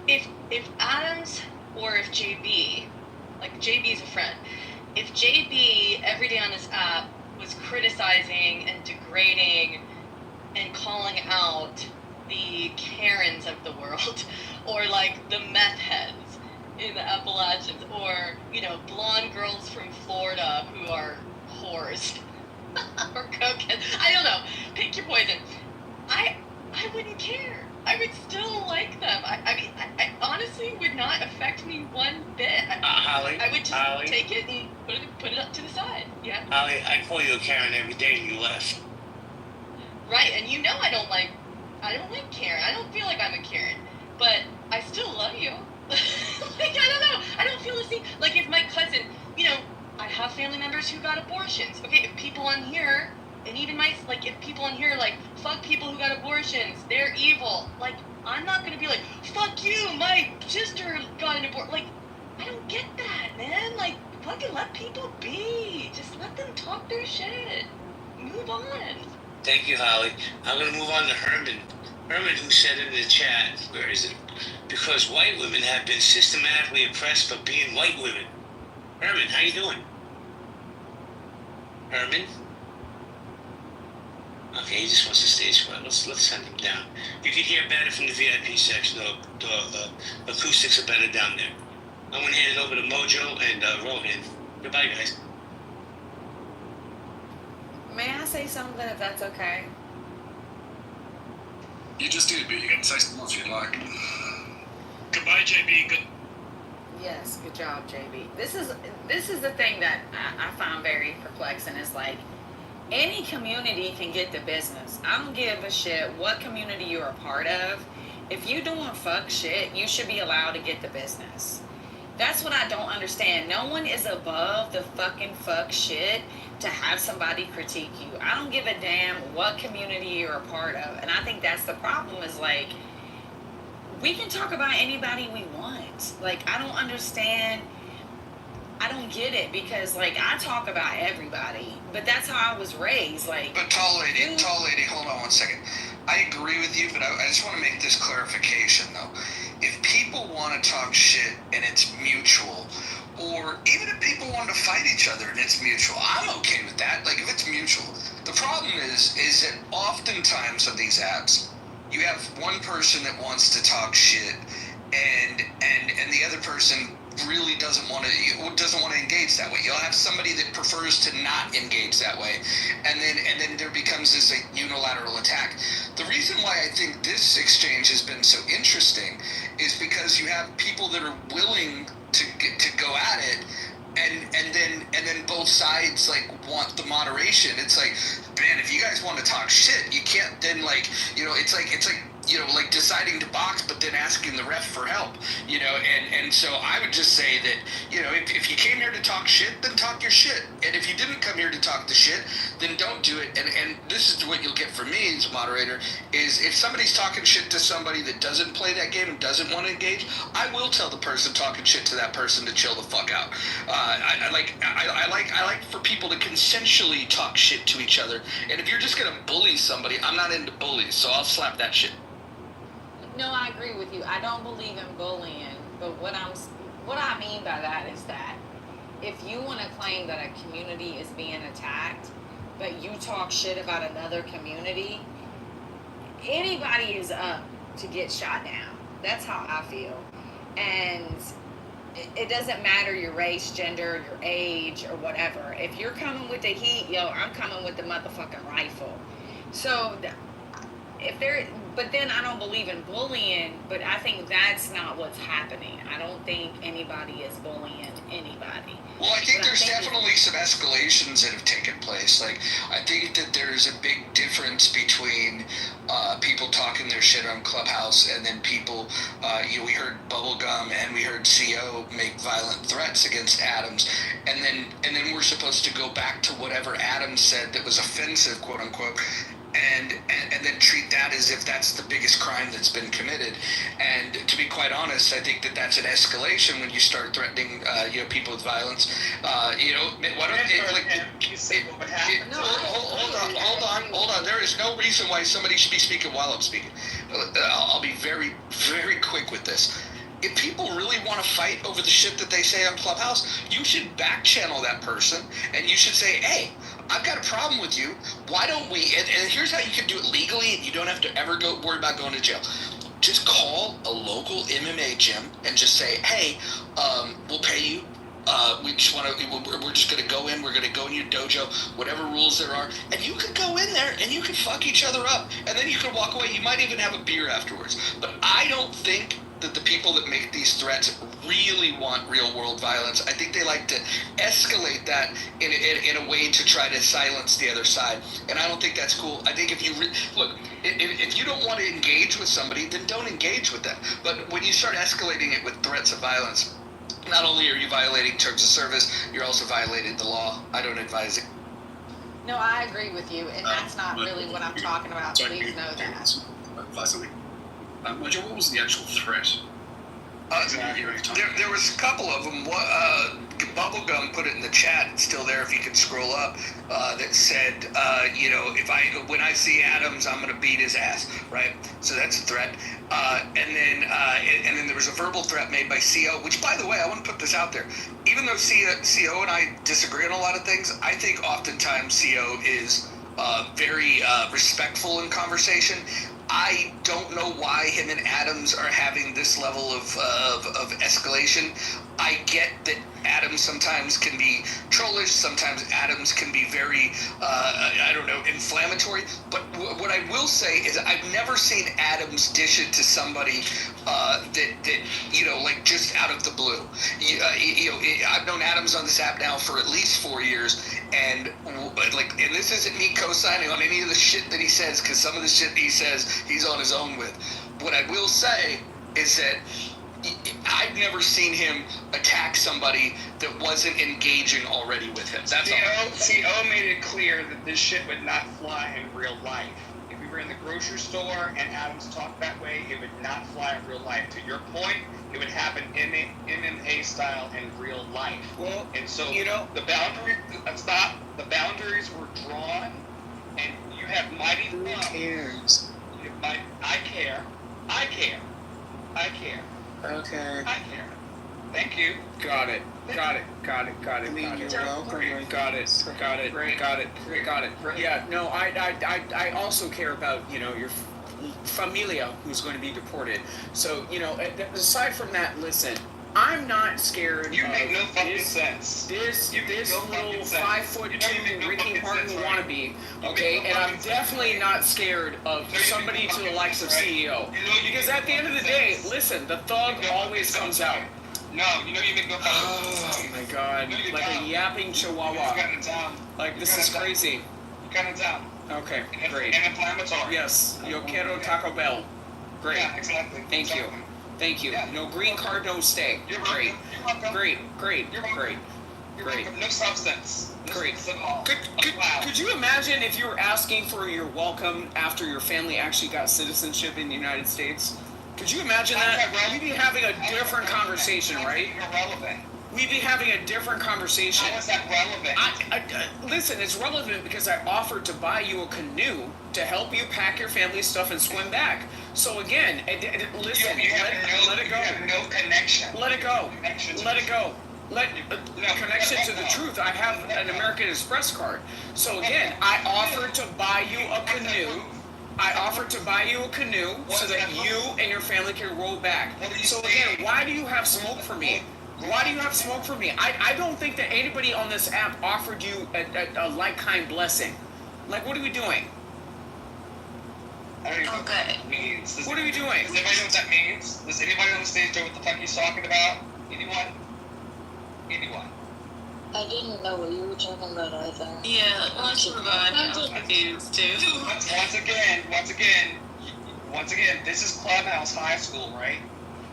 If Adams or if JB, JB is a friend, if JB every day on this app was criticizing and degrading and calling out the Karens of the world, or the meth heads in the Appalachians, or, blonde girls from Florida who are whores, or cokeheads, I don't know, pick your poison, I wouldn't care. I would still like them. I honestly would not affect me one bit. Holly, I would just Holly, take it and put it up to the side. Yeah. Holly, I call you a Karen every day and you left. Right, and I don't like Karen. I don't feel like I'm a Karen, but I still love you. I don't know. I don't feel the same. If my cousin, I have family members who got abortions. Okay, if people on here. And even if people on here fuck people who got abortions, they're evil. I'm not gonna be fuck you, my sister got an abortion. I don't get that, man. Fucking let people be. Just let them talk their shit. Move on. Thank you, Holly. I'm gonna move on to Herman. Herman, who said in the chat, where is it? Because white women have been systematically oppressed for being white women. Herman, how you doing? Herman? Okay, he just wants to stage fright. Let's send him down. You can hear better from the VIP section. The acoustics are better down there. I'm going to hand it over to Mojo and Rohan. Goodbye, guys. May I say something if that's okay? You just did, but you can say something else you'd like. Goodbye, JB. Good. Yes, good job, JB. This is the thing that I find very perplexing. Is any community can get the business. I don't give a shit what community you're a part of. If you doing fuck shit, you should be allowed to get the business. That's what I don't understand. No one is above the fucking fuck shit to have somebody critique you. I don't give a damn what community you're a part of. And I think that's the problem is like, we can talk about anybody we want. Like, I don't understand. I don't get it because, like, I talk about everybody, but that's how I was raised. Like, But tall lady, hold on one second. I agree with you, but I just want to make this clarification though. If people want to talk shit and it's mutual, or even if people want to fight each other and it's mutual, I'm okay with that. Like, if it's mutual. The problem is that oftentimes on these apps, you have one person that wants to talk shit, and the other person really doesn't want to engage that way. You'll have somebody that prefers to not engage that way, and then there becomes this unilateral attack. The reason why I think this exchange has been so interesting is because you have people that are willing to go at it, and then both sides like want the moderation. It's like, man, if you guys want to talk shit, you can't then it's like like deciding to box but then asking the ref for help, and so I would just say that, if you came here to talk shit, then talk your shit, and if you didn't come here to talk the shit, then don't do it. And this is what you'll get from me as a moderator, is if somebody's talking shit to somebody that doesn't play that game and doesn't want to engage, I will tell the person talking shit to that person to chill the fuck out. I like for people to consensually talk shit to each other, and if you're just gonna bully somebody, I'm not into bullies, so I'll slap that shit. no, I agree with you. I don't believe in bullying, but what I mean by that is that if you want to claim that a community is being attacked, but you talk shit about another community, anybody is up to get shot down. That's how I feel. And it doesn't matter your race, gender, your age, or whatever. If you're coming with the heat, I'm coming with the motherfucking rifle. So but then I don't believe in bullying, but I think that's not what's happening. I don't think anybody is bullying anybody. Well, I think there's definitely some escalations that have taken place. Like, I think that there's a big difference between people talking their shit on Clubhouse and then people, we heard Bubblegum and we heard CO make violent threats against Adams, and then we're supposed to go back to whatever Adams said that was offensive, quote unquote, and then treat that as if that's the biggest crime that's been committed. And to be quite honest, I think that that's an escalation when you start threatening, people with violence. Hold on. There is no reason why somebody should be speaking while I'm speaking. I'll be very, very quick with this. If people really want to fight over the shit that they say on Clubhouse, you should back channel that person and you should say, hey, I've got a problem with you. Why don't we, and here's how you can do it legally, and you don't have to ever worry about going to jail. Just call a local MMA gym and just say, hey, we'll pay you. We're just going to go in. We're going to go in your dojo, whatever rules there are. And you could go in there and you could fuck each other up. And then you could walk away. You might even have a beer afterwards. But I don't think that the people that make these threats really want real world violence. I think they like to escalate that in a way to try to silence the other side. And I don't think that's cool. I think if you if you don't want to engage with somebody, then don't engage with them. But when you start escalating it with threats of violence, not only are you violating terms of service, you're also violating the law. I don't advise it. No, I agree with you, and that's not really what I'm talking about. Please know that. Roger, what was the actual threat? There was a couple of them. Bubblegum put it in the chat. It's still there if you can scroll up. That said, when I see Adams, I'm going to beat his ass. Right. So that's a threat. And then there was a verbal threat made by CO. Which, by the way, I want to put this out there. Even though CO and I disagree on a lot of things, I think oftentimes CO is very respectful in conversation. I don't know why him and Adams are having this level of escalation. I get that Adams sometimes can be trollish, sometimes Adams can be very, inflammatory. But what I will say is I've never seen Adams dish it to somebody that just out of the blue. I've known Adams on this app now for at least 4 years, and and this isn't me co-signing on any of the shit that he says, because some of the shit he says he's on his own with. What I will say is that I've never seen him attack somebody that wasn't engaging already with him. That's all. CO made it clear that this shit would not fly in real life. If we were in the grocery store and Adams talked that way, it would not fly in real life. To your point, it would happen MMA style in real life. Well, and so the boundary. The boundaries were drawn, and you have mighty thumbs. Who cares? I care. Okay. I care. Thank you. Got it. I mean, you're welcome. Got it. Yeah, no, I also care about, your familia who's going to be deported. So, aside from that, listen, I'm not scared. You make no fucking sense. This little 5'2" Ricky Martin wannabe, okay? And I'm definitely not scared of somebody to the likes of CEO. Because at the end of the day, listen, the thug always comes out. No, you make no fucking sense. Oh my god, like a yapping chihuahua. Like, this is crazy. You got it down. Okay, great. And inflammatory. Yes, yo quiero Taco Bell. Great. Yeah, exactly. Thank you. Yeah. No green card, no stay. You're great. Great. No substance. Great. Could you imagine if you were asking for your welcome after your family actually got citizenship in the United States? Could you imagine that? We'd be having a different conversation, right? We'd be having a different conversation. How is that relevant? Listen, it's relevant because I offered to buy you a canoe to help you pack your family stuff and swim back. So again, listen, let it go. You have no connection. Let it go. Connection to the truth. I have an American Express card. So again, I offered to buy you a canoe. So that you and your family can roll back. So again, why do you have smoke for me? I don't think that anybody on this app offered you a like-kind blessing. Like, what are we doing? I don't even know what that means. What are we doing? Does anybody know what that means? Does anybody on the stage know what the fuck he's talking about? Anyone? I didn't know what you were talking about either. Yeah, I'm confused too. Once again, this is Clubhouse High School, right?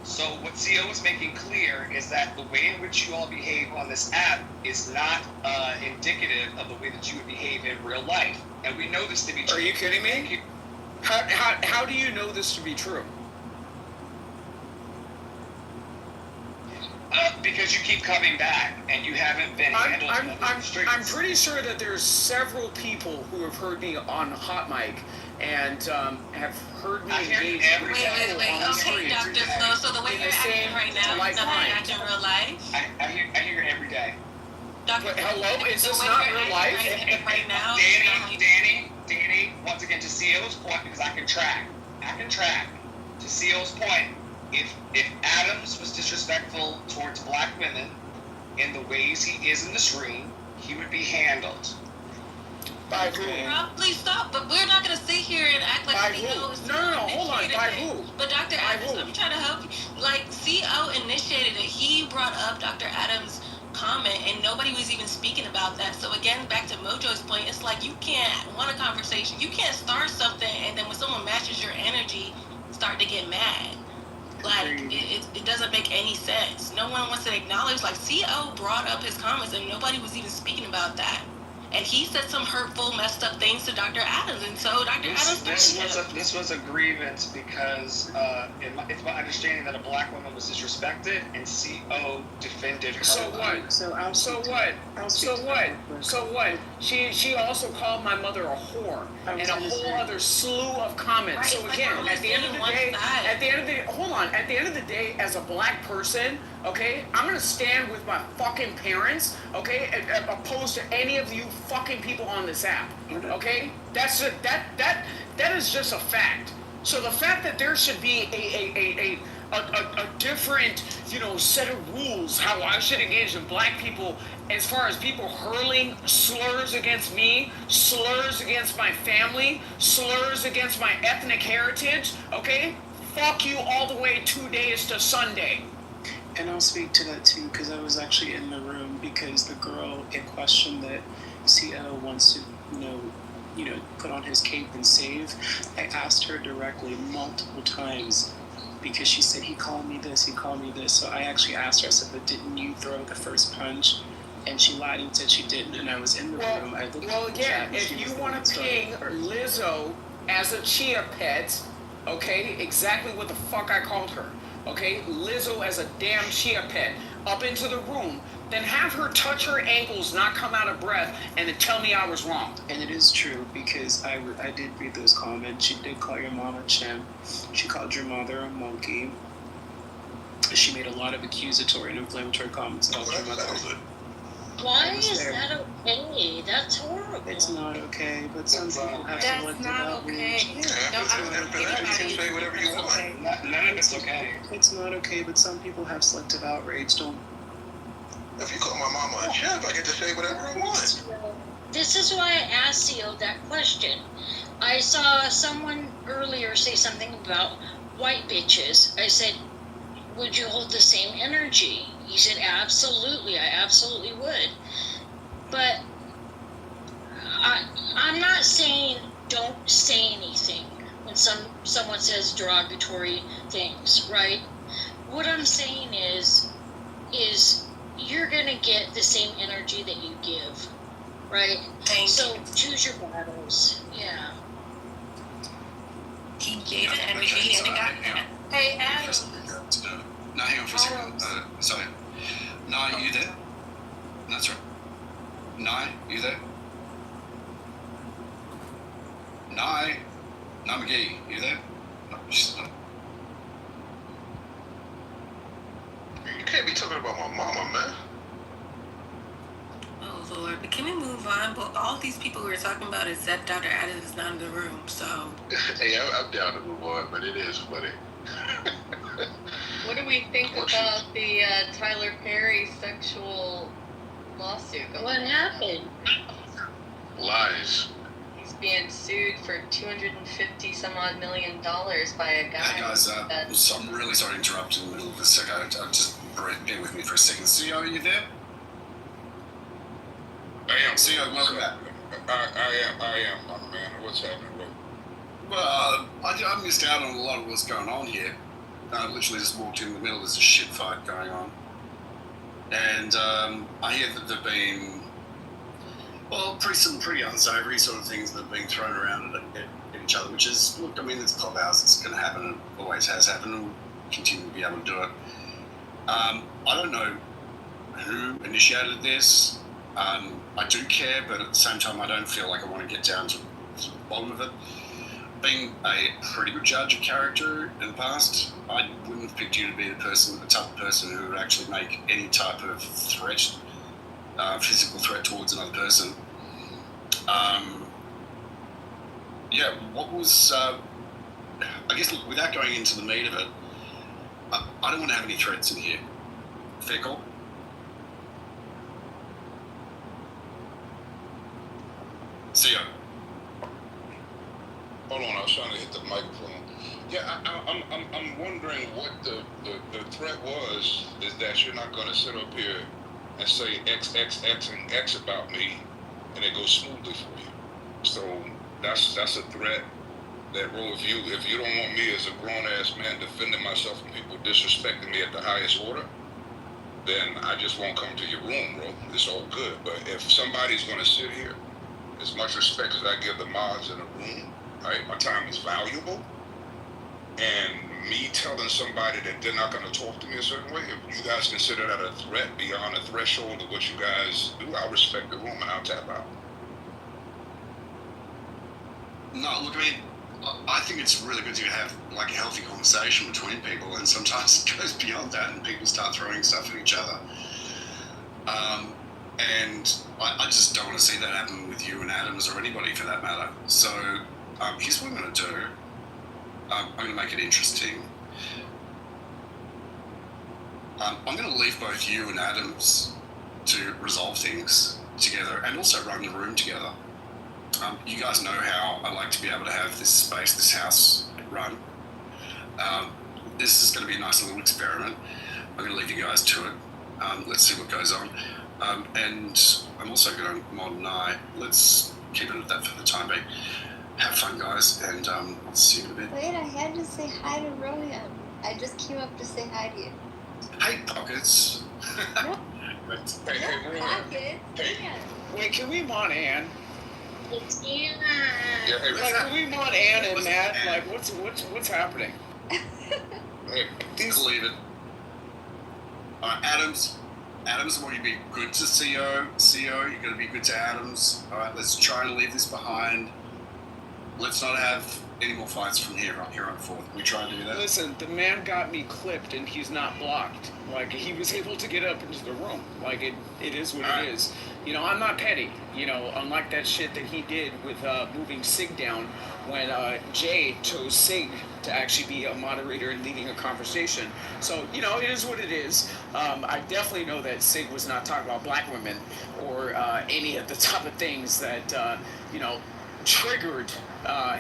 So what CO is making clear is that the way in which you all behave on this app is not indicative of the way that you would behave in real life. And we know this to be true. Are you kidding me? How do you know this to be true? Because you keep coming back and you haven't been handled. I'm pretty sure that there's several people who have heard me on hot mic and have heard me engage. Wait. Okay, Dr. Flo, so the way you're acting right now is not how you act in real life? I hear it every day. Dr. Hello, is this not real life? Right now, Danny, once again, to CO's point, because I can track. To CO's point, if Adams was disrespectful towards black women in the ways he is in this room, he would be handled. By who? Probably stop, but we're not going to sit here and act like CO is No, hold on. By who? But Dr. Adams, I'm trying to help you. Like, CO initiated it. He brought up Dr. Adams' comment, and nobody was even speaking about that. So again, back to Mojo's point, it's like you can't want a conversation. You can't start something, and then when someone matches your energy, start to get mad. Like, it doesn't make any sense. No one wants to acknowledge, like, CO brought up his comments and nobody was even speaking about that. And he said some hurtful, messed up things to Dr. Adams, and so Dr. Adams This was a grievance because it's my understanding that a black woman was disrespected and CO defended her. So what? So what? She also called my mother a whore and a whole other slew of comments. Right, so again, at the end of the day, as a black person, okay, I'm gonna stand with my fucking parents, okay, opposed to any of you fucking people on this app, okay? That is just a fact. So the fact that there should be a different, set of rules how I should engage with black people, as far as people hurling slurs against me, slurs against my family, slurs against my ethnic heritage, okay? Fuck you all the way 2 days to Sunday. And I'll speak to that too, because I was actually in the room because the girl in question that CO wants to put on his cape and save. I asked her directly multiple times because she said, he called me this. So I actually asked her, I said, but didn't you throw the first punch? And she lied and said she didn't, and I was in the room. I looked at the chat, and if she was you the want one to that ping started. Lizzo as a chia pet, okay, exactly what the fuck I called her, okay, Lizzo as a damn chia pet, up into the room, then have her touch her ankles, not come out of breath, and then tell me I was wrong. And it is true, because I did read those comments. She did call your mom a chimp. She called your mother a monkey. She made a lot of accusatory and inflammatory comments about your mother. Why is that okay? That's horrible. It's not okay, but some people have That's selective not outrage. okay. No, I don't think You anybody- can say whatever you want. None of it's okay. It's not okay, but some people have selective outrage. Don't. If you call my mama a chimp, I get to say whatever I want. This is why I asked Seal that question. I saw someone earlier say something about white bitches. I said, would you hold the same energy? He said, absolutely, I absolutely would. But I'm not saying don't say anything when someone says derogatory things, right? What I'm saying is you're gonna get the same energy that you give, right? So choose your battles. Yeah. He gave it energy and it got that. Hey, Adam. No, hang on for a second. Sorry. Nye, you there? That's right. Nye, you there? Nye McGee, you there? No, she's not. You can't be talking about my mama, man. Oh Lord, but can we move on? But all these people we were talking about is that Dr. Adams is not in the room, so. Hey, I'm down to move on, but it is funny. What do we think about the Tyler Perry sexual lawsuit? What happened? Lies. He's being sued for $250 some odd million by a guy. Hey guys, so I'm really sorry to interrupt in the middle of this. Just bear with me for a second. CEO, are you there? I am. CEO, welcome back. I am, my man. What's happening, bro? Well, I missed out on a lot of what's going on here. I literally just walked in the middle. There's a shit fight going on, and I hear that there've been, well, some pretty unsavory sort of things that have been thrown around at each other. Which is, look, I mean, it's Clubhouse. It's going to happen. It always has happened, and we'll continue to be able to do it. I don't know who initiated this. I do care, but at the same time, I don't feel like I want to get down to the bottom of it. Being a pretty good judge of character in the past, I wouldn't have picked you to be the type of person who would actually make any type of threat, physical threat towards another person. What was, I guess, look, without going into the meat of it, I don't want to have any threats in here. Fair call? CEO. Hold on, I was trying to hit the microphone. Yeah, I'm wondering what the threat was. Is that you're not going to sit up here and say X and X about me, and it goes smoothly for you. So that's a threat. That role, if you don't want me as a grown ass man defending myself from people disrespecting me at the highest order, then I just won't come to your room, bro. It's all good. But if somebody's going to sit here, as much respect as I give the mods in the room, right? My time is valuable, and me telling somebody that they're not going to talk to me a certain way, if you guys consider that a threat beyond the threshold of what you guys do, I'll respect the room and I'll tap out. No, look, I mean, I think it's really good to have like a healthy conversation between people, and sometimes it goes beyond that, and people start throwing stuff at each other. And I just don't want to see that happen with you and Adams or anybody for that matter. So here's what I'm going to do. I'm going to make it interesting. I'm going to leave both you and Adams to resolve things together and also run the room together. You guys know how I like to be able to have this space, this house run. This is going to be a nice little experiment. I'm going to leave you guys to it. Let's see what goes on. And I'm also going to mod an eye. Let's keep it at that for the time being. Have fun, guys, and I'll see you in a bit. Wait, I had to say hi to Rohan. I just came up to say hi to you. Hey, Pockets. No. Hey, Rohan. Wait, can we mod Ann? It's Anna. Yeah, hey, Like, can we mod Ann and Matt? Like, what's happening? hey, Leave it. All right, Adams. Adams, I want you to be good to CO. CO, you're going to be good to Adams. All right, let's try and leave this behind. Let's not have any more fights from here on forth. We try and do that. Listen, the man got me clipped and he's not blocked. Like, he was able to get up into the room. Like, it is what it is. You know, I'm not petty. You know, unlike that shit that he did with moving Sig down when Jay chose Sig to actually be a moderator and leading a conversation. So, you know, it is what it is. I definitely know that Sig was not talking about black women or any of the type of things that, you know, triggered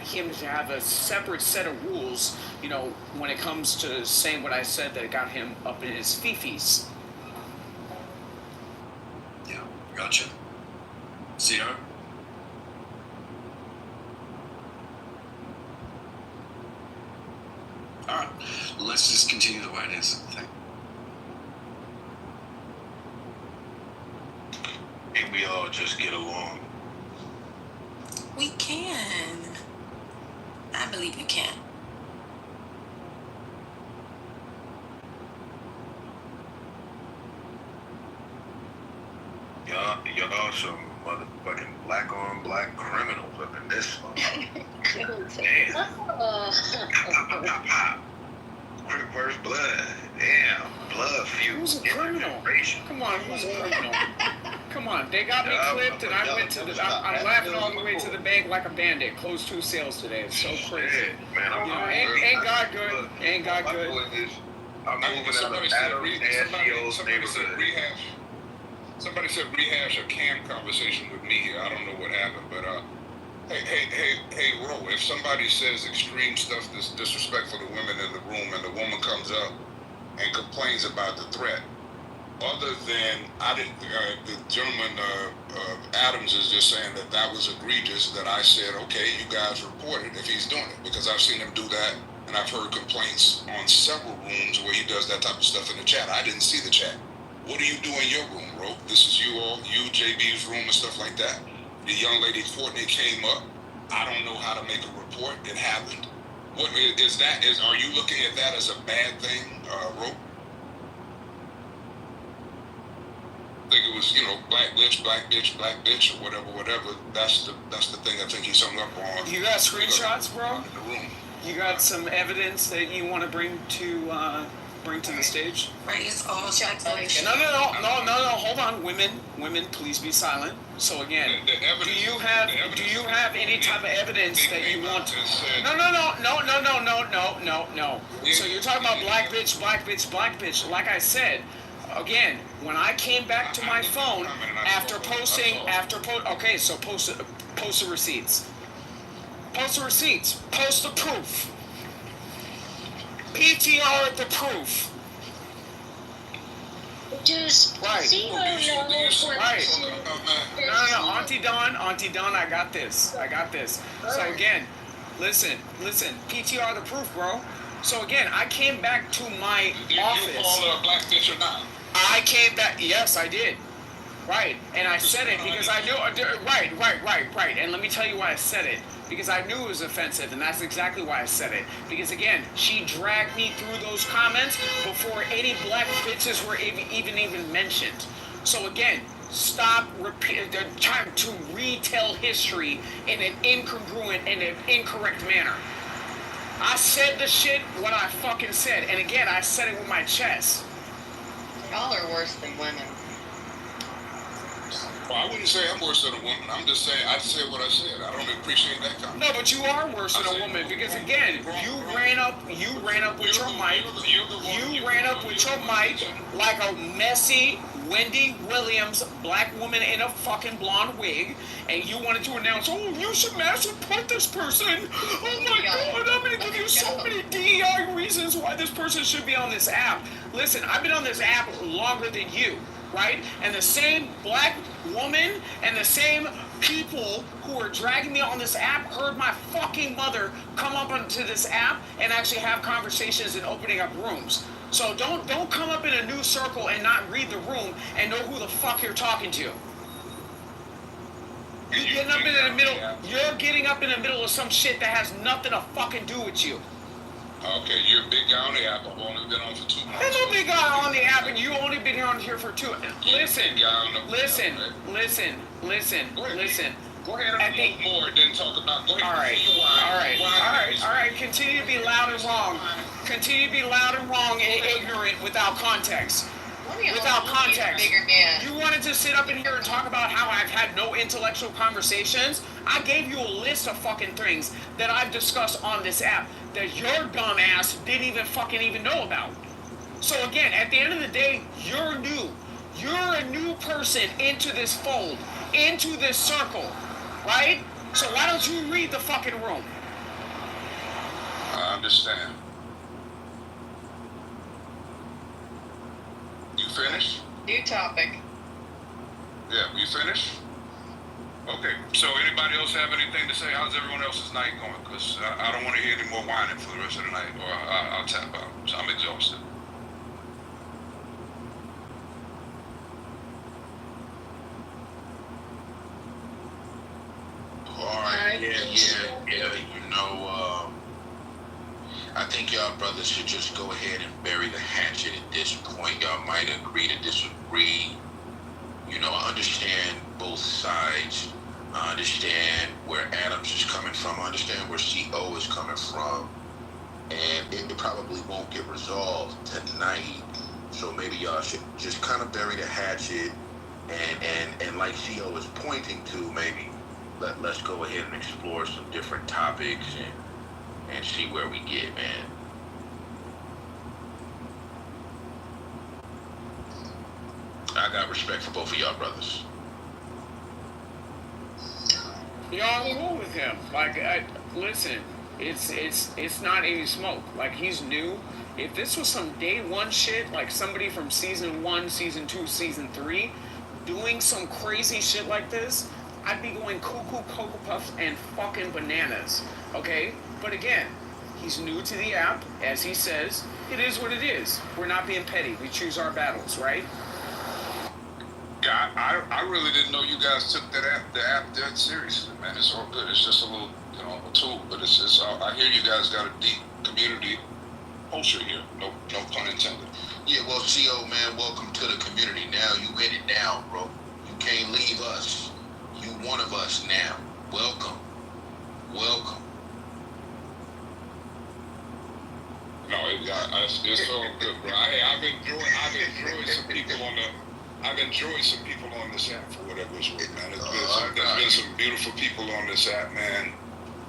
him to have a separate set of rules, you know, when it comes to saying what I said that got him up in his fifis. Yeah, gotcha. CO? Alright, let's just continue the way it is. Maybe we all just get along. We can. I believe we can. Y'all some motherfucking black on black criminals up in this motherfucker. Damn. Pop, pop, pop. Crip versus blood. Damn. Blood feud. Who's a criminal? Come on, who's a criminal? Come on, they got me clipped and I went to the. I'm laughing all the way to the bank like a bandit. Closed 2 sales today. It's so crazy. Man, I'm ain't God good? Ain't God good? I'm moving out of Adams and CO's neighborhood. Somebody said rehash a cam conversation with me here. I don't know what happened, but hey, Ro, if somebody says extreme stuff that's disrespectful to women in the room and the woman comes up and complains about the threat, other than the gentleman Adams is just saying that was egregious, that I said, okay, you guys report it if he's doing it, because I've seen him do that, and I've heard complaints on several rooms where he does that type of stuff in the chat. I didn't see the chat. What do you do in your room, Ro? This is you JB's room and stuff like that. The young lady Courtney came up. I don't know how to make a report. It happened. What is that? Are you looking at that as a bad thing, Ro? I think it was, black bitch, or whatever. That's the thing I think he's hung up on. You got screenshots, bro? You got some evidence that you want to bring to the stage? Raise all checks. No, hold on. Women, please be silent. So again, do you have any type of evidence that you want to? No. So you're talking about black bitch. Like I said, again, when I came back to my phone after posting, okay, so post the receipts. Post the receipts. Post the proof. PTR the proof. Right. No. Auntie Dawn, I got this. So again, listen. PTR the proof, bro. So again, I came back to my office. Did you call her a black bitch or not? I came back. Yes, I did. Right, and I said it because I knew. Right. And let me tell you why I said it. Because I knew it was offensive, and that's exactly why I said it. Because again, she dragged me through those comments before any black bitches were even mentioned. So again, stop trying to retell history in an incongruent and an incorrect manner. I said the shit what I fucking said, and again, I said it with my chest. Y'all are worse than women. Well, I wouldn't say I'm worse than a woman. I'm just saying I said what I said. I don't appreciate that comment. No, but you are worse than a woman because again, you ran up with your mic. You ran up with your mic like a messy Wendy Williams black woman in a fucking blonde wig, and you wanted to announce, oh, you should mass report this person. Oh my God, I'm gonna give you so many DEI reasons why this person should be on this app. Listen, I've been on this app longer than you. Right? And the same black woman and the same people who are dragging me on this app heard my fucking mother come up onto this app and actually have conversations and opening up rooms. So don't come up in a new circle and not read the room and know who the fuck you're talking to. You're getting up in the middle. You're getting up in the middle of some shit that has nothing to fucking do with you. Okay, you're a big guy on the app. I've only been on for 2 months. There's no big guy on the app, and you only been on here for 2. Listen. Go ahead and move forward, then talk about. Go ahead. All right. Continue to be loud and wrong. Continue to be loud and wrong and ignorant without context. Without context. You wanted to sit up in here and talk about how I've had no intellectual conversations? I gave you a list of fucking things that I've discussed on this app that your dumb ass didn't even know about. So again, at the end of the day, you're new. You're a new person into this fold, into this circle, right? So why don't you read the fucking room? I understand. You finished? New topic. Yeah, you finished? Okay, so anybody else have anything to say? How's everyone else's night going? Because I don't want to hear any more whining for the rest of the night, or I'll tap out. So I'm exhausted. Alright, yeah, you know, I think y'all brothers should just go ahead and bury the hatchet at this point. Y'all might agree to disagree. You know, I understand both sides. I understand where Adams is coming from. I understand where CO is coming from. And it probably won't get resolved tonight. So maybe y'all should just kind of bury the hatchet and like CO is pointing to, maybe let's go ahead and explore some different topics and see where we get, man. I got respect for both of y'all brothers. Y'all cool with him. Like, listen, it's not any smoke. Like, he's new. If this was some day one shit, like somebody from season 1, season 2, season 3, doing some crazy shit like this, I'd be going cuckoo, cocoa puffs, and fucking bananas. Okay? But again, he's new to the app. As he says, it is what it is. We're not being petty. We choose our battles, right? Yeah, I really didn't know you guys took the app that seriously, man. It's all good. It's just a little, a tool, but it's I hear you guys got a deep community culture here. No pun intended. Yeah, well, CO, man, welcome to the community. Now you in it now, bro. You can't leave us. You one of us now. Welcome. No, it's all good, bro. I've enjoyed some people on this app for whatever it's worth, man. There's been some beautiful people on this app, man,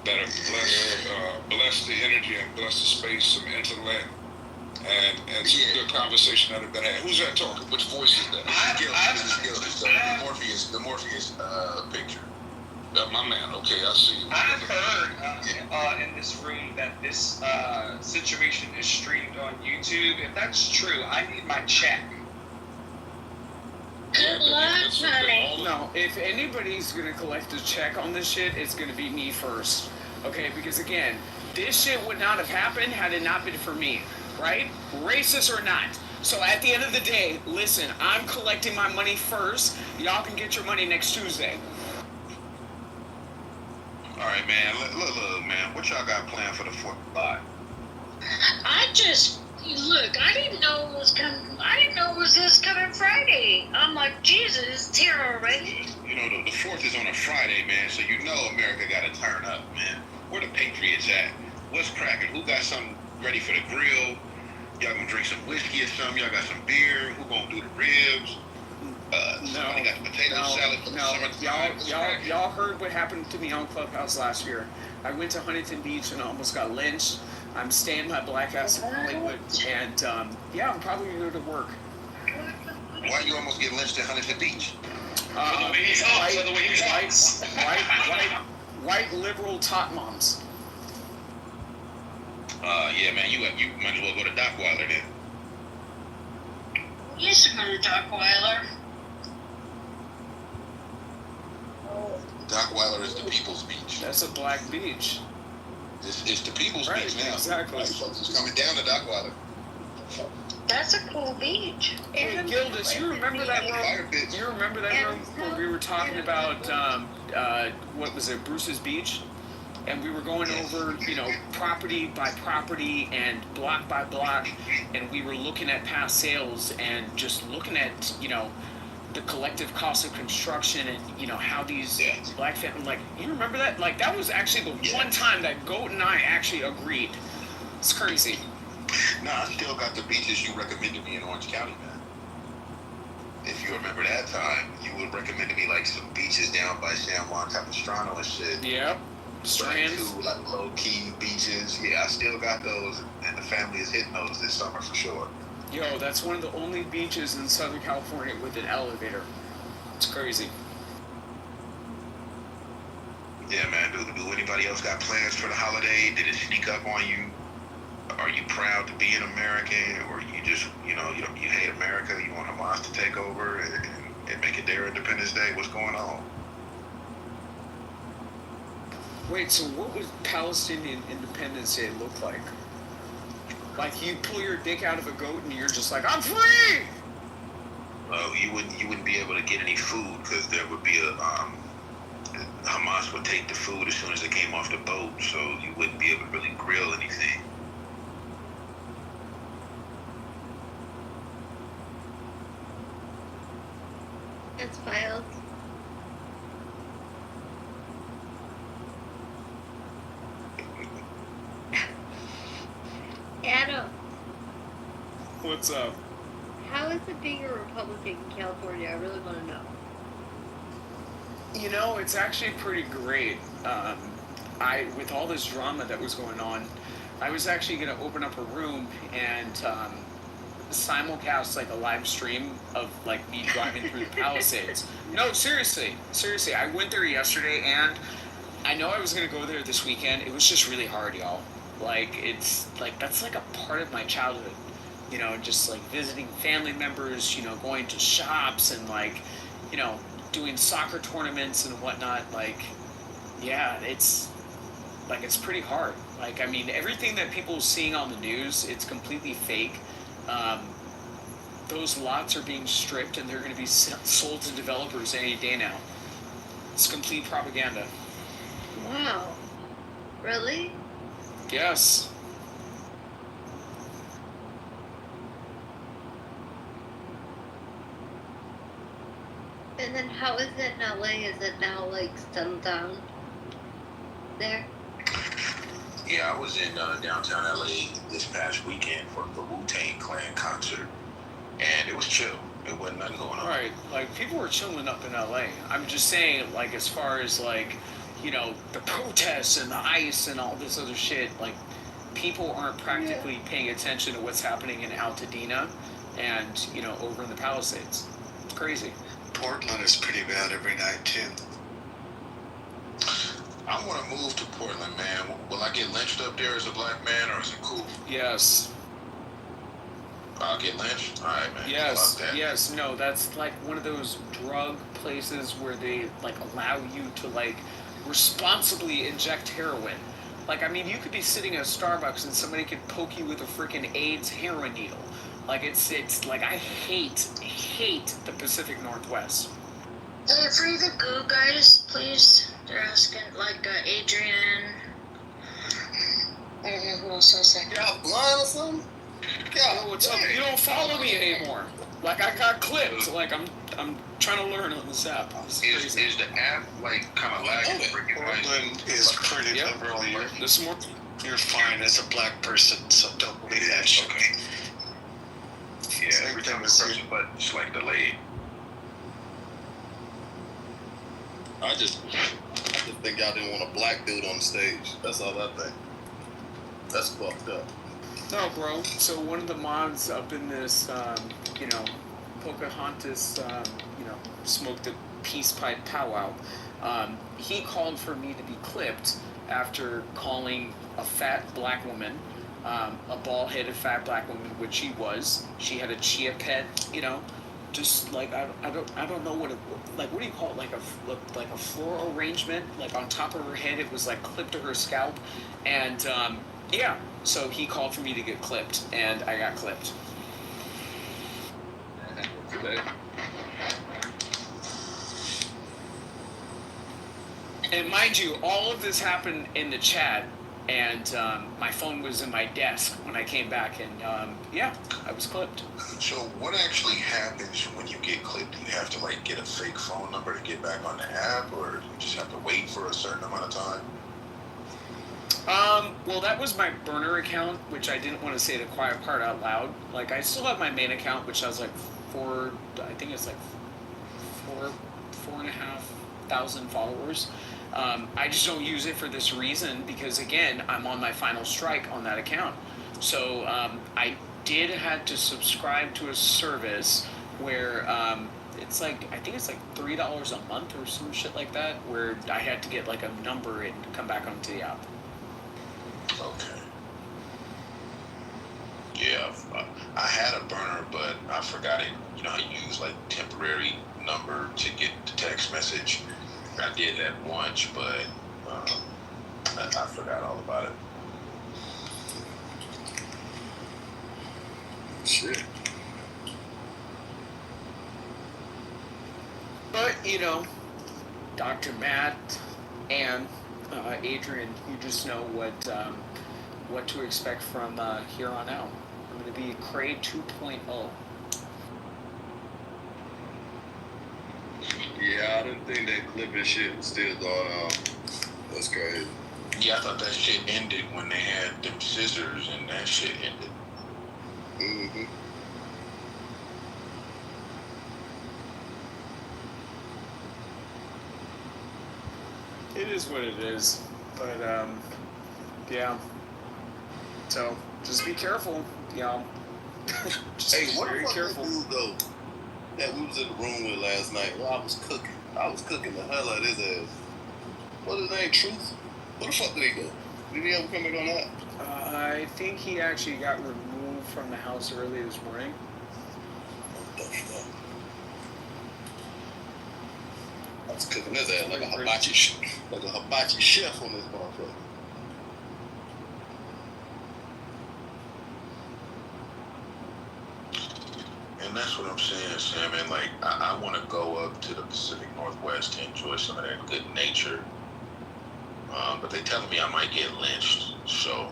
that have blessed the energy and blessed the space, some intellect, and some good conversation that have been had. Who's that talking? Which voice is that? The Morpheus picture. My man, okay, I see you. I've heard in this room that this situation is streamed on YouTube. If that's true, I need my check. Good luck, honey. No, if anybody's gonna collect a check on this shit, it's gonna be me first. Okay, because again, this shit would not have happened had it not been for me, right? Racist or not. So at the end of the day, listen, I'm collecting my money first. Y'all can get your money next Tuesday. All right, man. Look, man. What y'all got planned for the 4th of July? I didn't know it was coming. I didn't know it was this coming Friday. I'm like, Jesus, it's here already. You know, the 4th is on a Friday, man. So you know America got to turn up, man. Where the Patriots at? What's cracking? Who got something ready for the grill? Y'all gonna drink some whiskey or something? Y'all got some beer? Who gonna do the ribs? Somebody got the potato salad for the summertime. Y'all heard what happened to me on Clubhouse last year. I went to Huntington Beach and almost got lynched. I'm staying my black ass in Hollywood, and I'm probably going to work. Why you almost get lynched at Huntington Beach? White liberal tot moms. Yeah, man, you might as well go to Dockweiler then. You should go to Dockweiler. Dockweiler is the People's Beach. That's a black beach. It's the People's Right, Beach now. exactly. White folks is coming down to Dockweiler. That's a cool beach. Hey, Gildas, you remember that room? You remember that room where we were talking about what was it, Bruce's Beach, and we were going over, property by property and block by block, and we were looking at past sales and just looking at, the collective cost of construction and how these black families, you remember that? That was actually the one time that Goat and I actually agreed. It's crazy. No, I still got the beaches you recommended me in Orange County, man. If you remember that time, you would recommend me some beaches down by San Juan Capistrano and shit. Yep. Strands. Two low key beaches. Yeah, I still got those, and the family is hitting those this summer for sure. Yo, that's one of the only beaches in Southern California with an elevator. It's crazy. Yeah, man. Do anybody else got plans for the holiday? Did it sneak up on you? Are you proud to be an American, or you just, you hate America? You want Hamas to take over and make it their Independence Day? What's going on? Wait, so what would Palestinian Independence Day look like? You pull your dick out of a goat and you're just like, I'm free! Well, you wouldn't be able to get any food because there would be Hamas would take the food as soon as it came off the boat, so you wouldn't be able to really grill anything. That's wild. Adam, What's up? how is it being a Republican in California? I really want to know. It's actually pretty great. With all this drama that was going on, I was actually going to open up a room and simulcast a live stream of me driving through the Palisades. No, seriously, I went there yesterday, and I know I was going to go there this weekend. It was just really hard, y'all. That's a part of my childhood, just visiting family members, going to shops and doing soccer tournaments and whatnot. It's pretty hard. Everything that people are seeing on the news, it's completely fake. Those lots are being stripped and they're going to be sold to developers any day now. It's complete propaganda. Wow. Really? Yes. And then how is it in LA? Is it now settled down there? Yeah, I was in downtown LA this past weekend for the Wu-Tang Clan concert, and it was chill. It wasn't nothing going on. Right. People were chilling up in LA. I'm just saying, as far as the protests and the ICE and all this other shit, people aren't practically paying attention to what's happening in Altadena and, over in the Palisades. It's crazy. Portland is pretty bad every night, too. I want to move to Portland, man. Will I get lynched up there as a black man, or is it cool? Yes. I'll get lynched? All right, man. Yes, Fuck that. yes, no, that's one of those drug places where they allow you to responsibly inject heroin. You could be sitting at Starbucks and somebody could poke you with a freaking AIDS heroin needle. I hate the Pacific Northwest. Free the Goo guys, please. They're asking, Adrian. I don't know who else was there. Y'all blind or something? Yo, what's up? You don't follow me anymore. I got clipped. I'm trying to learn on this app. Is the app kind of lagging? Portland is pretty liberal. You're fine as a black person, so don't believe that shit. Okay. Yeah, every time I press a button, it's delayed. I just think y'all didn't want a black dude on the stage. That's all I think. That's fucked up. No, bro. So one of the mods up in this, Pocahontas, smoked a peace pipe powwow. He called for me to be clipped after calling a fat black woman, a bald-headed fat black woman, which she was. She had a chia pet, just like I don't know what it, like, what do you call it, like a floral arrangement, like on top of her head. It was like clipped to her scalp, and yeah. So he called for me to get clipped, and I got clipped. And mind you, all of this happened in the chat, and my phone was in my desk when I came back, and yeah, I was clipped. So what actually happens when you get clipped? Do you have to like get a fake phone number to get back on the app, or do you just have to wait for a certain amount of time? Well, that was my burner account, which I didn't want to say the quiet part out loud. Like, I still have my main account, which has like I think it's like 4,500 followers. I just don't use it for this reason because, again, I'm on my final strike on that account. So I did have to subscribe to a service where it's like, I think it's like $3 a month or some shit like that, where I had to get like a number and come back onto the app. Okay. Yeah, I had a burner, but I forgot it. You know, I use like temporary number to get the text message. I did that once, but I forgot all about it. Shit. But, you know, Dr. Matt and Adrian, you just know what to expect from here on out. I'm going to be Cray 2.0. Yeah, I didn't think that clipping shit was still going on. That's crazy. Yeah, I thought that shit ended when they had them scissors and that shit ended. Mm-hmm. It is what it is. But, yeah. So, just be careful, y'all. Just Hey, be what very the fuck careful. that dude though that we was in the room with last night while I was cooking? I was cooking the hell out of his ass. What his name? Truth? What the fuck did he go? Did he ever come back on that? I think he actually got removed from the house early this morning. What the fuck? I was cooking his ass like a hibachi chef on this motherfucker. And that's what I'm saying, Sam. And like, I want to go up to the Pacific Northwest to enjoy some of that good nature. But they telling me I might get lynched, so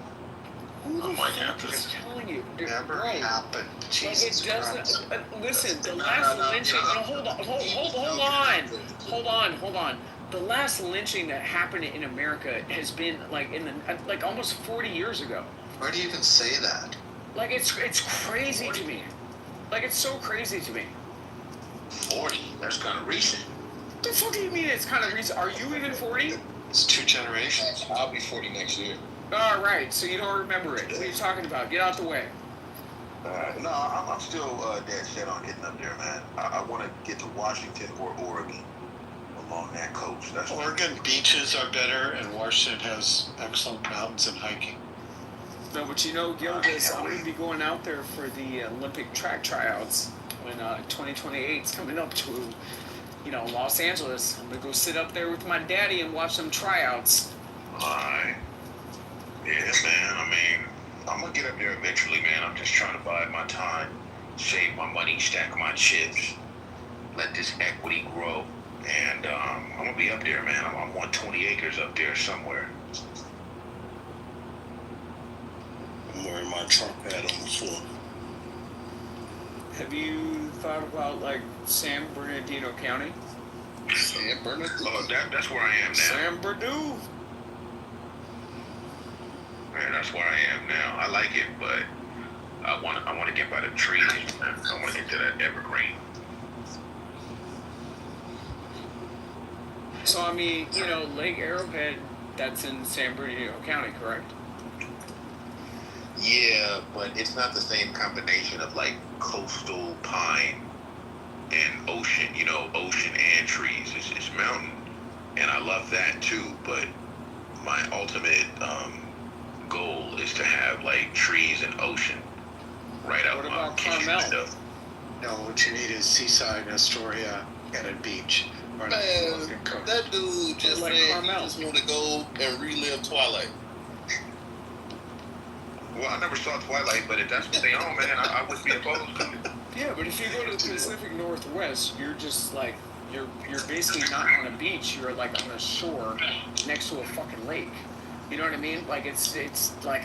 I might have to. I'm telling you, Never bro, happened. Jesus like it Christ. doesn't. Listen, the last lynching. No, hold on. The last lynching that happened in America has been like like almost 40 years ago. Why do you even say that? Like it's crazy to me. Like it's so crazy to me. 40? That's kind of recent. The fuck do you mean it's kind of recent? Are you even 40? It's 2 generations. I'll be 40 next year. All right, so you don't remember it. What are you talking about? Get out the way. No, I'm still dead set on getting up there, man. I want to get to Washington or Oregon along that coast. That's Oregon beaches are better, and Washington has excellent mountains and hiking. No, but you know, Gildas, I'm going to be going out there for the Olympic track tryouts when 2028 is coming up to, you know, Los Angeles. I'm going to go sit up there with my daddy and watch some tryouts. Alright. Yeah, man. I mean, I'm gonna get up there eventually, man. I'm just trying to bide my time, save my money, stack my chips, let this equity grow, and I'm gonna be up there, man. I want 20 acres up there somewhere. I'm wearing my Trump hat on the floor. Have you thought about, like, San Bernardino County? San Bernardino? Oh, that's where I am now. San Bernardino. Man, that's where I am now. I like it, but I want to get by the trees. I want to get to that evergreen. So, I mean, you know, Lake Arrowhead, that's in San Bernardino County, correct? Yeah, but it's not the same combination of like coastal pine and ocean, you know, ocean and trees. It's mountain, and I love that too. But my ultimate goal is to have like trees and ocean right out What my about kitchen Carmel? window. No, what you need is Seaside, Astoria, and a beach. Or Man, coast. that dude just Like said he Carmel. just want to go and relive Twilight. Well, I never saw Twilight, but if that's what they own, man, I wouldn't be opposed to it. Yeah, but if you go to the Pacific Northwest, you're just like you're basically not on a beach. You're like on a shore next to a fucking lake. You know what I mean? Like it's like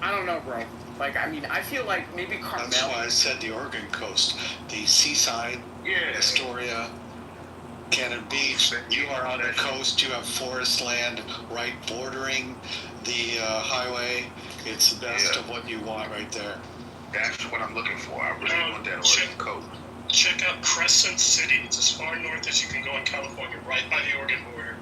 I don't know, bro. Like I mean, I feel like maybe Carmel. That's why I said the Oregon coast, the Seaside, Astoria, Cannon Beach. You are on the coast. You have forest land right bordering the highway. It's the best of what you want right there. That's what I'm looking for. I really want that Oregon coast. Check out Crescent City. It's as far north as you can go in California, right by the Oregon border.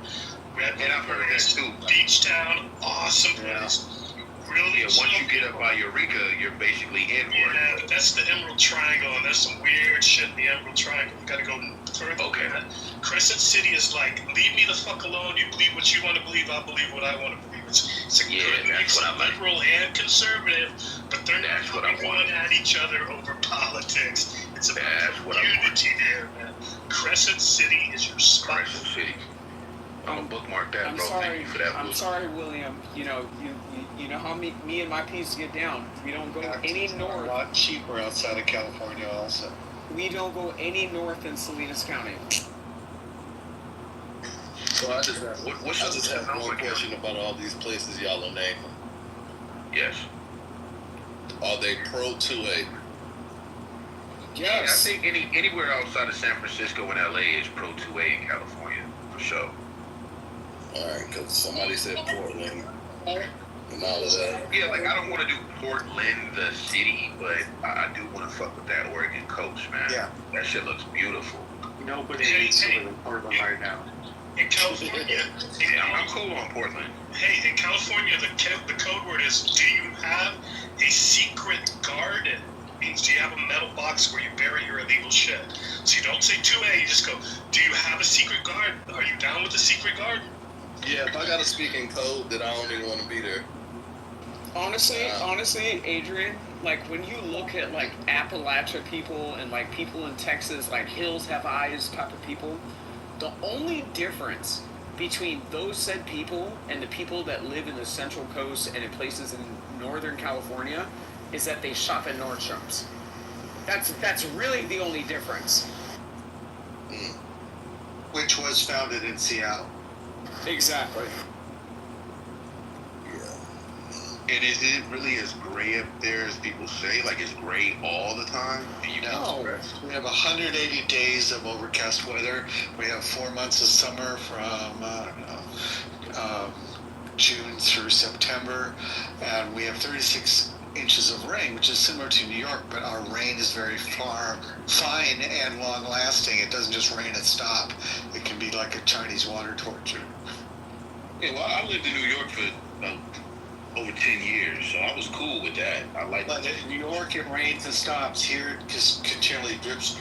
And I've heard that too. Beach town, awesome place. Really. Yeah, once you get up by Eureka, you're basically in Oregon. Yeah, but that's the Emerald Triangle, and there's some weird shit in the Emerald Triangle. You gotta go further. Okay. Than that. Crescent City is like, leave me the fuck alone. You believe what you want to believe. I believe what I want to believe. It's a good mix of liberal and conservative, but they're not going at each other over politics. It's about unity there, man. Crescent City is your spot. Crescent City. I'm gonna bookmark that, bro. Thank you for that. I'm sorry, William. You know, you know how me and my piece get down. We don't go any north. A lot cheaper outside of California, also. We don't go any north in Salinas County. So I just have one question about all these places y'all are naming. Yes. Are they pro 2A? Yeah, I think anywhere outside of San Francisco and LA is pro 2A in California, for sure. Alright, because somebody said Portland and all of that. Yeah, like I don't want to do Portland, the city, but I do want to fuck with that Oregon coast, man. Yeah. That shit looks beautiful. Nobody needs to live in Portland right now. In California, yeah, I'm cool on Portland. Hey, in California, the code word is: do you have a secret garden? Means do you have a metal box where you bury your illegal shit? So you don't say 2A, you just go, do you have a secret garden? Are you down with the secret garden? Yeah, if I gotta speak in code, then I don't even want to be there. Honestly, Adrian, like when you look at like Appalachia people and like people in Texas, like hills have eyes type of people, the only difference between those said people and the people that live in the Central Coast and in places in Northern California is that they shop at Nordstrom's. That's really the only difference. Which was founded in Seattle. Exactly. And is it really as gray up there as people say? Like it's gray all the time? No. We have 180 days of overcast weather. We have 4 months of summer from June through September, and we have 36 inches of rain, which is similar to New York, but our rain is very fine and long lasting. It doesn't just rain and stop. It can be like a Chinese water torture. Yeah, well, I lived in New York for over 10 years, so I was cool with that. I like But in New York, it rains and stops. Here, it just continually drips.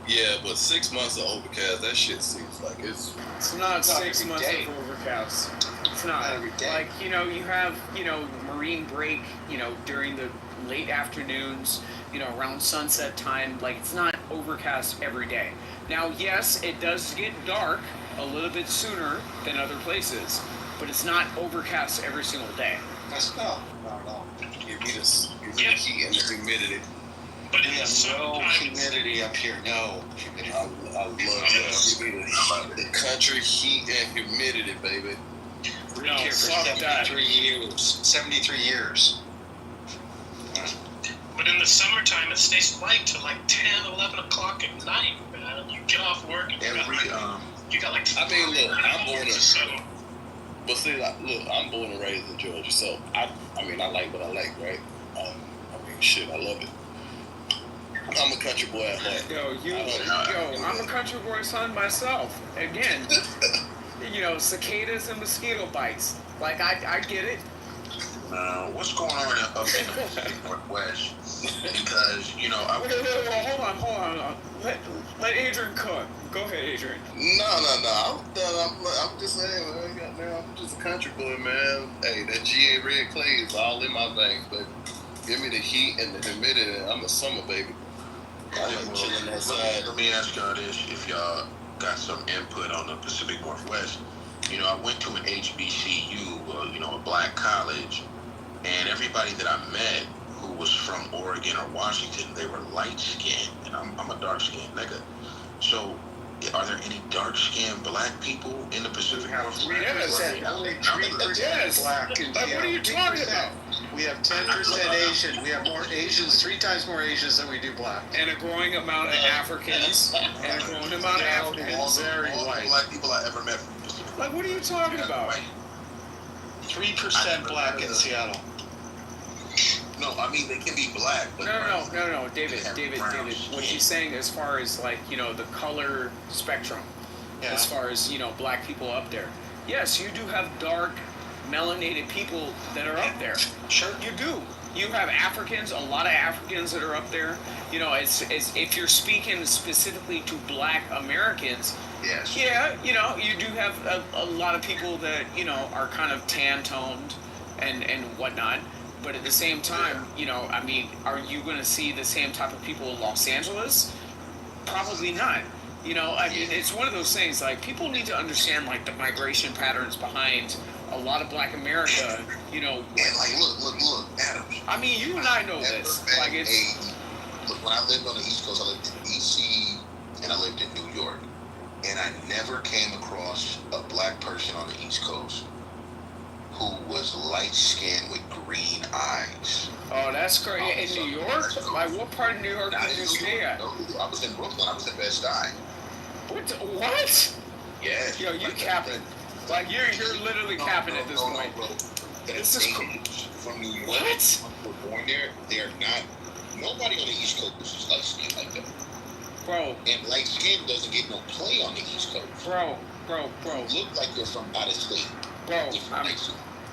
Yeah, but 6 months of overcast, that shit seems like it's not 6 months of overcast. It's not every day. Like, you know, you have, you know, marine break, you know, during the late afternoons, you know, around sunset time. Like, it's not overcast every day. Now, yes, it does get dark a little bit sooner than other places, but it's not overcast every single day. That's not at all. Give me the heat and the humidity. But we have no humidity up here. No humidity. I love that. Give me the country heat and humidity, baby. We're here for 73 years. 73 years. But in the summertime, it stays light till like 10, 11 o'clock at night, man. You get off work and you got like I mean, look, I'm born in... But see, like, look, I'm born and raised in Georgia, so I mean, I like what I like, right? I mean, shit, I love it. I'm a country boy at heart. I'm a country boy son myself. Again, you know, cicadas and mosquito bites. Like, I get it. What's going on up in the Pacific Northwest? Because, you know, hold on. Let Adrian cook. Go ahead, Adrian. No. I'm just saying, man, goddamn, I'm just a country boy, man. Hey, that GA red clay is all in my veins, baby. Give me the heat and the humidity. I'm a summer baby. Let me ask y'all this: if y'all got some input on the Pacific Northwest, I went to an HBCU, a black college, and everybody that I met who was from Oregon or Washington, they were light skinned, and I'm a dark skinned nigga. So, are there any dark skinned black people in the Pacific Northwest? Only 3% black. What are you talking about? We have 10% Asian. We have more Asians, 3 times more Asians than we do black. And a growing amount of Africans. And a growing amount of Africans. All the black people I ever met from the Pacific. Like, what are you talking about? 3% black in Seattle. No, I mean, they can be black. But No, David. What he's saying as far as, like, the color spectrum, as far as, black people up there. Yes, you do have dark, melanated people that are up there. Sure. You do. You have Africans, a lot of Africans that are up there. As if you're speaking specifically to black Americans, yes. Yeah, you do have a lot of people that, are kind of tan-toned and whatnot. But at the same time, are you going to see the same type of people in Los Angeles? Probably not. It's one of those things, like, people need to understand, like, the migration patterns behind a lot of black America, And, like, look, Adams. I mean, you and I know this. Like, Look, when I lived on the East Coast, I lived in D.C. and I lived in New York. And I never came across a black person on the East Coast who was light-skinned with green eyes. Oh, that's great. In New York? Like, what part of New York did you stay at? No, I was in Brooklyn. I was in Bed-Stuy. What? Yeah. Yo, you capping. Like, you're literally capping at this point. Bro. This is from New York. What? Were born there. They're not. Nobody on the East Coast is light-skinned like that. Bro. And light skin doesn't get no play on the East Coast. Bro. You look like you're from out of state. Bro,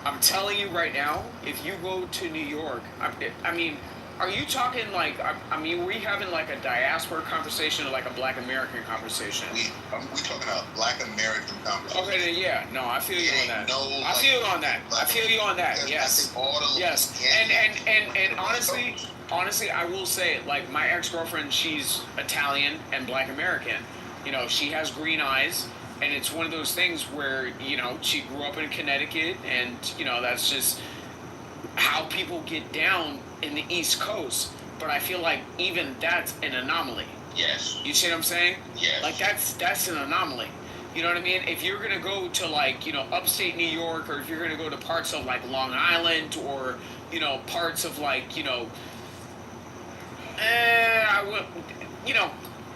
I'm telling you right now, if you go to New York, I mean, are you talking like, are we having like a diaspora conversation or like a black American conversation? We talking about black American conversation. Okay, then yeah, no, I feel you on that. I feel you on that. Yes. Yes. And honestly, I will say, like, my ex-girlfriend, she's Italian and black American. She has green eyes. And it's one of those things where, she grew up in Connecticut, and, that's just how people get down in the East Coast. But I feel like even that's an anomaly. Yes. You see what I'm saying? Yes. Like, that's an anomaly. You know what I mean? If you're going to go to, like, upstate New York, or if you're going to go to parts of, like, Long Island, or, parts of, like,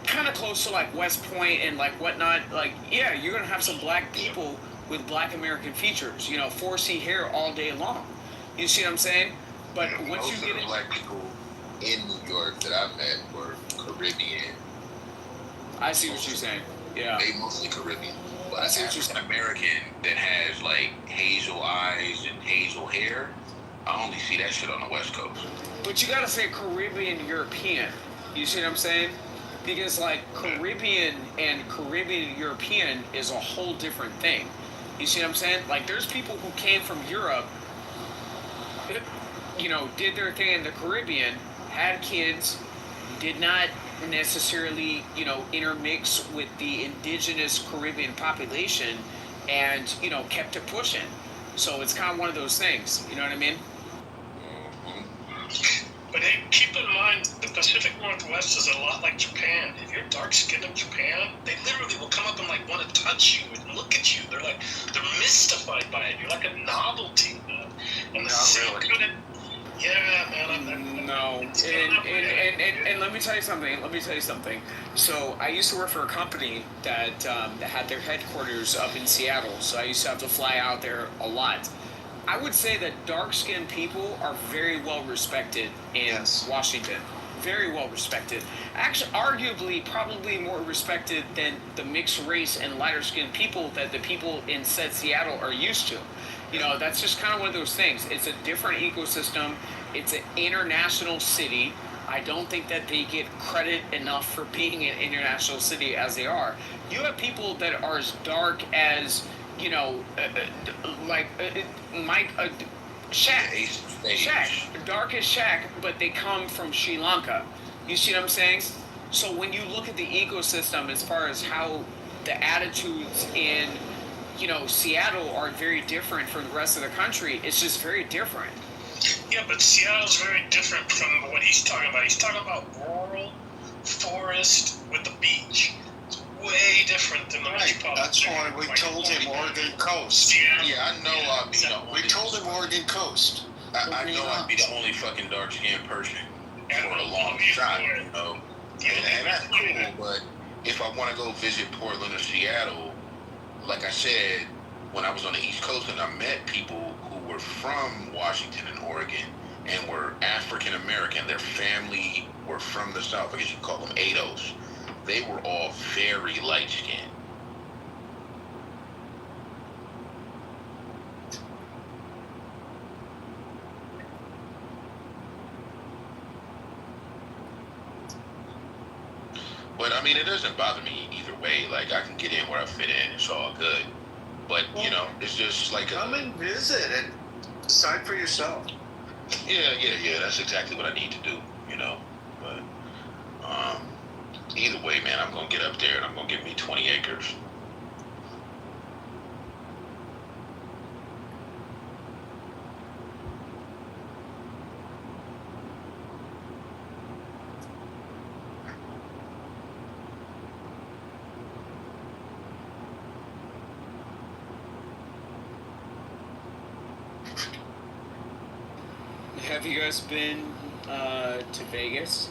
kind of close to like West Point and like whatnot, like, yeah, you're gonna have some black people with black American features, 4C hair all day long. You see what I'm saying? But once most you get of the black people in New York that I met were Caribbean. I see what you're saying. Yeah. They mostly Caribbean. But I see what you're saying. American that has like hazel eyes and hazel hair, I only see that shit on the West Coast. But you gotta say Caribbean European. You see what I'm saying? Because, like, Caribbean and Caribbean European is a whole different thing. You see what I'm saying? Like, there's people who came from Europe, did their thing in the Caribbean, had kids, did not necessarily, intermix with the indigenous Caribbean population, and, kept it pushing. So it's kind of one of those things. You know what I mean? But hey, keep in mind, the Pacific Northwest is a lot like Japan. If you're dark-skinned in Japan, they literally will come up and like want to touch you and look at you. They're mystified by it. You're like a novelty. And the same kind of, yeah, man. No, and let me tell you something. So I used to work for a company that had their headquarters up in Seattle. So I used to have to fly out there a lot. I would say that dark-skinned people are very well respected in Washington. Very well respected. Actually, arguably, probably more respected than the mixed race and lighter-skinned people that the people in said Seattle are used to. That's just kind of one of those things. It's a different ecosystem. It's an international city. I don't think that they get credit enough for being an international city as they are. You have people that are as dark as, Shaq, dark as Shaq, but they come from Sri Lanka. You see what I'm saying? So when you look at the ecosystem as far as how the attitudes in, Seattle are very different from the rest of the country, it's just very different. Yeah, but Seattle's very different from what he's talking about. He's talking about rural, forest with the beach. It's way different than the metropolitan. That's why we told him Oregon Coast. Yeah, I know We told him Oregon Coast. I know I'd be the only fucking dark-skinned person for a long time, And that's cool, but if I want to go visit Portland or Seattle, like I said, when I was on the East Coast and I met people who were from Washington and Oregon and were African American, their family were from the South, I guess you call them ADOS. They were all very light-skinned. But I mean, it doesn't bother me either way. Like, I can get in where I fit in. It's all good. But, it's just like come and visit and decide for yourself. Yeah. That's exactly what I need to do, But either way, man, I'm going to get up there and I'm going to get me 20 acres. Have you guys been to Vegas?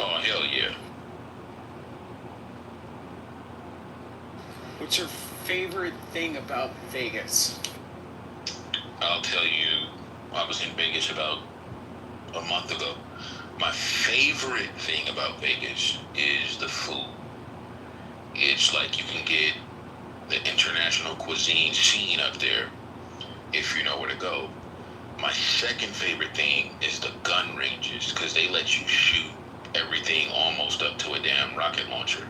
Oh, hell yeah. What's your favorite thing about Vegas? I'll tell you, I was in Vegas about a month ago. My favorite thing about Vegas is the food. It's like you can get the international cuisine scene up there if you know where to go. My second favorite thing is the gun ranges, because they let you shoot everything almost up to a damn rocket launcher.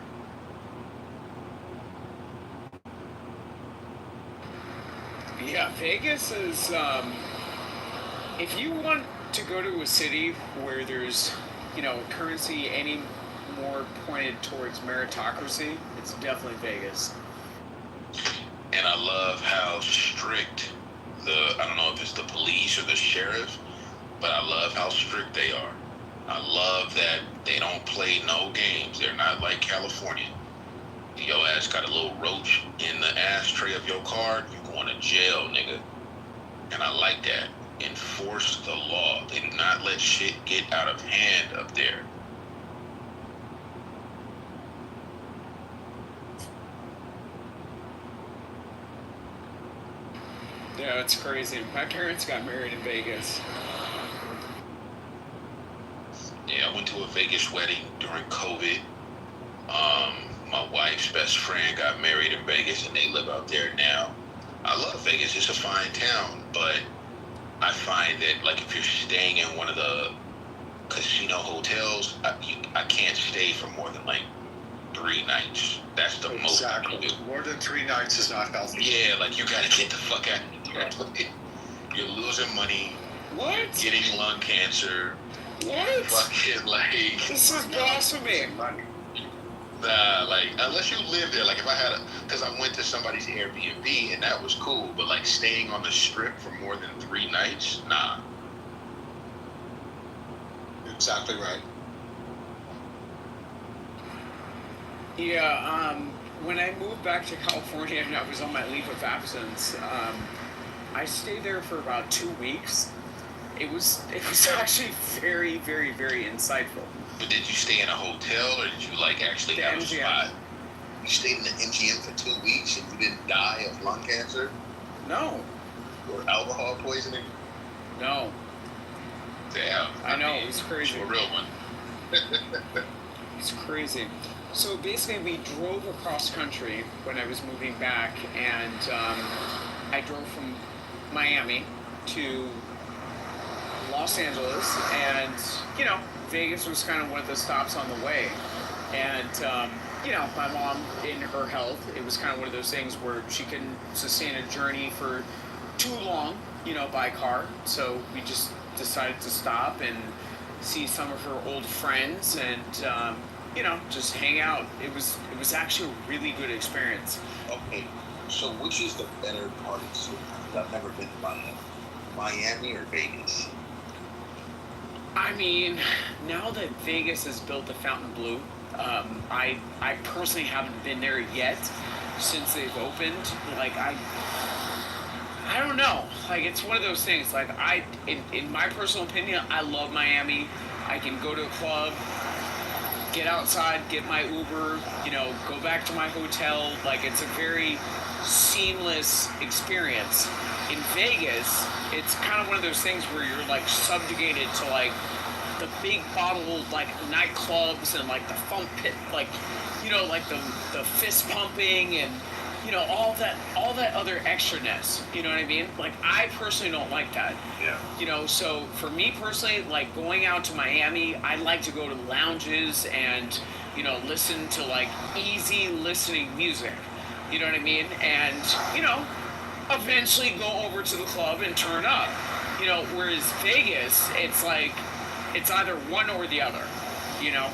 Yeah, Vegas is, if you want to go to a city where there's, currency any more pointed towards meritocracy, it's definitely Vegas. And I love how strict I don't know if it's the police or the sheriff, but I love how strict they are. I love that they don't play no games. They're not like California. Your ass got a little roach in the ashtray of your car, you going to jail, nigga. And I like that. Enforce the law. They do not let shit get out of hand up there. Yeah, it's crazy. My parents got married in Vegas. Yeah, I went to a Vegas wedding during COVID. My wife's best friend got married in Vegas and they live out there now. I love Vegas. It's a fine town, but I find that, like, if you're staying in one of the casino hotels, I can't stay for more than, like, 3 nights. That's the most I can do. More than 3 nights is not healthy. Yeah, like, you gotta get the fuck out of here. You're losing money. What? Getting lung cancer. What? Fucking, like... This is blasphemy. Nah, like, unless you live there, like, if I had because I went to somebody's Airbnb and that was cool, but, like, staying on the strip for more than 3 nights, nah. Exactly right. Yeah, when I moved back to California and I was on my leave of absence, I stayed there for about 2 weeks. It was actually very, very, very insightful. But did you stay in a hotel or did you, like, actually have a spot? You stayed in the MGM for 2 weeks and you didn't die of lung cancer? No. Or alcohol poisoning? No. Damn. I know, it was crazy. You're a real one. It's crazy. So basically, we drove across country when I was moving back, and I drove from Miami to Los Angeles, and, Vegas was kind of one of the stops on the way. And, my mom, in her health, it was kind of one of those things where she couldn't sustain a journey for too long, by car. So we just decided to stop and see some of her old friends, and just hang out. It was actually a really good experience. Okay, so which is the better part of the city? I've never been to Miami or Vegas. I mean, now that Vegas has built the Fontainebleau, I personally haven't been there yet since they've opened. Like I don't know. Like it's one of those things. Like in my personal opinion, I love Miami. I can go to a club, get outside, get my Uber, go back to my hotel. Like it's a very seamless experience. In Vegas, it's kind of one of those things where you're like subjugated to like the big bottle like nightclubs and like the funk pit, like like the fist pumping and all that other extraness. You know what I mean? Like I personally don't like that. Yeah. So for me personally, like going out to Miami, I like to go to lounges and listen to like easy listening music. You know what I mean? And eventually go over to the club and turn up. Whereas Vegas, it's like it's either one or the other. Yeah,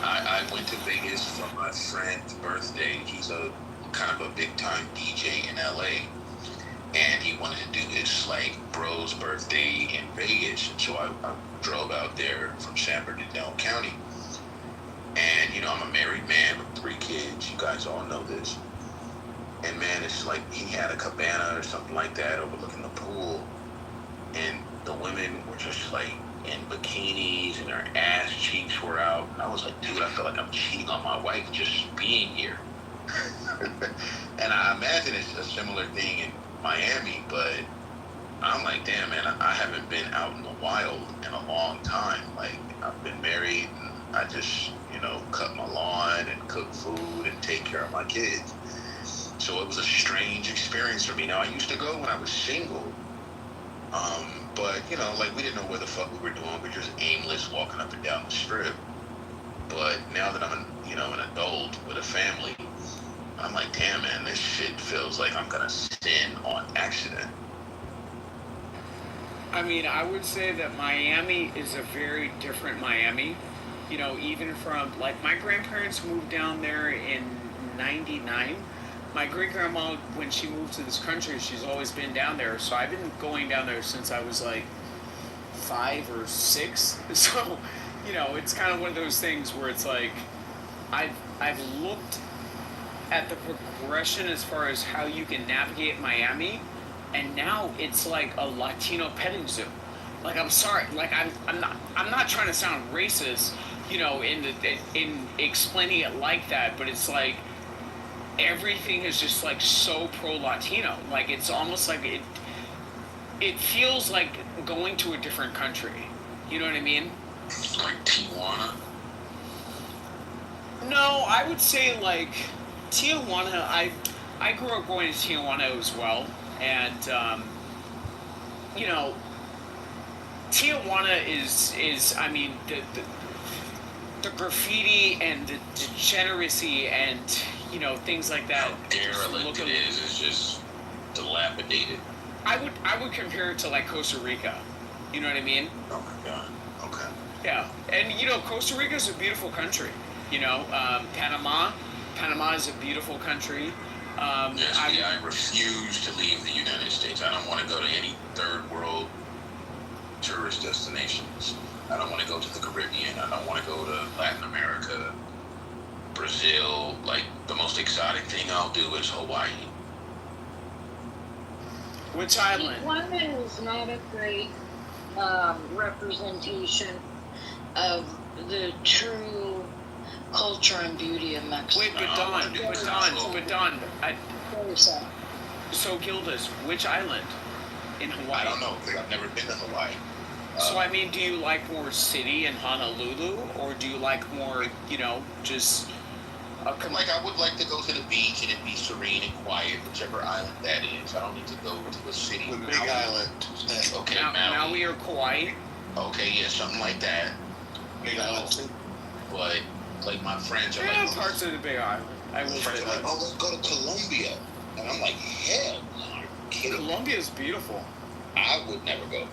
I went to Vegas for my friend's birthday. He's a kind of a big time DJ in LA, and he wanted to do his like bro's birthday in Vegas. So I drove out there from San Bernardino County, and I'm a married man with 3 kids. You guys all know this. And man, it's like he had a cabana or something like that overlooking the pool, and the women were just like in bikinis and their ass cheeks were out. And I was like, dude, I feel like I'm cheating on my wife just being here. And I imagine it's a similar thing in Miami, but I'm like, damn, man, I haven't been out in the wild in a long time. Like, I've been married, and I just, cut my lawn and cook food and take care of my kids. So it was a strange experience for me. Now, I used to go when I was single, but, like, we didn't know where the fuck we were doing. We were just aimless walking up and down the strip. But now that I'm, an adult with a family, I'm like, damn, man, this shit feels like I'm gonna sin on accident. I mean, I would say that Miami is a very different Miami. Even from, like, my grandparents moved down there in 99. My great-grandma, when she moved to this country, she's always been down there. So I've been going down there since I was, like, 5 or 6. So, it's kind of one of those things where it's like, I've looked at the progression as far as how you can navigate Miami, and now it's like a Latino petting zoo. Like, I'm sorry, like I'm not trying to sound racist, in explaining it like that, but it's like everything is just like so pro Latino. Like it's almost like it feels like going to a different country. You know what I mean? Like Tijuana? No, I would say like Tijuana. I grew up going to Tijuana as well, and Tijuana is I mean the graffiti and the degeneracy and things like that. How derelict it is. It's just dilapidated. I would compare it to like Costa Rica. You know what I mean? Oh my god. Okay. Yeah, and Costa Rica is a beautiful country. Panama is a beautiful country. Yes, I refuse to leave the United States. I don't want to go to any third world tourist destinations. I don't want to go to the Caribbean. I don't want to go to Latin America, Brazil. Like, the most exotic thing I'll do is Hawaii. Which island? Tijuana is not a great representation of the true culture and beauty of Mexico. Wait, but Don, so Gildas, which island in Hawaii? I don't know, because I've never been to Hawaii. So I mean, do you like more city in Honolulu, or do you like more, just like I would like to go to the beach and it be serene and quiet, whichever island that is. I don't need to go to a city. The big island. Okay, Maui or Kauai. Okay, yeah, something like that. Big island too. But like my friends are like parts of the Big Island. I will say that. Oh, let's go to Colombia, and I'm like, hell no, are you kidding? Colombia is beautiful. I would never go.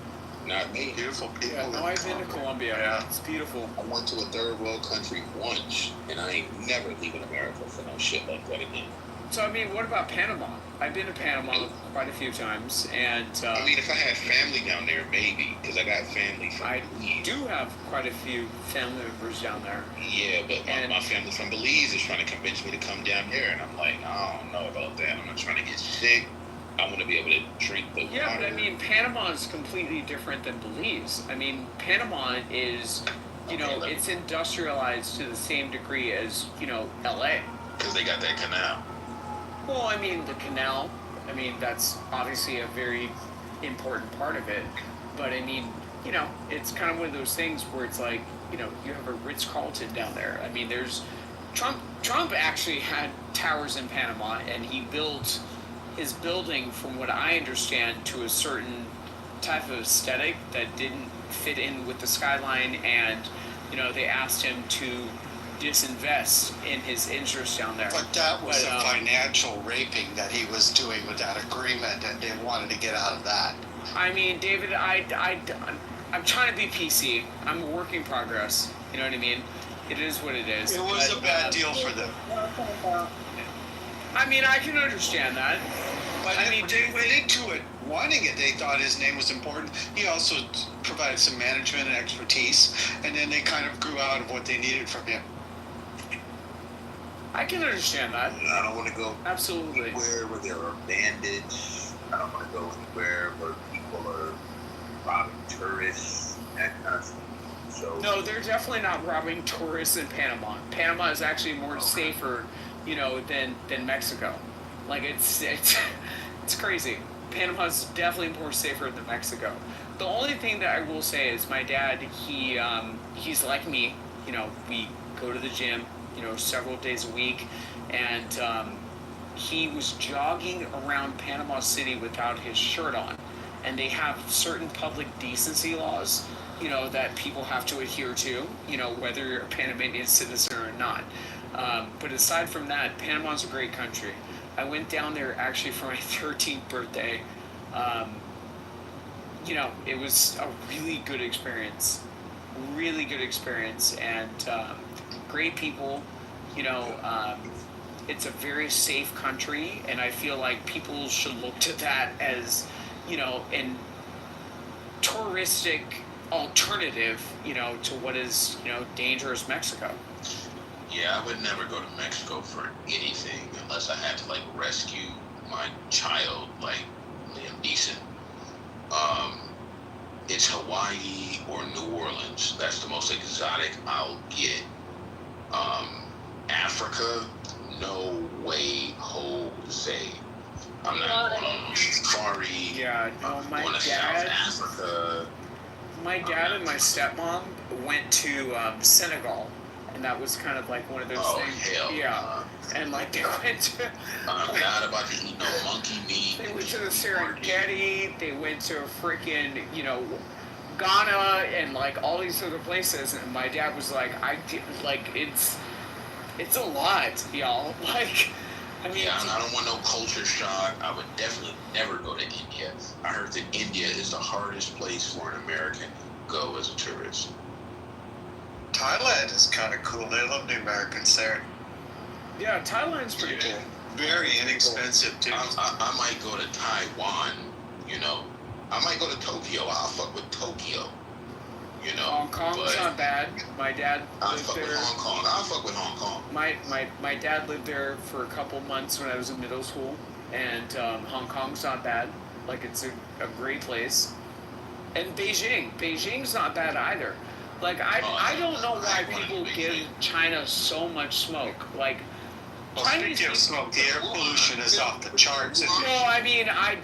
Not me. Beautiful people. Yeah, no, I've been to Colombia. Yeah. It's beautiful. I went to a third world country once, and I ain't never leaving America for no shit like that again. So, I mean, what about Panama? I've been to Panama quite a few times, and I mean, if I had family down there, maybe, because I got family from Belize. do have quite a few family members down there. Yeah, but my family from Belize is trying to convince me to come down there, and I'm like, I don't know about that. I'm not trying to get sick. I want to be able to drink the water. Yeah, but I mean, Panama is completely different than Belize. I mean, Panama is, it's industrialized to the same degree as, LA. Because they got that canal. Well, I mean, the canal, that's obviously a very important part of it. But I mean, it's kind of one of those things where it's like, you have a Ritz-Carlton down there. I mean, Trump actually had towers in Panama, and he built his building, from what I understand, to a certain type of aesthetic that didn't fit in with the skyline, and, they asked him to disinvest in his interest down there. But that was a financial raping that he was doing with that agreement, and they wanted to get out of that. I mean, David, I'm trying to be PC. I'm a work in progress. You know what I mean? It is what it is. It was a bad deal for them. I mean, I can understand that. But they went into it wanting it. They thought his name was important. He also provided some management and expertise, and then they kind of grew out of what they needed from him. I can understand that. I don't want to go absolutely anywhere where there are bandits. I don't want to go anywhere where people are robbing tourists, that kind of stuff. So no, they're definitely not robbing tourists in Panama. Panama is actually more safer, than Mexico. Like it's crazy. Panama's definitely more safer than Mexico. The only thing that I will say is my dad, he's like me. We go to the gym, several days a week, and he was jogging around Panama City without his shirt on. And they have certain public decency laws, that people have to adhere to, whether you're a Panamanian citizen or not. But aside from that, Panama's a great country. I went down there actually for my 13th birthday. It was a really good experience. Really good experience, and great people. It's a very safe country, and I feel like people should look to that as, an touristic alternative, to what is, dangerous Mexico. yeah, I would never go to Mexico for anything unless I had to rescue my child, like Liam Neeson. It's Hawaii or New Orleans. That's the most exotic I'll get. Africa, no way, Jose. I'm not going on safari. Yeah, no, my going to dad. South Africa. My dad and my stepmom went to Senegal, and that was kind of like one of those things. Hell yeah, and they went to. I'm not about to eat no monkey meat. They went to the Serengeti. They went to freaking Ghana and all these other places. And my dad was like, it's a lot, y'all. I mean, yeah, I don't want no culture shock. I would definitely never go to India. I heard that India is the hardest place for an American to go as a tourist. Thailand is kind of cool. They love the Americans there. Yeah, Thailand's pretty cool. Very inexpensive, too. I might go to Taiwan, I might go to Tokyo. I'll fuck with Tokyo, Hong Kong's not bad. My dad lived fuck there. with Hong Kong. I'll fuck with Hong Kong. My dad lived there for a couple months when I was in middle school, and Hong Kong's not bad. It's a great place. And Beijing's not bad either. I don't know why people give China so much smoke. Chinese speaking of smoke, the air pollution is off the charts. No, I mean, I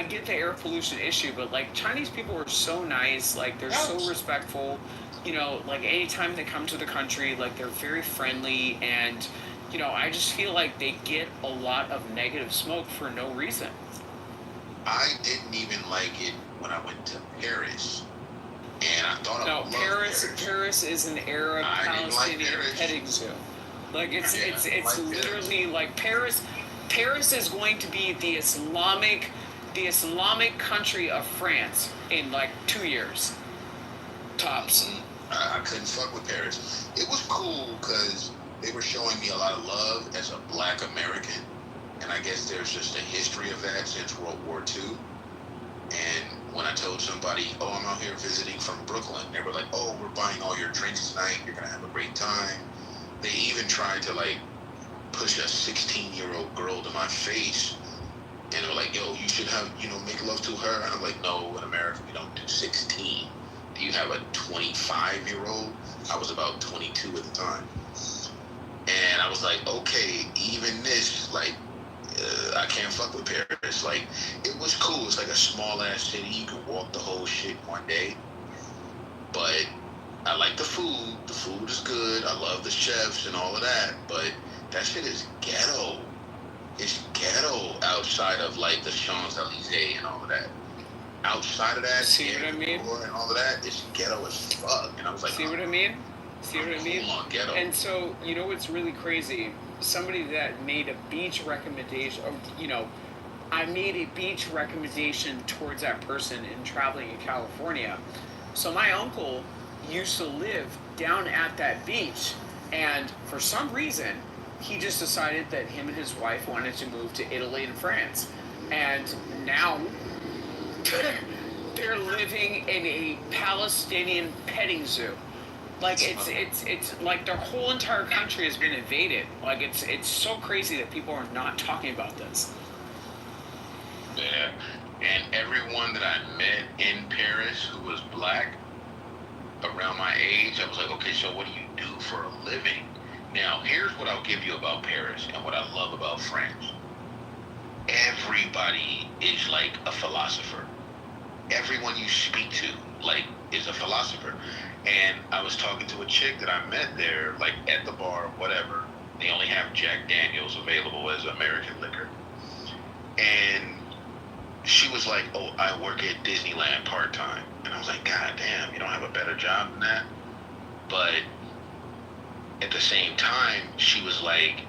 get the air pollution issue, but Chinese people are so nice. They're so respectful. Anytime they come to the country, they're very friendly, and I just feel like they get a lot of negative smoke for no reason. I didn't even like it when I went to Paris, and I thought I would love Paris. Paris is an Arab Palestinian petting zoo. It's literally Paris. Paris is going to be the Islamic the Islamic country of France in like 2 years. Tops. I couldn't fuck with Paris. It was cool because they were showing me a lot of love as a black American. And I guess there's just a history of that since World War II. And when I told somebody, oh, I'm out here visiting from Brooklyn, they were like, oh, we're buying all your drinks tonight. You're going to have a great time. They even tried to, like, push a 16-year-old girl to my face. And they were like, yo, you should have, make love to her. And I'm like, no, in America, we don't do 16. Do you have a 25-year-old? I was about 22 at the time. And I was like, okay, even this, like, I can't fuck with Paris. Like, it was cool. It's like a small-ass city. You can walk the whole shit in one day. But I like the food. The food is good. I love the chefs and all of that. But that shit is ghetto. It's ghetto outside of, like, the Champs-Elysees and all of that. Outside of that, see what I mean? And all of that, it's ghetto as fuck. And I was like, see what I mean? See what I mean? Ghetto. And so, you know what's really crazy? Somebody that made a beach recommendation, I made a beach recommendation towards that person in traveling in California. So my uncle used to live down at that beach, and for some reason, he just decided that him and his wife wanted to move to Italy and France. And now they're living in a Palestinian petting zoo. Like it's like their whole entire country has been invaded. Like it's so crazy that people are not talking about this. Yeah, and everyone that I met in Paris who was black around my age, I was like, okay, so what do you do for a living? Now, here's what I'll give you about Paris and what I love about France. Everybody is like a philosopher. Everyone you speak to, like, is a philosopher. And I was talking to a chick that I met there, like, at the bar, whatever. They only have Jack Daniels available as American liquor. And she was like, oh, I work at Disneyland part-time. And I was like, God damn, you don't have a better job than that? But at the same time, she was like,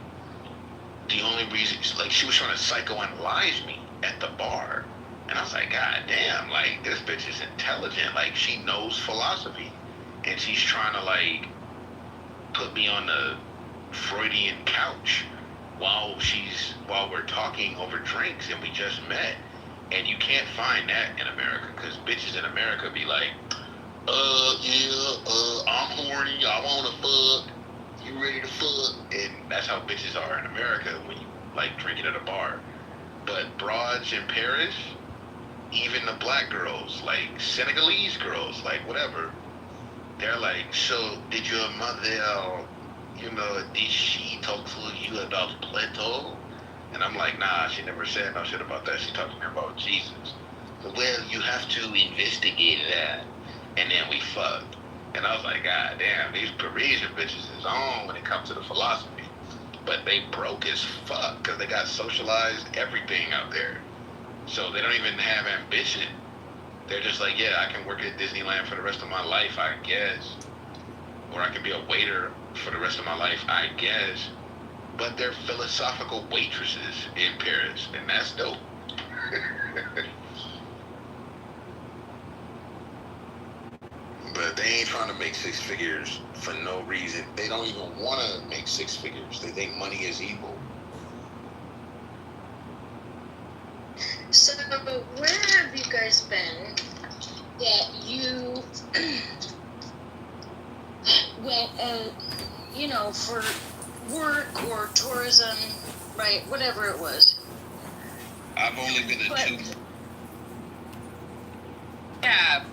the only reason, like, she was trying to psychoanalyze me at the bar. And I was like, God damn, like, this bitch is intelligent. Like, she knows philosophy. And she's trying to, like, put me on the Freudian couch while we're talking over drinks and we just met. And you can't find that in America, because bitches in America be like, I'm horny, I wanna fuck, you ready to fuck? And that's how bitches are in America when you, like, drinking at a bar. But broads in Paris, even the black girls, like Senegalese girls, like whatever, they're like, so did your mother, did she talk to you about Plato? And I'm like, nah, she never said no shit about that. She talked to me about Jesus. Well, you have to investigate that. And then we fucked. And I was like, God damn, these Parisian bitches is on when it comes to the philosophy. But they broke as fuck because they got socialized everything out there. So they don't even have ambition. They're just like, yeah, I can work at Disneyland for the rest of my life, I guess. Or I can be a waiter for the rest of my life, I guess. But they're philosophical waitresses in Paris, and that's dope. But they ain't trying to make six figures for no reason. They don't even want to make six figures. They think money is evil. So, where have you guys been that you, for work or tourism, right, whatever it was? I've only been to two. Yeah,